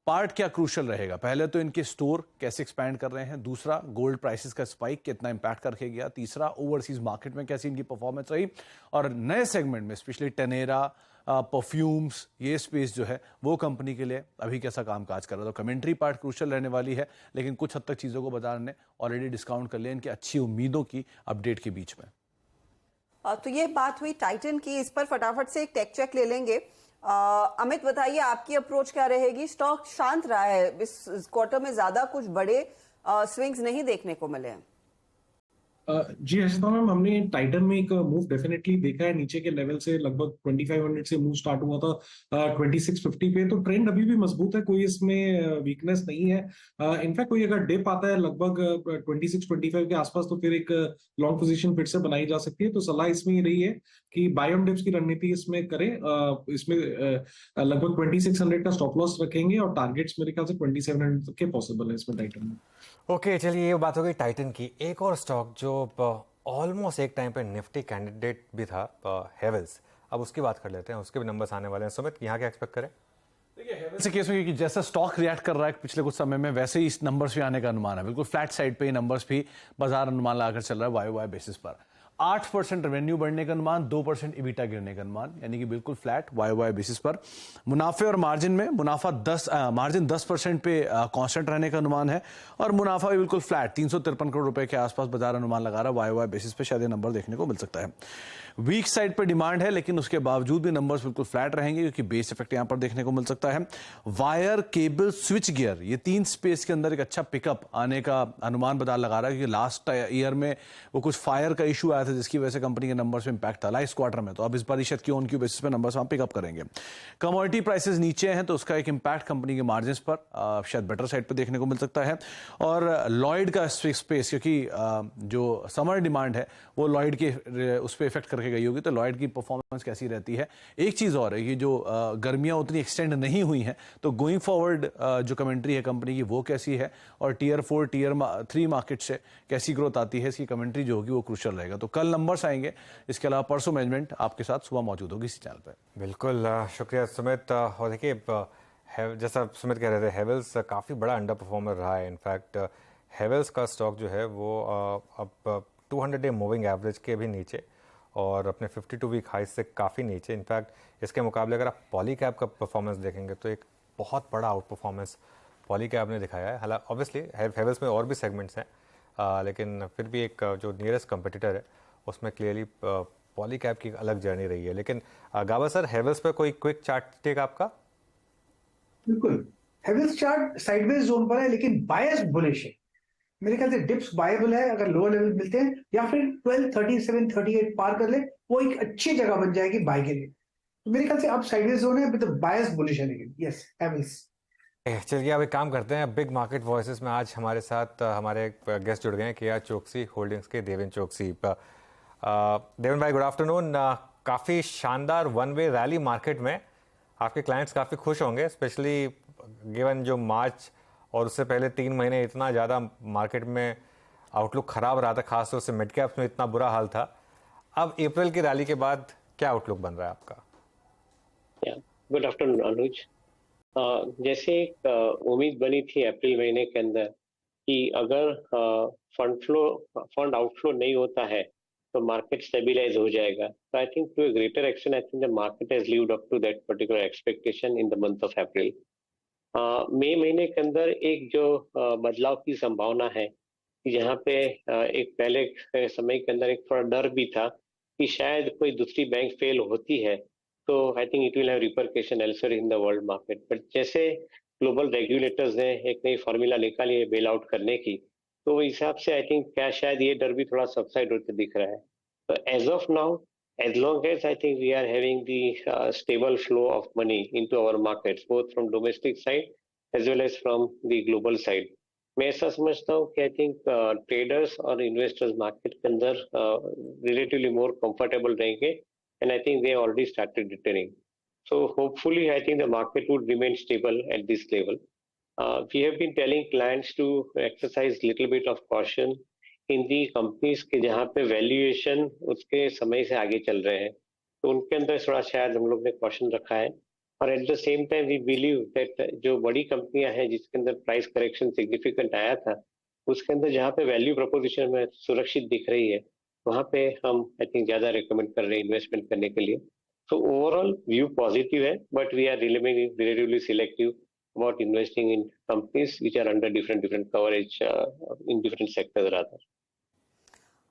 पार्ट क्या क्रूशल रहेगा, पहले तो इनके स्टोर कैसे एक्सपैंड कर रहे हैं, दूसरा गोल्ड प्राइसेस का स्पाइक कितना इंपैक्ट करके गया, तीसरा ओवरसीज मार्केट में कैसी इनकी परफॉर्मेंस रही, और नए सेगमेंट में स्पेशली टेनेरा, परफ्यूम्स, ये स्पेस जो है वो कंपनी के लिए अभी कैसा कामकाज कर रहा है। तो कमेंट्री पार्ट क्रूशल रहने वाली है, लेकिन कुछ हद तक चीज़ों को बाजार ने ऑलरेडी डिस्काउंट कर लिया इनकी अच्छी उम्मीदों की अपडेट के बीच में। तो ये बात हुई टाइटन की, इस पर फटाफट से एक टेक चेक ले लेंगे। अमित, बताइए आपकी अप्रोच क्या रहेगी? स्टॉक शांत रहा है इस क्वार्टर में, ज्यादा कुछ बड़े स्विंग्स नहीं देखने को मिले हैं। जी हर्षिता मैम, हमने टाइटन में एक मूव डेफिनेटली देखा है। नीचे के लेवल से लगभग 2500 से मूव स्टार्ट हुआ था 2650 पे, तो ट्रेंड अभी भी मजबूत है, कोई इसमें वीकनेस नहीं है। इनफैक्ट कोई अगर डिप आता है लगभग 2625 के आसपास, तो फिर एक लॉन्ग पोजीशन फिर से बनाई जा सकती है। तो सलाह इसमें ये रही है कि बाय ऑन डिप्स की रणनीति इसमें करें। इसमें लगभग 2600 का स्टॉप लॉस रखेंगे, और टारगेट्स मेरे ख्याल से 2700 तक के पॉसिबल है इसमें टाइटन में। ओके, चलिए ये बात हो गई टाइटन की। एक और स्टॉक जो ऑलमोस्ट एक टाइम पे निफ्टी कैंडिडेट भी था, हेवल्स, अब उसकी बात कर लेते हैं। उसके भी नंबर्स आने वाले हैं। सुमित, यहाँ क्या एक्सपेक्ट करें? देखिए, हेवल्स के केस में क्योंकि जैसा स्टॉक रिएक्ट कर रहा है पिछले कुछ समय में, वैसे ही इस नंबर्स भी आने का अनुमान है। बिल्कुल फ्लैट साइड पे ये नंबर्स भी बाजार अनुमान लगाकर चल रहा है YOY बेसिस पर। 8% रेवेन्यू बढ़ने का अनुमान, 2% इबिटा गिरने का अनुमान, यानी कि बिल्कुल फ्लैट YOY बेसिस पर। मुनाफे और मार्जिन में मार्जिन 10% पे कांस्टेंट रहने का अनुमान है, और मुनाफा भी बिल्कुल फ्लैट 353 करोड़ रुपए के आसपास बाजार अनुमान लगा रहा है। YOY बेसिस पे शायद ये नंबर देखने को मिल सकता है। वीक साइड पर डिमांड है, लेकिन उसके बावजूद भी नंबर्स बिल्कुल फ्लैट रहेंगे, क्योंकि बेस इफेक्ट यहां पर देखने को मिल सकता है। वायर, केबल, स्विच गियर, ये 3 स्पेस के अंदर एक अच्छा पिकअप आने का अनुमान बाजार लगा रहा है, क्योंकि लास्ट ईयर में वो कुछ फायर का इशू आया था जिसकी वजह से कंपनी के नंबर्स में इंपैक्ट था लास्ट क्वार्टर में। तो अब इस बार शायद क्यू ऑन क्यू बेसिस पे नंबर्स वहां पिकअप करेंगे। कमोडिटी प्राइसेस नीचे हैं, तो उसका एक इंपैक्ट कंपनी के मार्जिन पर शायद बेटर साइड पर देखने को मिल सकता है। और लॉयड का स्पेस, क्योंकि जो समर डिमांड है वो लॉयड के उस पर इफेक्ट करके गई होगी, तो लॉयड की परफॉर्मेंस कैसी रहती है। एक चीज और है कि जो गर्मियां उतनी एक्सटेंड नहीं हुई हैं, तो गोइंग फॉरवर्ड जो कमेंट्री है कंपनी की वो कैसी है, और टियर 4 टियर 3 मार्केट से कैसी ग्रोथ आती है, इसकी कमेंट्री जो होगी वो क्रूशियल रहेगा। तो कल नंबर्स आएंगे, इसके अलावा परसों मैनेजमेंट आपके साथ सुबह मौजूद होगी इसी चैनल पर। बिल्कुल, शुक्रिया सुमित। और देखिए, जैसा सुमित कह रहे थे, हेवल्स काफ़ी बड़ा अंडर परफॉर्मर रहा है। इनफैक्ट हेवल्स का स्टॉक जो है वो अब 200 डे मूविंग एवरेज के भी नीचे और अपने 52 वीक हाई से काफ़ी नीचे। इनफैक्ट इसके मुकाबले अगर आप पॉलीकैब का परफॉर्मेंस देखेंगे तो एक बहुत बड़ा आउट परफॉर्मेंस पॉलीकैब ने दिखाया है। हालांकि ऑब्वियसली हेवल्स में और भी सेगमेंट्स हैं, लेकिन फिर भी एक जो नियरेस्ट कंपटीटर है उसमें क्लियरली पॉलीकैब की अलग जर्नी रही है। लेकिन गाबा सर, हेवल्स पे कोई क्विक चार्ट टेक आपका? बिल्कुल, हेवल्स चार्ट साइडवेज जोन पर है लेकिन बायस बुलिश है। मेरे ख्याल से डिप्स बायबल है, अगर लोअर लेवल मिलते हैं या फिर 12, 37, 38 पार कर ले, वो एक अच्छी जगह बन जाएगी बाय के लिए। तो मेरे ख्याल से अब साइडवेज जोन है, विद बायस बुलिश है। लेकिन यस, हेवल्स। चलिए अब एक काम करते हैं, बिग मार्केट वॉइसेस में आज हमारे साथ हमारे गेस्ट जुड़ गए हैं, KR चोकसी होल्डिंग्स के देवेन चोकसी। देवेन भाई, गुड आफ्टरनून। काफ़ी शानदार वन वे रैली मार्केट में, आपके क्लाइंट्स काफ़ी खुश होंगे, स्पेशली गिवन जो मार्च और उससे पहले 3 महीने इतना ज़्यादा मार्केट में आउटलुक ख़राब रहा था, खासतौर से मिड कैप्स में इतना बुरा हाल था। अब अप्रैल की रैली के बाद क्या आउटलुक बन रहा है आपका? गुड आफ्टरनून अनुज। जैसे एक उम्मीद बनी थी अप्रैल महीने के अंदर कि अगर फंड आउटफ्लो नहीं होता है तो मार्केट स्टेबलाइज हो जाएगा। तो I think to a greater extent I think the market has lived up to that particular expectation in the month of April. मई महीने के अंदर एक जो बदलाव की संभावना है कि जहाँ पे एक पहले समय के अंदर एक थोड़ा डर भी था कि शायद कोई दूसरी बैंक फेल होती है तो I think it will have repercussion elsewhere in the world market. But जैसे ग्लोबल रेगुलेटर्स ने एक नई फॉर्मूला निकाली है बेल आउट करने की, तो उस हिसाब से आई थिंक क्या शायद ये डर भी थोड़ा सबसाइड होते दिख रहा है। तो as of now, as long as I think we are having the stable flow of money into our markets, both from domestic side as well as from the global side, मैं ऐसा समझता हूँ कि आई थिंक ट्रेडर्स और investors market के अंदर relatively more comfortable रहेंगे and I think they already started returning. So hopefully I think the market would remain stable at this level. We have been telling clients to exercise little bit of caution in the companies के जहाँ पे valuation उसके समय से आगे चल रहे हैं, तो उनके अंदर थोड़ा शायद हम लोग ने कॉशन रखा है। और at the same time we believe that जो बड़ी कंपनियां हैं जिसके अंदर प्राइस करेक्शन सिग्निफिकेंट आया था, उसके अंदर जहाँ पे वैल्यू प्रोपोजिशन में सुरक्षित दिख रही है, वहाँ पे हम आई थिंक ज्यादा रिकमेंड कर रहे हैं इन्वेस्टमेंट करने के लिए। So overall view positive है, but we are remaining relatively selective about investing in companies which are under different coverage in different sectors rather.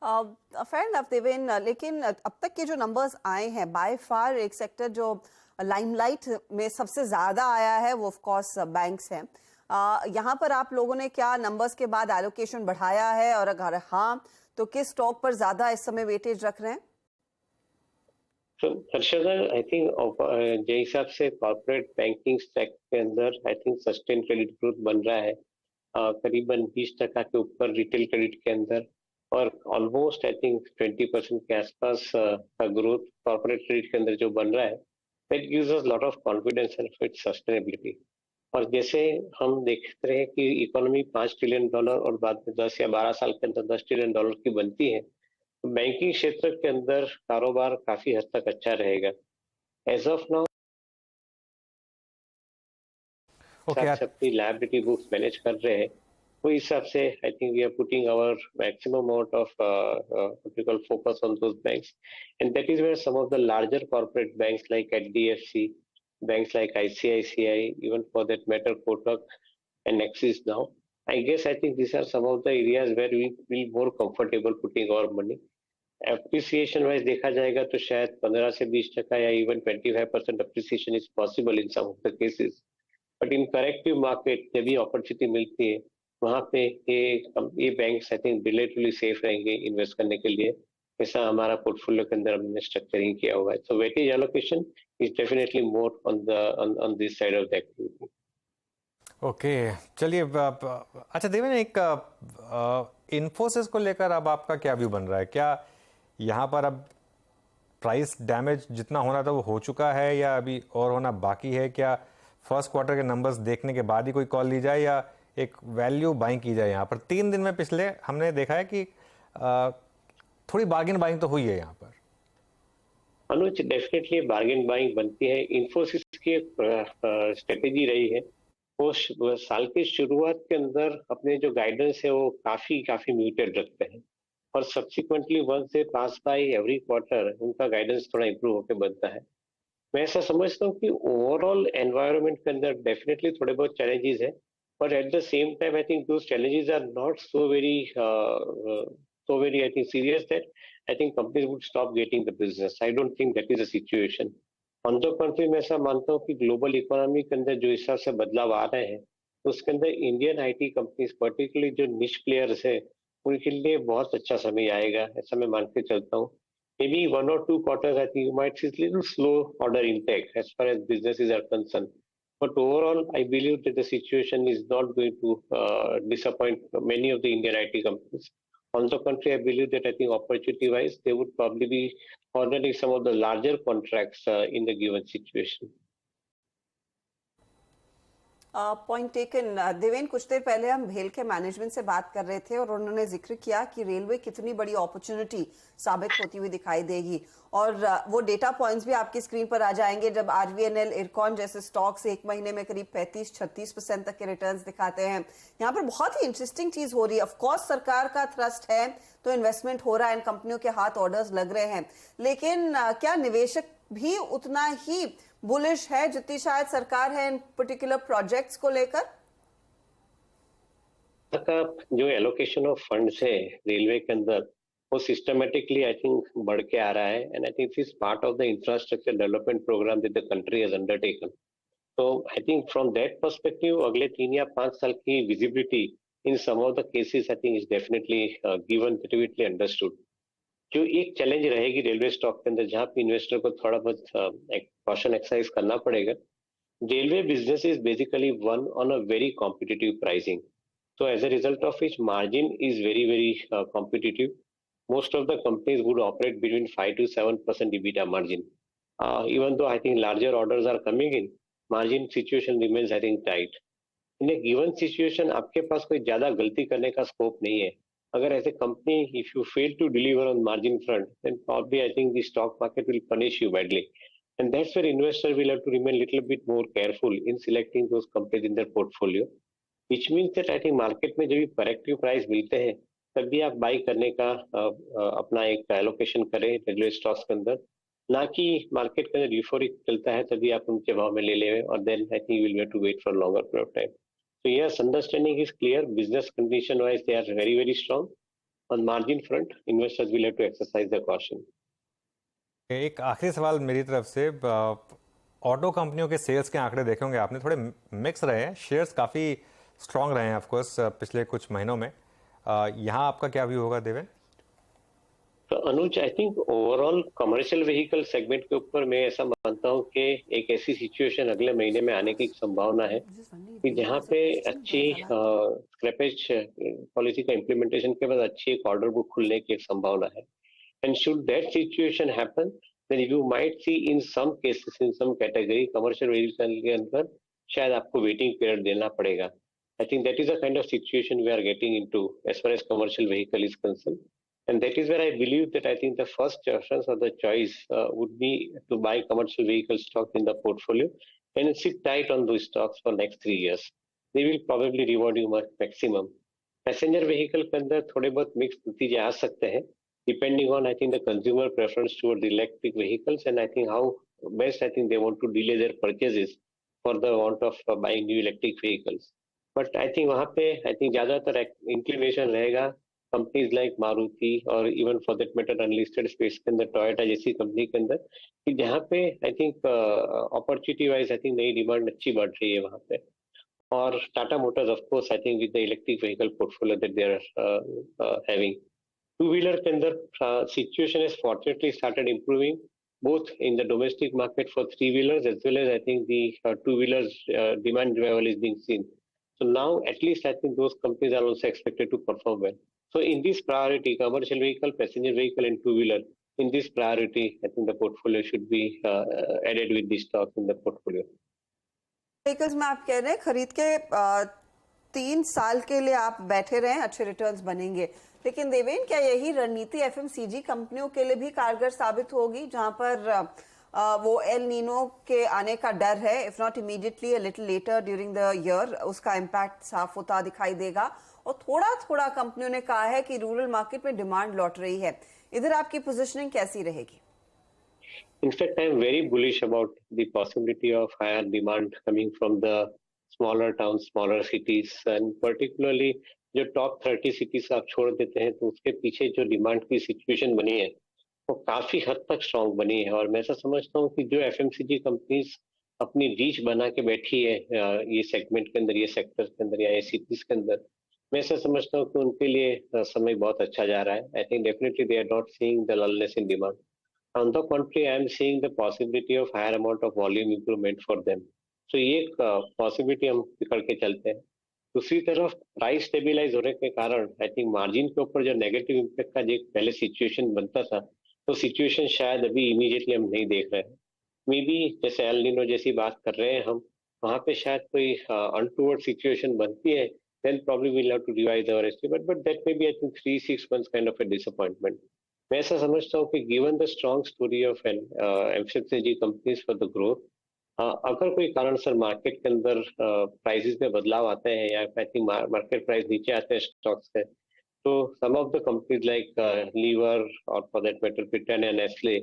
Fair enough Deven, लेकिन अब तक के जो नंबर्स आए हैं, बाय फार एक सेक्टर जो लाइमलाइट में सबसे ज्यादा आया है वो ऑफ कोर्स बैंक्स हैं। यहाँ पर आप लोगों ने क्या नंबर्स के बाद एलोकेशन बढ़ाया है, और अगर हाँ तो किस स्टॉक पर ज्यादा इस समय वेटेज रख रहे हैं? So हर्षदा, आई थिंक जिस हिसाब से कॉर्पोरेट बैंकिंग स्टैक के अंदर I think sustain credit growth बन रहा है, करीबन 20% के ऊपर रिटेल क्रेडिट के अंदर, और ऑलमोस्ट आई थिंक 20% के आसपास का ग्रोथ कॉर्पोरेट क्रेडिट के अंदर जो बन रहा है, that gives us lot of confidence in its sustainability. और जैसे हम देखते रहे कि इकोनॉमी $5 ट्रिलियन और बाद में 10 या 12 साल के अंदर $10 ट्रिलियन की बनती है, बैंकिंग क्षेत्र के अंदर कारोबार काफी हद तक अच्छा रहेगा। एज ऑफ नाउ अपनी लायबिलिटी बुक्स मैनेज कर रहे हैं, वो हिसाब से I think we are putting our maximum amount of typical focus on those banks, and that is where some of the larger corporate banks like HDFC, banks like ICICI, even for that matter Kotak and Axis now. I guess I think these are some of the areas where we feel more comfortable putting our money. Appreciation wise देखा जाएगा तो शायद 15 से 20% या even 25% appreciation is possible in some of the cases, but in corrective market जब भी opportunity मिलती है वहाँ पे ये banks I think relatively safe रहेंगे इन्वेस्ट करने के लिए। ऐसा हमारा पोर्टफोलियो के अंदर हमने स्ट्रक्चरिंग किया हुआ है। So weightage allocation is definitely more on this side of the activity. Okay, चलिए अच्छा देवेन, एक इन्फोसिस को लेकर अब आपका क्या व्यू बन रहा है? क्या यहाँ पर अब प्राइस डैमेज जितना होना था वो हो चुका है या अभी और होना बाकी है? क्या फर्स्ट क्वार्टर के नंबर्स देखने के बाद ही कोई कॉल ली जाए या एक वैल्यू बाइंग की जाए? यहाँ पर 3 दिन में पिछले हमने देखा है कि थोड़ी बार्गेन बाइंग तो हुई है यहाँ पर। अनुज, डेफिनेटली बार्गेन बाइंग बनती है। इन्फोसिस की एक स्ट्रेटेजी रही है, वो साल की शुरुआत के अंदर अपने जो गाइडेंस है वो काफी म्यूटेड रखते हैं और subsequently once they pass by every quarter उनका गाइडेंस थोड़ा इंप्रूव होकर बनता है। मैं ऐसा समझता हूँ कि ओवरऑल एनवायरनमेंट के अंदर डेफिनेटली थोड़े बहुत चैलेंजेस है, but at the same time I think those challenges are not so very I think serious that I think companies would stop getting the business. I don't think that is a situation. On the country मैं ऐसा मानता हूँ कि global economy के अंदर जो हिसाब से बदलाव आ रहे हैं तो उसके अंदर इंडियन आईटी कंपनीज पर्टिकुलरली जो निश प्लेयर्स है उनके लिए बहुत अच्छा समय आएगा, ऐसा मैं मान के चलता हूँ। Maybe 1 or 2 quarters, I think you might see a little slow order intake as far as businesses are concerned. But overall, I believe that the situation is not going to disappoint many of the Indian IT companies. On the contrary, I believe that I think opportunity-wise, they would probably be ordering some of the larger contracts in the given situation. Point taken. Deven, कुछ देर पहले हम भेल के management से बात कर रहे थे और उन्होंने जिक्र किया कि रेलवे कितनी बड़ी अपॉर्चुनिटी साबित होती हुई दिखाई देगी और वो डेटा पॉइंट्स भी आपकी स्क्रीन पर आ जाएंगे जब आरवीएनएल, इरकॉन जैसे स्टॉक्स एक महीने में करीब 35-36% तक के रिटर्न्स दिखाते हैं। यहाँ पर बहुत ही इंटरेस्टिंग चीज हो रही है। ऑफ कोर्स सरकार का थ्रस्ट है तो इन्वेस्टमेंट हो रहा है, इन कंपनियों के हाथ ऑर्डर्स लग रहे हैं, लेकिन क्या निवेशक भी उतना ही बुलिश है जितनी शायद सरकार है इन पर्टिकुलर प्रोजेक्ट्स को लेकर? जो एलोकेशन ऑफ फंड्स है रेलवे के अंदर वो सिस्टमेटिकली आई थिंक बढ़ के आ रहा है and I think this part of the infrastructure development programme that the country has undertaken. तो I think from that perspective अगले 3 या 5 साल की visibility in some of the cases I think is definitely given, definitely understood. जो एक challenge रहेगी railway stock के अंदर जहां पे इन्वेस्टर को थोड़ा बहुत एक कॉशन एक्सरसाइज करना पड़ेगा, railway business is basically one on a very competitive pricing. So as a result of which margin is very competitive. Most of the companies would operate between 5 to 7% EBITDA margin. Even though I think larger orders are coming in, margin situation remains I think tight. In a given situation, आपके पास कोई ज्यादा गलती करने का scope नहीं है। अगर ऐसे company if you fail to deliver on margin front, then probably I think the stock market will punish you badly. And that's where investor will have to remain little bit more careful in selecting those companies in their portfolio. Which means that I think market में जब भी corrective price मिलते हैं तभी आप by करने का अपना एक एलोकेशन करें रेलवे स्टॉक्स के अंदर, ना कि मार्केट के अंदर यूफोरिक चलता है तभी आप उनके भाव में ले लें और then I think will have to wait for longer period of time. So yes, understanding is clear. Business condition wise, they are very strong. On margin front, investors will have to exercise their caution. एक आखिरी सवाल मेरी तरफ से, auto कंपनियों के sales के आंकड़े देखे होंगे आपने, थोड़े मिक्स रहे हैं, शेयर्स काफ़ी स्ट्रॉन्ग रहे हैं ऑफ कोर्स पिछले कुछ महीनों में। यहाँ आपका क्या व्यू होगा देवेन? तो Anuj, I think overall commercial vehicle segment के ऊपर मैं ऐसा मानता हूँ कि एक ऐसी सिचुएशन अगले महीने में आने की संभावना है कि जहाँ पे अच्छी स्क्रैपेज पॉलिसी का इम्प्लीमेंटेशन के बाद अच्छी एक ऑर्डर बुक खुलने की एक संभावना है। And should that situation happen then you might see in some cases in some category commercial vehicle के अंदर शायद आपको वेटिंग पीरियड देना पड़ेगा। I think that is the kind of situation we are getting into as far as commercial vehicle is concerned. And that is where I believe that I think the first preference or the choice would be to buy commercial vehicle stock in the portfolio and sit tight on those stocks for next 3 years. They will probably reward you maximum. Passenger vehicle के अंदर थोड़े बहुत mix नतीजे आ सकते हैं depending on I think the consumer preference towards electric vehicles and I think how best I think they want to delay their purchases for the want of buying new electric vehicles. But I think वहाँ पे I think ज्यादातर inclination रहेगा companies like Maruti और even for that matter unlisted space के अंदर Toyota जैसी company के अंदर कि जहाँ पे I think opportunity wise I think नई डिमांड अच्छी बढ़ रही है वहाँ पे। और Tata Motors of course I think with the electric vehicle portfolio that they are having. Two wheeler के अंदर situation is fortunately started improving both in the domestic market for 3-wheelers as well as I think the 2-wheelers demand revival is being seen. So now at least I think those companies are also expected to perform well. So in this priority, commercial vehicle, passenger vehicle and 2-wheeler, in this priority, I think the portfolio should be added with these stocks in the portfolio. Vehicles में आप कह रहे हैं खरीद के 3 साल के लिए आप बैठे रहें, अच्छे रिटर्न्स बनेंगे, लेकिन देवेन क्या यही रणनीति एफएमसीजी कंपनियों के लिए भी कारगर साबित होगी जहां पर वो एल नीनो के आने का डर है, if not immediately a little letter during the year उसका इम्पैक्ट साफ होता दिखाई देगा। और थोड़ा थोड़ा कंपनियों ने कहा है कि रूरल मार्केट में डिमांड लौट रही है। इधर आपकी पोजीशनिंग कैसी रहेगी? In fact, I am very bullish about the possibility of higher demand coming from the smaller towns, smaller cities, and particularly जो टॉप 30 cities आप छोड़ देते हैं तो उसके पीछे जो डिमांड की सिचुएशन बनी है वो काफी हद तक स्ट्रांग बनी है। और मैं ऐसा समझता हूँ कि जो एफएमसीजी कंपनीज अपनी रीच बना के बैठी है ये सेगमेंट के अंदर, ये सेक्टर के अंदर या एसीपीज के अंदर, मैं ऐसा समझता हूँ कि उनके लिए समय बहुत अच्छा जा रहा है। I think definitely they are not seeing the lullness in demand. On the contrary, I am seeing the possibility of higher amount of volume improvement for them. So ये एक possibility हम पकड़ के चलते हैं। दूसरी तरफ प्राइस स्टेबलाइज होने के कारण आई थिंक मार्जिन के ऊपर जो नेगेटिव इम्पैक्ट का जो पहले सिचुएशन बनता था तो सिचुएशन शायद अभी इमीडिएटली हम नहीं देख रहे हैं। मे बी जैसे एल नीनो जैसी बात कर रहे हैं हम, वहाँ पे शायद कोई अनटूवर्ड सिचुएशन बनती है, then probably we'll have to revise our estimate, but that may be I think 3-6 months kind of a disappointment. मैं ऐसा समझता हूँ कि given the strong story of FMCG companies for the growth, अगर कोई कारण सर मार्केट के अंदर प्राइसेस में बदलाव आते हैं या आई थिंक मार्केट प्राइस नीचे आते हैं स्टॉक्स से, तो some of the companies like Lever और for that matter Britannia, Nestle,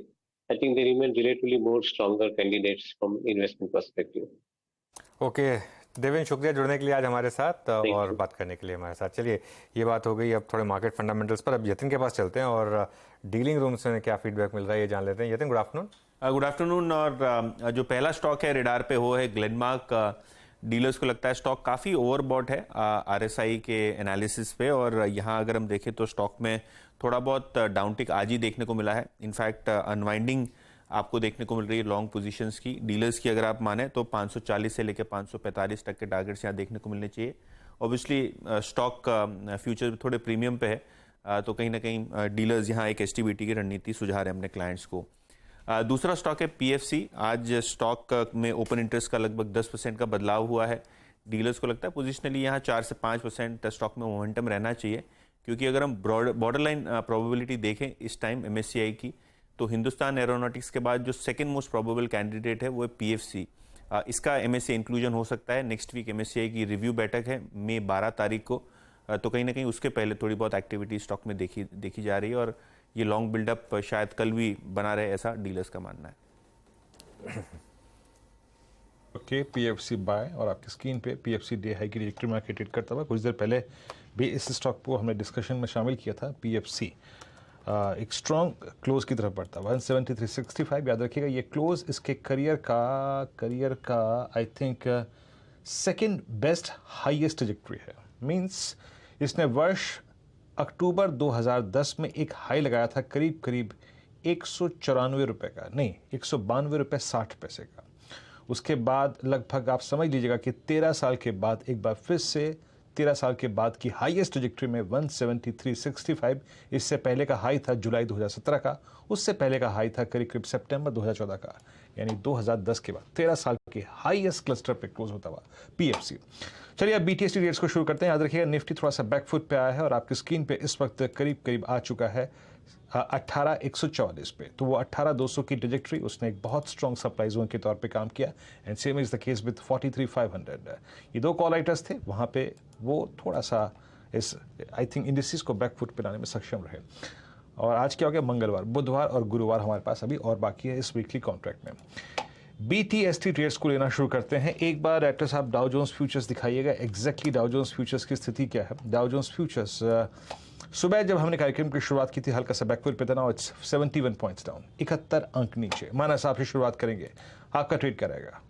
I think they remain relatively more stronger candidates from investment perspective. Okay Devendra, शुक्रिया जुड़ने के लिए आज हमारे साथ और बात करने के लिए हमारे साथ। चलिए ये बात हो गई, अब थोड़े मार्केट फंडामेंटल्स पर अब यतिन के पास चलते हैं और डीलिंग रूम से क्या फीडबैक मिल रहा है ये जान लेते हैं। Yatin, good afternoon. Good afternoon. और जो पहला स्टॉक है रेडार पे वो है ग्लेनमार्क। डीलर्स को लगता है स्टॉक काफ़ी ओवरबॉट है आरएसआई के एनालिसिस पे, और यहाँ अगर हम देखें तो स्टॉक में थोड़ा बहुत डाउनटिक आज ही देखने को मिला है। इनफैक्ट अनवाइंडिंग आपको देखने को मिल रही है लॉन्ग पोजीशंस की। डीलर्स की अगर आप माने तो 540 से लेकर 545 तक के टारगेट्स यहाँ देखने को मिलने चाहिए। ऑब्वियसली स्टॉक फ्यूचर थोड़े प्रीमियम पे है, तो कहीं ना कहीं डीलर्स यहाँ एक एसटीबीटी की रणनीति सुझा रहे हैं अपने क्लाइंट्स को। दूसरा स्टॉक है पीएफसी। आज स्टॉक में ओपन इंटरेस्ट का लगभग 10% का बदलाव हुआ है। डीलर्स को लगता है पोजिशनली यहाँ 4 से 5% स्टॉक में मोमेंटम रहना चाहिए, क्योंकि अगर हम बॉर्डर लाइन प्रोबेबिलिटी देखें इस टाइम एमएससीआई की, तो हिंदुस्तान एरोनॉटिक्स के बाद जो सेकंड मोस्ट प्रोबेबल कैंडिडेट है वो है पीएफसी। इसका एमएससी इंक्लूजन हो सकता है। नेक्स्ट वीक एमएससीआई की रिव्यू बैठक है मई 12 तारीख को, तो कहीं ना कहीं उसके पहले थोड़ी बहुत एक्टिविटी स्टॉक में देखी जा रही है, और ये लॉन्ग बिल्डअप शायद कल भी बना रहे, ऐसा डीलर्स का मानना है। ओके, पीएफसी बाय, और आपकी स्क्रीन पे पीएफसी डे हाई की ट्रैजेक्टरी में ट्रेड करता हुआ। कुछ देर पहले भी इस स्टॉक को हमने डिस्कशन में शामिल किया था। पीएफसी एक स्ट्रॉन्ग क्लोज की तरफ बढ़ता 173.65। याद रखिएगा ये क्लोज इसके करियर का I think second best highest trajectory है। मींस इसने वर्ष अक्टूबर 2010 में एक हाई लगाया था करीब 194 रुपये का, नहीं 192 रुपये 60 पैसे का। उसके बाद लगभग आप समझ लीजिएगा कि 13 साल के बाद एक बार फिर से 13 साल के बाद की हाईएस्ट ट्रैजेक्टरी में 173.65। इससे पहले का हाई था जुलाई 2017 का, उससे पहले का हाई था करीब सितंबर 2014 का, यानी 2010 के बाद 13 साल के हाईएस्ट क्लस्टर पे क्लोज होता हुआ पीएफसी। चलिए अब बीटीएसटी रेट्स को शुरू करते हैं। याद रखिएगा निफ्टी थोड़ा सा बैकफुट पे आया है और आपकी स्क्रीन पे इस वक्त करीब आ चुका है 18,144 पे। तो वो 18,200 की ट्रैजेक्टरी उसने एक बहुत स्ट्रॉन्ग सप्लाई जोन के तौर पे काम किया, and same is the case with 43,500। ये दो कॉल राइटर्स थे, वहाँ पे वो थोड़ा सा इस आई थिंक इंडिसेस को बैकफुट पे लाने में सक्षम रहे। और आज क्या हो गया, मंगलवार, बुधवार और गुरुवार हमारे पास अभी और बाकी है इस वीकली कॉन्ट्रैक्ट में। बीटीएसटी ट्रेड्स को लेना शुरू करते हैं। एक बार एक्टर साहब डाउ जोन्स फ्यूचर्स दिखाइएगा, एग्जैक्टली डाउ जोन्स फ्यूचर्स की स्थिति क्या है। डाउ जोन्स फ्यूचर्स सुबह जब हमने कार्यक्रम की शुरुआत की थी हल्का सा बैकवर्ड पे था, नाउ इट्स 71 पॉइंट्स डाउन, 71 अंक नीचे। माना साहब से शुरुआत करेंगे, आपका ट्रेड क्या रहेगा?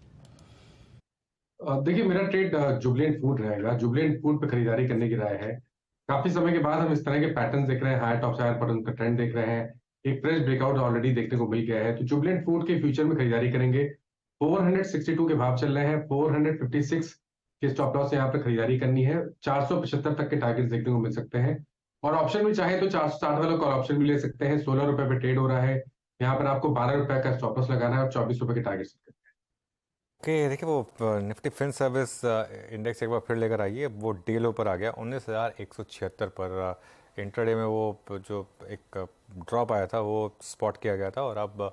देखिए मेरा ट्रेड जुबिलेंट फूड रहेगा। जुबिलेंट फूड पे खरीदारी करने की राय है। काफी समय के बाद हम इस तरह के पैटर्न देख रहे हैं, हायर टॉप से हायर बॉटम का ट्रेंड देख रहे हैं, एक फ्रेश ब्रेकआउट ऑलरेडी देखने को मिल गया है। तो जुबिलेंट फूड के फ्यूचर में खरीदारी करेंगे। 462 के भाव चल रहे हैं, 456 के स्टॉप लॉस यहाँ पे खरीदारी करनी है। 475 तक के टारगेट देखने को मिल सकते हैं, और ऑप्शन भी चाहे तो 460 वाला कॉल ऑप्शन भी ले सकते हैं। 16 रुपए पे ट्रेड हो रहा है, यहाँ पर आपको 12 रुपए का स्टॉप लॉस लगाना है और 24 रुपए के टारगेट सेट करना है। ओके, देखिए वो निफ्टी फिन सर्विस इंडेक्स एक बार फिर लेकर आइए, वो डे लो पर आ गया 19,176 पर। इंट्राडे में वो जो एक ड्रॉप आया था वो स्पॉट किया गया था, और अब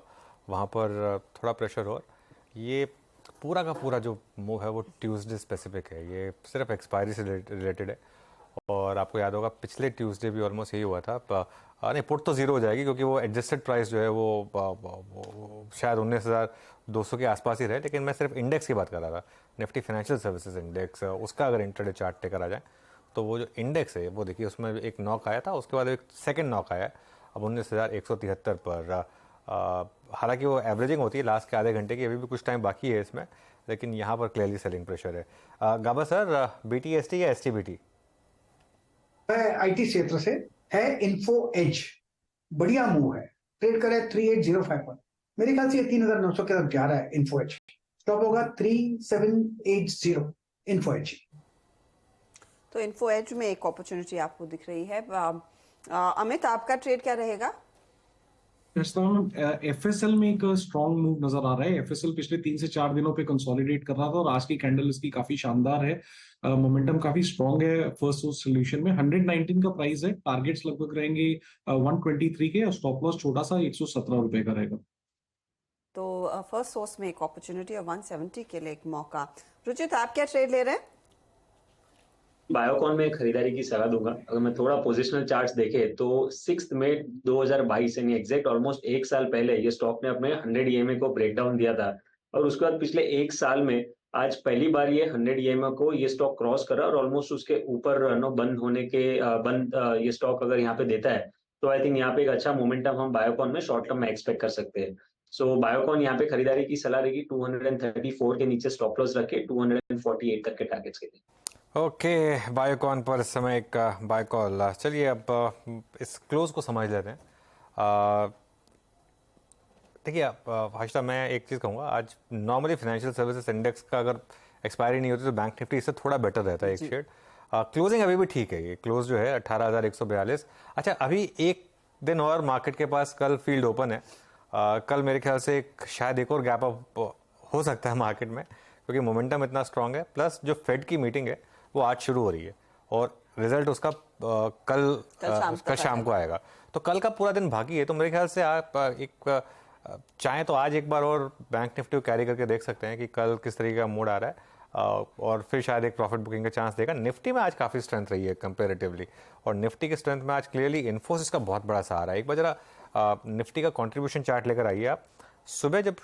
वहाँ पर थोड़ा प्रेशर हो। ये पूरा का पूरा जो मूव है वो ट्यूसडे स्पेसिफिक है, ये सिर्फ एक्सपायरी से रिलेटेड है। और आपको याद होगा पिछले ट्यूसडे भी ऑलमोस्ट यही हुआ था। नहीं, पुट तो ज़ीरो हो जाएगी क्योंकि वो एडजस्टेड प्राइस जो है वो शायद 19,200 के आसपास ही रहे, लेकिन मैं सिर्फ इंडेक्स की बात कर रहा था, निफ्टी फाइनेंशियल सर्विसेज इंडेक्स। उसका अगर इंटरडे चार्ट टेकर आ जाए तो वो जो इंडेक्स है वो देखिए, उसमें एक नॉक आया था, उसके बाद एक सेकेंड नॉक आया अब 19,173 पर। हालांकि वो एवरेजिंग होती है लास्ट के आधे घंटे की, अभी भी कुछ टाइम बाकी है इसमें, लेकिन यहाँ पर क्लियरली सेलिंग प्रेशर है। गाबा सर, BTST या STBT? IT क्षेत्र से है इन्फो एज, बढ़िया मूव है, ट्रेड करे 3805 पर। मेरे ख्याल से ये 3,900 की तरफ जा रहा है इन्फो एज। स्टॉप होगा 3780 इन्फो एज। तो इन्फो एज में एक अपॉर्चुनिटी आपको दिख रही है। अमित, आपका ट्रेड क्या रहेगा? FSL में एक स्ट्रॉन्ग मूव नजर आ रहा है। FSL पिछले 3 से 4 दिनों पे कंसोलिडेट कर रहा था और आज की कैंडल इसकी काफी शानदार है। मोमेंटम काफी स्ट्रॉन्ग है। फर्स्ट सोर्स सोल्यूशन में 119 का प्राइस है, टारगेट्स लगभग रहेंगे 123 के और स्टॉप लॉस छोटा सा 117 रुपए का रहेगा। तो फर्स्ट सोर्स में एक अपॉर्चुनिटी और 170 के लिए एक मौका। रुचित, आप क्या ट्रेड ले रहे हैं? बायोकॉन में खरीदारी की सलाह दूंगा। अगर मैं थोड़ा पोजिशनल चार्ट्स देखे तो 6 मई 2022 यानी एग्जैक्ट ऑलमोस्ट 1 साल पहले ये स्टॉक ने अपने 100 EMA को ब्रेक डाउन दिया था और उसके बाद पिछले 1 साल में आज पहली बार ये 100 EMA को ये स्टॉक क्रॉस करा और ऑलमोस्ट उसके ऊपर बंद होने के ये स्टॉक अगर यहाँ पे देता है तो आई थिंक यहाँ पे एक अच्छा मोमेंटम हम बायोकॉन में शॉर्ट टर्म में एक्सपेक्ट कर सकते हैं। सो बायोकॉन यहाँ पे खरीदारी की सलाह रहेगी 234 के नीचे स्टॉप लॉस रखे 248 तक के टारगेट्स के लिए। ओके, बायोकॉन पर इस समय एक बाय कॉल। चलिए अब इस क्लोज को समझ लेते हैं। देखिए हर्षिता, मैं एक चीज़ कहूँगा, आज नॉर्मली फाइनेंशियल सर्विसेज इंडेक्स का अगर एक्सपायरी नहीं होती तो बैंक निफ्टी इससे थोड़ा बेटर रहता है एक शेड। क्लोजिंग अभी भी ठीक है, ये क्लोज जो है 18,142। अच्छा, अभी एक दिन और मार्केट के पास कल फील्ड ओपन है। कल मेरे ख्याल से शायद एक और गैप अप हो सकता है मार्केट में, क्योंकि मोमेंटम इतना स्ट्रांग है। प्लस जो फेड की मीटिंग है वो आज शुरू हो रही है और रिजल्ट उसका कल शाम को आएगा। तो कल का पूरा दिन बाकी है, तो मेरे ख्याल से आप एक चाहें तो आज एक बार और बैंक निफ्टी को कैरी करके देख सकते हैं कि कल किस तरीके का मूड आ रहा है, और फिर शायद एक प्रॉफिट बुकिंग का चांस देगा। निफ्टी में आज काफ़ी स्ट्रेंथ रही है कंपेरेटिवली, और निफ्टी की स्ट्रेंथ में आज क्लियरली इन्फोसिस का बहुत बड़ा सहारा है। एक बार जरा निफ्टी का कॉन्ट्रीब्यूशन चार्ट लेकर आइए आप। सुबह जब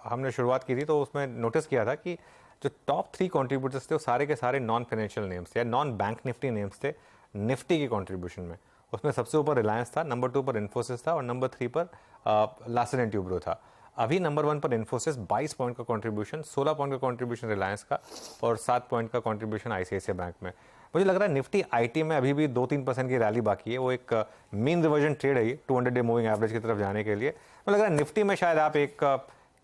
हमने शुरुआत की थी तो उसमें नोटिस किया था कि जो टॉप 3 कॉन्ट्रीब्यूटर्स थे वो सारे के सारे नॉन फाइनेंशियल नेम्स थे या नॉन बैंक निफ्टी नेम्स थे निफ्टी की कॉन्ट्रीब्यूशन में। उसमें सबसे ऊपर रिलायंस था, नंबर 2 पर इन्फोसिस था और नंबर 3 पर लार्सन एंड ट्यूब्रो था। अभी नंबर 1 पर इन्फोसिस 22 पॉइंट का कॉन्ट्रीब्यूशन, 16 पॉइंट का कॉन्ट्रीब्यूशन रिलायंस का और 7 पॉइंट का कॉन्ट्रीब्यूशन ICICI बैंक में। मुझे लग रहा है निफ्टी IT में अभी भी 2-3% की रैली बाकी है। वो एक मीन रिवर्जन ट्रेड है 200 डे मूविंग एवरेज की तरफ जाने के लिए। मुझे लग रहा है निफ्टी में शायद आप एक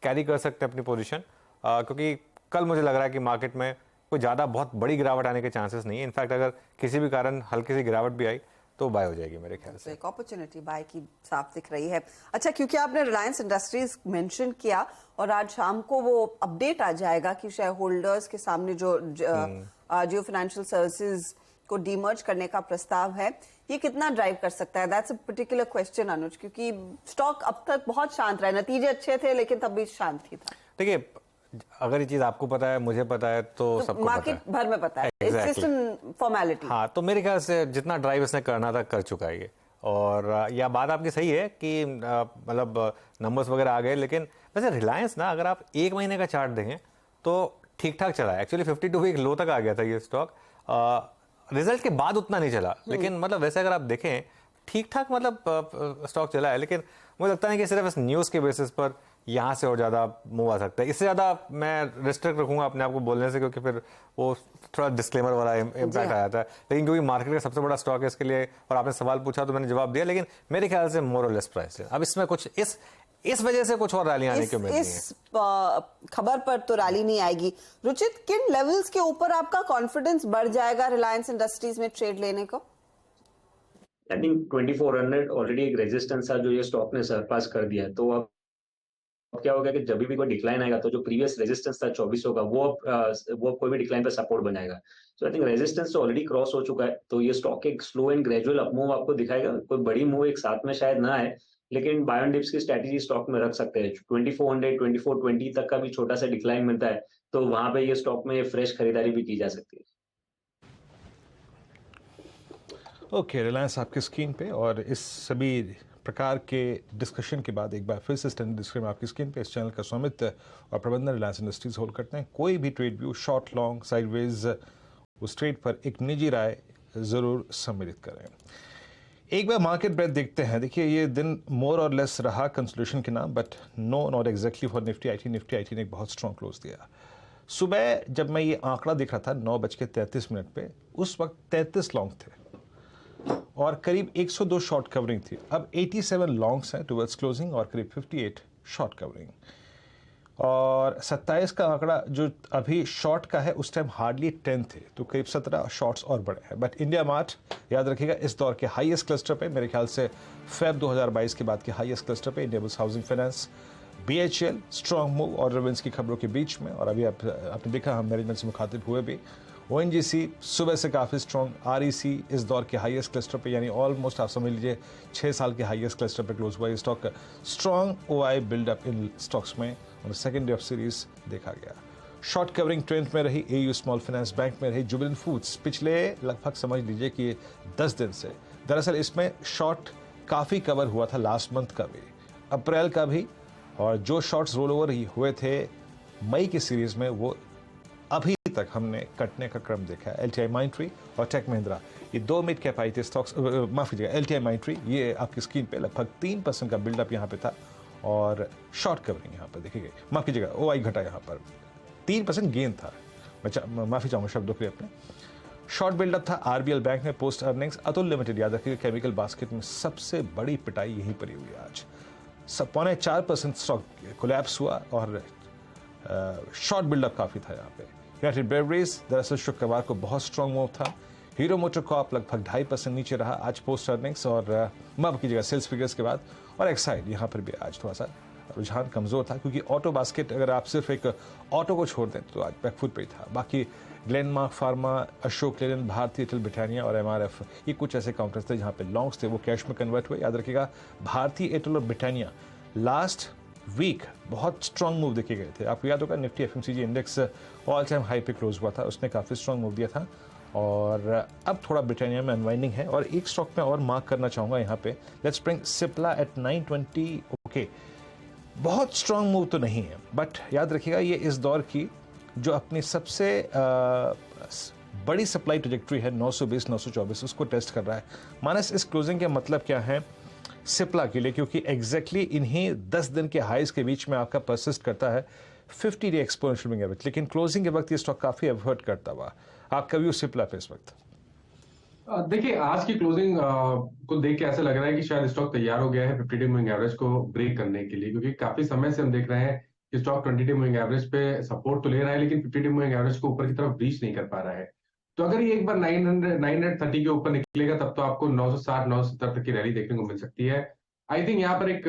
कैरी कर सकते हैं अपनी पोजीशन, क्योंकि कल मुझे लग रहा है कि मार्केट में कोई ज़्यादा बहुत बड़ी गिरावट आने के चांसेस नहीं है। इनफैक्ट अगर किसी भी कारण हल्की सी गिरावट भी आई तो बाय हो जाएगी मेरे ख्याल से। एक अपॉर्चुनिटी बाय की साफ दिख रही है। अच्छा, क्योंकि आपने रिलायंस इंडस्ट्रीज मेंशन किया और आज शाम को वो अपडेट आ जाएगा कि शेयर होल्डर्स के सामने जो जियो फाइनेंशियल सर्विसेज को डीमर्ज करने का प्रस्ताव है, ये कितना ड्राइव कर सकता है? दैट्स अ पर्टिकुलर क्वेश्चन अनुज, क्योंकि स्टॉक अब तक बहुत शांत रहा, नतीजे अच्छे थे लेकिन तब भी शांत ही था। देखिए, अगर ये चीज आपको पता है, मुझे पता है, तो सबको मार्केट भर में पता है। It's just a formality। हाँ, तो मेरे ख्याल से जितना ड्राइव इसने करना था कर चुका है ये। और यह बात आपकी सही है कि मतलब नंबर्स वगैरह आ गए, लेकिन वैसे रिलायंस ना अगर आप 1 महीने का चार्ट देखें तो ठीक ठाक चला है। एक्चुअली 52 वीक लो तक आ गया था ये स्टॉक, रिजल्ट के बाद उतना नहीं चला, लेकिन मतलब वैसे अगर आप देखें ठीक ठाक मतलब स्टॉक चला है। लेकिन मुझे लगता है कि सिर्फ इस न्यूज़ के बेसिस पर यहाँ से और ज़्यादा मूव आ सकता है। इससे ज़्यादा मैं रिस्ट्रिक्ट रखूंगा अपने आप को बोलने से, क्योंकि फिर वो थोड़ा डिस्क्लेमर वाला इम्पैक्ट आ जाता है। लेकिन क्योंकि मार्केट का सबसे बड़ा स्टॉक है इसके लिए, और आपने सवाल पूछा तो मैंने जवाब दिया, लेकिन मेरे ख्याल से मोर और लेस प्राइस है। अब इसमें कुछ इस वजह से कुछ और रैली आने की उम्मीद नहीं है। इस खबर पर तो रैली नहीं आएगी। रुचित, किन लेवल्स के ऊपर आपका कॉन्फिडेंस बढ़ जाएगा रिलायंस इंडस्ट्रीज में ट्रेड लेने को? आई थिंक 2400 ऑलरेडी एक रेजिस्टेंस था जो ये स्टॉक ने सरपास कर दिया है। तो अब क्या होगा कि जब भी कोई डिक्लाइन आएगा तो जो प्रीवियस रेजिस्टेंस था 2400 का वो कोई भी डिक्लाइन पे सपोर्ट बनाएगा। सो आई थिंक रेजिस्टेंस तो ऑलरेडी क्रॉस हो चुका है, तो ये स्टॉक एक स्लो एंड ग्रेजुअल अपमूव आपको दिखाएगा। कोई बड़ी मूव एक साथ में शायद ना आए, लेकिन बाय ऑन डिप्स की स्ट्रैटेजी स्टॉक में रख सकते हैं। 2400 2420 तक का भी छोटा सा डिक्लाइन मिलता है तो वहां पे ये स्टॉक में फ्रेश खरीदारी भी की जा सकती है। ओके, रिलायंस आपकी स्क्रीन पे, और इस सभी प्रकार के डिस्कशन के बाद एक बार फिर से स्टैंडर्ड डिस्क्लेमर आपकी स्क्रीन पे। इस चैनल का स्वामित्व और प्रबंधन रिलायंस इंडस्ट्रीज होल्ड करते हैं। कोई भी trade view, short, long, sideways, उस ट्रेड पर एक निजी राय ज़रूर सम्मिलित करें। एक बार मार्केट ब्रेथ देखते हैं। देखिए, ये दिन मोर और लेस रहा कंसोलिडेशन के नाम, but no not exactly for Nifty IT. Nifty IT ने एक बहुत स्ट्रॉन्ग क्लोज दिया। सुबह जब मैं ये आंकड़ा देख रहा था 9:33 पे, उस वक्त 33 लॉन्ग थे और करीब 102 शॉर्ट कवरिंग थी। अब 87 लॉन्ग्स हैं टुवर्ड्स क्लोजिंग और करीब 58 शॉर्ट कवरिंग। और 27 का आंकड़ा जो अभी शॉर्ट का है, उस टाइम हार्डली 10 थे, तो करीब 17 शॉर्ट्स और बड़े हैं। बट इंडिया मार्ट याद रखिएगा इस दौर के हाईएस्ट क्लस्टर पे, मेरे ख्याल से फेब 2022 के बाद के हाईएस्ट क्लस्टर पे। Indiabulls housing finance, BHL strong move और रिवेंस की खबरों के बीच में। और अभी आपने देखा हम मैनेजमेंट से मुखातिब हुए भी। ONGC सुबह से काफ़ी स्ट्रॉन्ग। REC इस दौर के हाईएस्ट क्लस्टर पे, यानी ऑलमोस्ट आप समझ लीजिए 6 साल के हाईएस्ट क्लस्टर पे क्लोज हुआ ये स्टॉक। स्ट्रॉन्ग OI बिल्डअप इन स्टॉक्स में और सेकेंड डे ऑफ सीरीज देखा गया। शॉर्ट कवरिंग ट्रेंड में रही AU स्मॉल फाइनेंस बैंक में रही जुबिलेंट फूड्स पिछले लगभग समझ लीजिए कि 10 दिन से। दरअसल इसमें शॉर्ट काफ़ी कवर हुआ था लास्ट मंथ का भी, अप्रैल का भी, और जो शॉर्ट्स रोल ओवर हुए थे मई की सीरीज में वो अभी तक हमने कटने का क्रम देखा है। LTI माइंट्री और टेक महिंद्रा, ये 2 मिड कैप आई थे स्टॉक्स, माफ कीजिएगा LTI माइंट्री, ये आपकी स्क्रीन पे लगभग 3% का बिल्डअप यहाँ पे था और शॉर्ट कवरिंग यहाँ पर देखी गई। माफ कीजिएगा OI घटा यहाँ पर 3% गेन था। मैं माफी चाहूँगा शब्दों के लिए अपने। शॉर्ट बिल्डअप था RBL बैंक में पोस्ट अर्निंग्स। अतुल लिमिटेड याद रखिएगा केमिकल बास्केट में सबसे बड़ी पिटाई यहीं पर ही हुई आज। 4.5% स्टॉक कोलैप्स हुआ और शॉर्ट बिल्डअप काफ़ी था यहाँ पे। यूनाइटेड ब्रेवरीज दरअसल शुक्रवार को बहुत स्ट्रॉन्ग मूव था। हीरो मोटर कॉर्प लगभग 2.5% नीचे रहा आज पोस्ट अर्निंग्स और माफ कीजिएगा सेल्स फिगर्स के बाद। और एक्साइड यहाँ पर भी आज थोड़ा सा रुझान कमजोर था, क्योंकि ऑटो बास्केट अगर आप सिर्फ एक ऑटो को छोड़ दें तो आज बैकफुट पे ही था। बाकी ग्लेनमार्क फार्मा, अशोक लेलैंड, भारतीय एयरटेल, ब्रिटानिया और MRF, ये कुछ ऐसे काउंटर्स थे जहाँ पे लॉन्ग्स थे वो कैश में कन्वर्ट हुए। याद रखिएगा भारतीय एयरटेल और ब्रिटानिया लास्ट वीक बहुत स्ट्रॉन्ग मूव देखे गए थे। आपको याद होगा Nifty FMCG index all time high पे क्लोज हुआ था, उसने काफ़ी स्ट्रॉन्ग मूव दिया था। और अब थोड़ा ब्रिटानिया में अनवाइंडिंग है। और एक स्टॉक में और मार्क करना चाहूँगा यहाँ पे, let's bring Cipla at 920। Okay, बहुत स्ट्रॉन्ग मूव तो नहीं है, बट याद रखिएगा ये इस दौर की जो अपनी सबसे बड़ी सप्लाई ट्रेजेक्ट्री है 920 924, उसको टेस्ट कर रहा है। माइनस इस क्लोजिंग के मतलब क्या है सिप्ला के लिए, क्योंकि एग्जैक्टली इन्हीं 10 दिन के हाइज के बीच में आपका परसिस्ट करता है 50 डे एक्सपोनेंशियल मूविंग एवरेज, लेकिन क्लोजिंग के वक्त ये स्टॉक काफी एवर्ट करता हुआ। आपका व्यू सिप्ला पे इस वक्त? देखिए, आज की क्लोजिंग को देख के ऐसा लग रहा है कि शायद स्टॉक तैयार हो गया है 50 डे मूविंग एवरेज को ब्रेक करने के लिए, क्योंकि काफी समय से हम देख रहे हैं कि स्टॉक 20 डे मूविंग एवरेज पे सपोर्ट तो ले रहा है, लेकिन 50 डे मूविंग एवरेज को ऊपर की तरफ रीच नहीं कर पा रहा है। तो अगर ये एक बार 930 के ऊपर निकलेगा तब तो आपको 960 970 तक की रैली देखने को मिल सकती है। आई थिंक यहाँ पर एक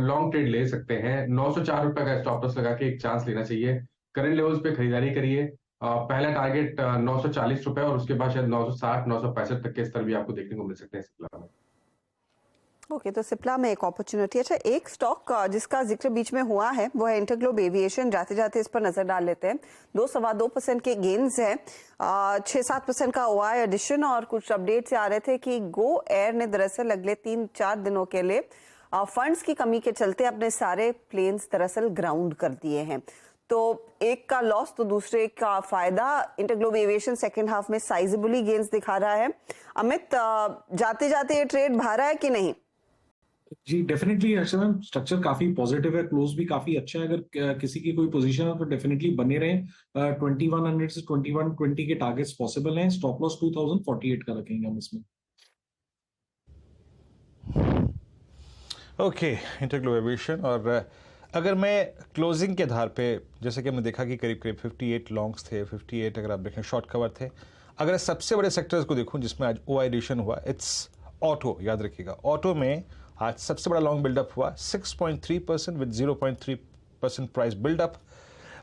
लॉन्ग ट्रेड ले सकते हैं। 904 रुपए का स्टॉप लॉस लगा के एक चांस लेना चाहिए। करंट लेवल्स पे खरीदारी करिए। पहला टारगेट 940 रुपए और उसके बाद शायद 960 965 तक के स्तर भी आपको देखने को मिल सकते हैं सिप्ला में। ओके, तो सिप्ला में एक अपॉर्चुनिटी। अच्छा, एक स्टॉक जिसका जिक्र बीच में हुआ है वो है इंटरग्लोब एविएशन। जाते जाते इस पर नजर डाल लेते हैं। 2-2.25% के गेन्स हैं, 6-7% का OI एडिशन, और कुछ अपडेट्स आ रहे थे कि गो एयर ने दरअसल अगले 3-4 दिनों के लिए फंड्स की कमी के चलते अपने सारे प्लेन्स दरअसल ग्राउंड कर दिए हैं। तो एक का लॉस तो दूसरे का फायदा। इंटरग्लोब एविएशन सेकेंड हाफ में साइजेबली गेन्स दिखा रहा है। अमित, जाते जाते ये ट्रेड भारा है कि नहीं? जी डेफिनेटली मैम, स्ट्रक्चर काफी पॉजिटिव है, क्लोज भी काफी अच्छा है। अगर किसी की कोई पोजीशन है तो डेफिनेटली बने रहे। 2100 से 2120 के टारगेट्स पॉसिबल हैं। स्टॉप लॉस 2048 का रखेंगे हम इसमें। Okay, InterGlobe aviation. और अगर मैं क्लोजिंग के आधार पे, जैसे कि हमने देखा कि करीब करीब 58 लॉन्ग्स थे, 58 अगर आप देखें शॉर्ट कवर थे। अगर सबसे बड़े सेक्टर्स को देखूं जिसमें आज OI एडिशन हुआ, इट्स ऑटो। याद रखिएगा ऑटो में आज सबसे बड़ा लॉन्ग बिल्डअप हुआ 6.3% with 0.3% price buildup.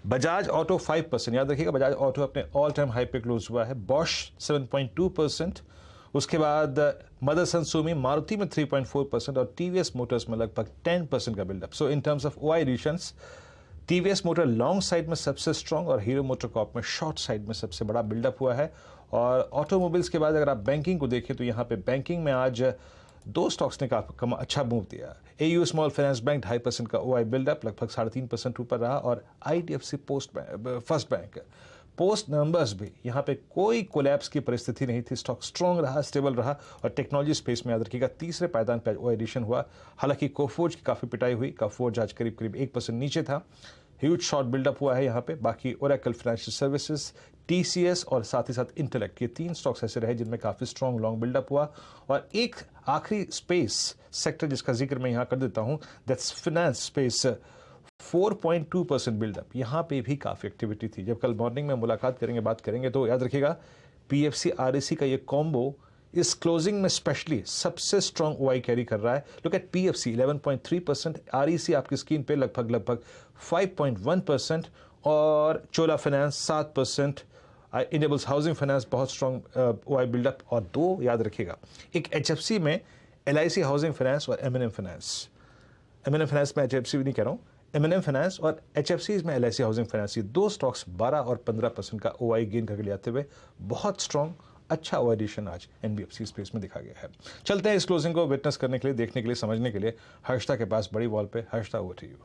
Bajaj auto 5%, याद रखिएगा बजाज ऑटो अपने ऑल टाइम हाई पे क्लोज हुआ है। बॉश 7.2%, उसके बाद मदरसन सुमी मारुति में 3.4% और टीवीएस मोटर्स में लगभग 10% का buildup. So in terms of OI additions TVS motor long side में सबसे स्ट्रांग और हीरो मोटर कॉर्प में शॉर्ट साइड में सबसे बड़ा बिल्डअप हुआ है। और ऑटोमोबाइल्स के बाद अगर आप बैंकिंग को देखें तो यहाँ पे बैंकिंग में आज दो स्टॉक्स ने काफी अच्छा मूव दिया। एयू स्मॉल फाइनेंस बैंक 2.5% का ओआई बिल्डअप लगभग 3.5% ऊपर रहा और IDFC first bank post numbers भी यहाँ पे कोई कोलैप्स की परिस्थिति नहीं थी। स्टॉक स्ट्रॉन्ग रहा, स्टेबल रहा और टेक्नोलॉजी स्पेस में याद रखिएगा तीसरे पायदान पर ओआई एडिशन हुआ। हालांकि कोफोर्ज की काफी पिटाई हुई, कोफोर्ज आज करीब 1% नीचे था। ह्यूज शॉर्ट बिल्डअप हुआ है यहाँ पे। बाकी ओरेकल फाइनेंशियल सर्विसेज, टीसीएस और साथ ही साथ इंटेलेक्ट, ये 3 स्टॉक्स ऐसे रहे जिनमें काफी स्ट्रॉन्ग लॉन्ग बिल्डअप हुआ। और एक आखिरी स्पेस सेक्टर जिसका जिक्र मैं यहाँ कर देता हूँ, दैट्स फाइनेंस स्पेस, 4.2% बिल्डअप। यहाँ पे भी काफी एक्टिविटी थी। जब कल मॉर्निंग में मुलाकात करेंगे, बात करेंगे तो याद रखिएगा पीएफसी आरएसी का ये कॉम्बो इस क्लोजिंग में स्पेशली सबसे स्ट्रॉन्ग ओआई कैरी कर रहा है। लुक एट पीएफसी 11.3%, आरईसी आपकी स्क्रीन पे लगभग 5.1% और चोला फाइनेंस 7%, इनेबल्स हाउसिंग फाइनेंस बहुत स्ट्रॉन्ग ओआई बिल्डअप। और 2 याद रखिएगा, एक एचएफसी में एलआईसी हाउसिंग फाइनेंस और एमएनएम फाइनेंस। एमएनएम फाइनेंस में एचएफसी भी नहीं कह रहा हूँ, एमएनएम फाइनेंस और एचएफसी में एलआईसी हाउसिंग फाइनेंस, ये 2 स्टॉक्स 12 और 15% का ओआई गेन करके ले आते हुए बहुत स्ट्रॉन्ग अच्छा ओआई एडिशन आज एनबीएफसी स्पेस में दिखा गया है। चलते हैं इस क्लोजिंग को विटनेस करने के लिए, देखने के लिए, समझने के लिए हर्षिता के पास बड़ी वॉल पे। Harshita, over to you.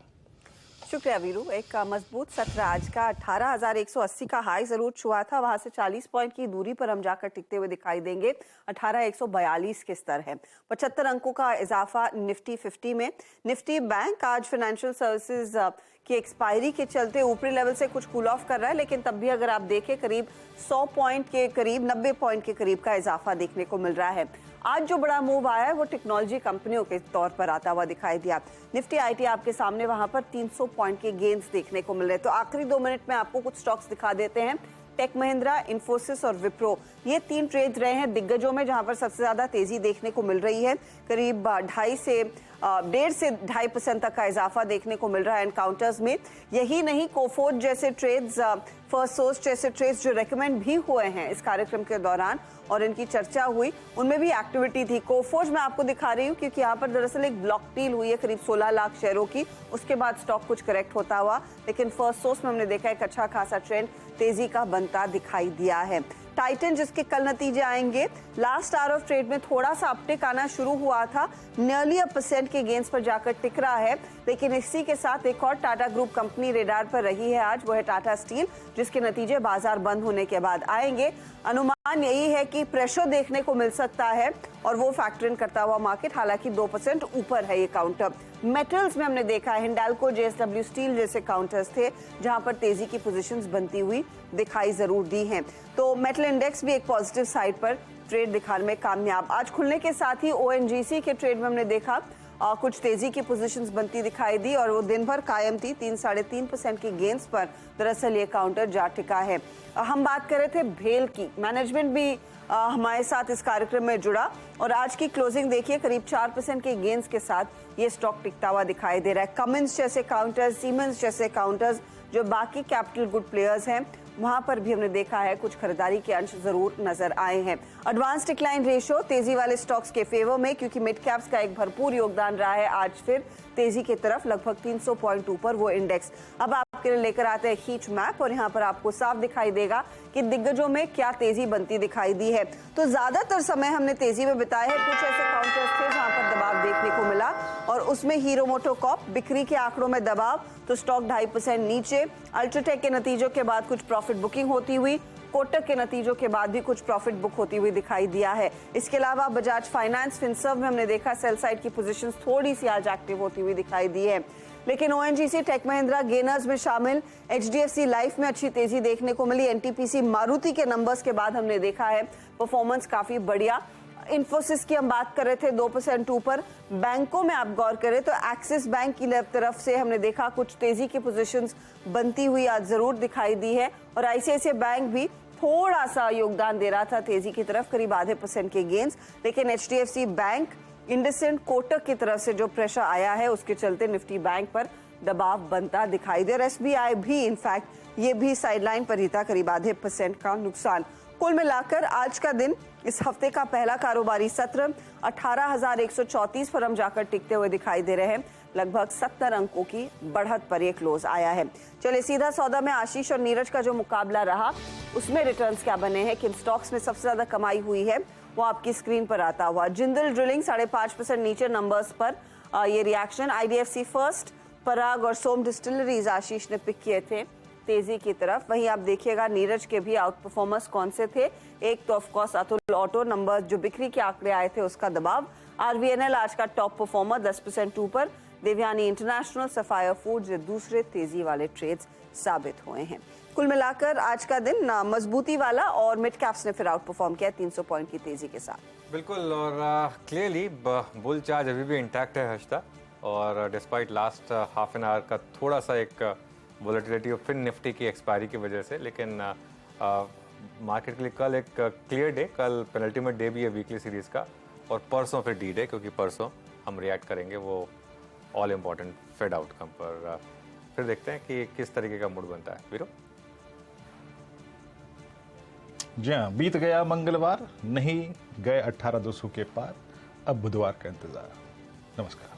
शुक्रिया वीरू। एक मजबूत सत्र आज का 18,180 का हाई जरूर छुआ था, वहां से 40 पॉइंट की दूरी पर हम जाकर टिकते हुए दिखाई देंगे। 18,142 के स्तर है। 75 अंकों का इजाफा निफ्टी 50 में। निफ्टी बैंक आज फाइनेंशियल सर्विसेज की एक्सपायरी के चलते ऊपरी लेवल से कुछ कूल ऑफ कर रहा है, लेकिन तब भी अगर आप देखें करीब 100 पॉइंट के करीब, 90 पॉइंट के करीब का इजाफा देखने को मिल रहा है। आज जो बड़ा मूव आया है वो टेक्नोलॉजी कंपनियों के तौर पर आता हुआ दिखाई दिया। निफ्टी आईटी आपके सामने वहां पर 300 पॉइंट के गेन्स देखने को मिल रहे हैं। तो आखिरी 2 मिनट में आपको कुछ स्टॉक्स दिखा देते हैं। टेक महिंद्रा, इन्फोसिस और विप्रो, ये 3 ट्रेड रहे हैं दिग्गजों में जहां पर सबसे ज्यादा तेजी देखने को मिल रही है। करीब 1.5 से 2.5% तक का इजाफा देखने को मिल रहा है एनकाउंटर्स में। यही नहीं, कोफोर्ज जैसे ट्रेड्स, फर्स्ट सोर्स जैसे ट्रेड्स जो रेकमेंड भी हुए हैं इस कार्यक्रम के दौरान और इनकी चर्चा हुई, उनमें भी एक्टिविटी थी। कोफोर्ज मैं आपको दिखा रही हूँ क्योंकि यहाँ पर दरअसल एक ब्लॉक डील हुई है करीब 16 लाख शेयरों की, उसके बाद स्टॉक कुछ करेक्ट होता हुआ, लेकिन फर्स्ट सोर्स में हमने देखा एक अच्छा खासा ट्रेंड तेजी का बनता दिखाई दिया है। टाइटन, जिसके कल नतीजे आएंगे, लास्ट आवर ऑफ ट्रेड में थोड़ा सा अपटिक आना शुरू हुआ था, नियरली 1% के गेंस पर जाकर टिक रहा है। लेकिन इसी के साथ एक और टाटा ग्रुप कंपनी रेडार पर रही है आज, वो है टाटा स्टील, जिसके नतीजे बाजार बंद होने के बाद आएंगे। अनुमान यही है कि प्रेशर देखने को मिल सकता है और वो फैक्टर इन करता हुआ मार्केट, हालांकि 2% ऊपर है ये काउंटर। मेटल्स में हमने देखा है हिंडाल्को, जेएसडब्ल्यू स्टील जैसे काउंटर्स थे जहां पर तेजी की पोजीशंस बनती हुई दिखाई जरूर दी हैं। तो मेटल इंडेक्स भी एक पॉजिटिव साइड पर ट्रेड दिखाने में कामयाब। आज खुलने के साथ ही ओएनजीसी के ट्रेड में हमने देखा कुछ तेजी की पोजीशंस बनती दिखाई दी और वो दिन भर कायम थी। 3-3.5% की गेंस पर दरअसल ये काउंटर जा टिका है। हम बात कर रहे थे भेल की, मैनेजमेंट भी हमारे साथ इस कार्यक्रम में जुड़ा और आज की क्लोजिंग देखिए करीब 4% के गेंस के साथ ये स्टॉक टिकता हुआ दिखाई दे रहा है। कमिंस जैसे काउंटर्स, सीमेंस जैसे काउंटर्स, जो बाकी कैपिटल गुड प्लेयर्स हैं, वहां पर भी हमने देखा है कुछ खरीदारी के अंश जरूर नजर आए हैं। एडवांस डिक्लाइन रेशियो तेजी वाले स्टॉक्स के फेवर में, क्योंकि मिड कैप्स का एक भरपूर योगदान रहा है आज फिर तेजी की तरफ, लगभग 300 पॉइंट ऊपर वो इंडेक्स। अब आपके लिए लेकर आते हैं हीट मैप और यहाँ पर आपको साफ दिखाई देगा कि दिग्गजों में क्या तेजी बनती दिखाई दी है। तो ज्यादातर समय हमने तेजी में बिताया है। कुछ ऐसे काउंटर्स थे जहां पर दबाव देखने को मिला और उसमें हीरो मोटोकॉर्प, बिक्री के आंकड़ों में दबाव, तो स्टॉक 2.5% नीचे। अल्ट्राटेक के नतीजों के बाद कुछ प्रॉफिट बुकिंग होती हुई, कोटक के नतीजों के बाद भी कुछ प्रॉफिट बुक होती हुई दिखाई दिया है। इसके अलावा बजाज फाइनेंस, फिनसर्व में हमने देखा सेल साइड की पोजीशंस थोड़ी सी आज एक्टिव होती हुई दिखाई दी है। लेकिन ओएनजीसी, टेक महिंद्रा गेनर्स में शामिल, एचडीएफसी लाइफ में अच्छी तेजी देखने को मिली। एनटीपीसी, मारुति के नंबर्स के बाद हमने देखा है परफॉर्मेंस काफी बढ़िया। इन्फोसिस की हम बात कर रहे थे 2% ऊपर। बैंकों में आप गौर करें तो एक्सिस बैंक की तरफ से हमने देखा कुछ तेजी की पोजीशंस बनती हुई आज जरूर दिखाई दी है और आईसीआईसीआई बैंक भी थोड़ा सा योगदान दे रहा था तेजी की तरफ, करीब 0.5% के गेंस। लेकिन एचडीएफसी बैंक, इंडसइंड, कोटक की तरफ से जो प्रेशर आया है उसके चलते निफ्टी बैंक पर दबाव बनता दिखाई दे। एसबीआई भी इनफैक्ट ये भी साइडलाइन पर ही था, करीब 0.5% का नुकसान। कुल मिलाकर आज का दिन इस हफ्ते का पहला कारोबारी सत्र 18,134 पर हम जाकर टिकते हुए दिखाई दे रहे हैं। लगभग 70 अंकों की बढ़त पर यह क्लोज आया है। चलिए सीधा सौदा में आशीष और नीरज का जो मुकाबला रहा उसमें रिटर्न्स क्या बने हैं, किन स्टॉक्स में सबसे ज्यादा कमाई हुई है, वो आपकी स्क्रीन पर आता हुआ। जिंदल ड्रिलिंग 5.5% नीचे नंबर्स पर ये रिएक्शन। IDFC फर्स्ट, पराग और सोम डिस्टिलरीज आशीष ने पिक किए थे तेजी की तरफ। वहीं आप देखिएगा नीरज के भी आउट परफॉर्मर्स कौन से थे। एक तो ऑफकोर्स अतुल ऑटो, नंबर जो बिक्री के आंकड़े आए थे उसका दबाव। RVNL आज का टॉप परफॉर्मर 10% ऊपर। देवयानी इंटरनेशनल, सफायर फूड्स दूसरे तेजी वाले ट्रेड्स साबित हुए हैं। कुल मिलाकर आज का दिन मजबूती वाला और मिड कैप्स ने फिर आउट परफॉर्म किया 300 पॉइंट की तेजी के साथ। बिल्कुल, और क्लियरली बुल चार्ज अभी भी इंटैक्ट है हर्षिता, और despite last half an hour का थोड़ा सा एक वोलेटिलिटी और फिर निफ्टी की एक्सपायरी की वजह से, लेकिन मार्केट के लिए कल एक क्लियर डे, कल पेनल्टीमेट डे भी है वीकली सीरीज का, और परसों फिर डी डे, क्योंकि परसों हम रिएक्ट करेंगे वो ऑल इम्पॉर्टेंट फेड आउटकम पर। फिर देखते हैं कि किस तरीके का मूड बनता है। वीरो जी हाँ, बीत गया मंगलवार, नहीं गए 18,200 के पार, अब बुधवार का इंतजार। नमस्कार।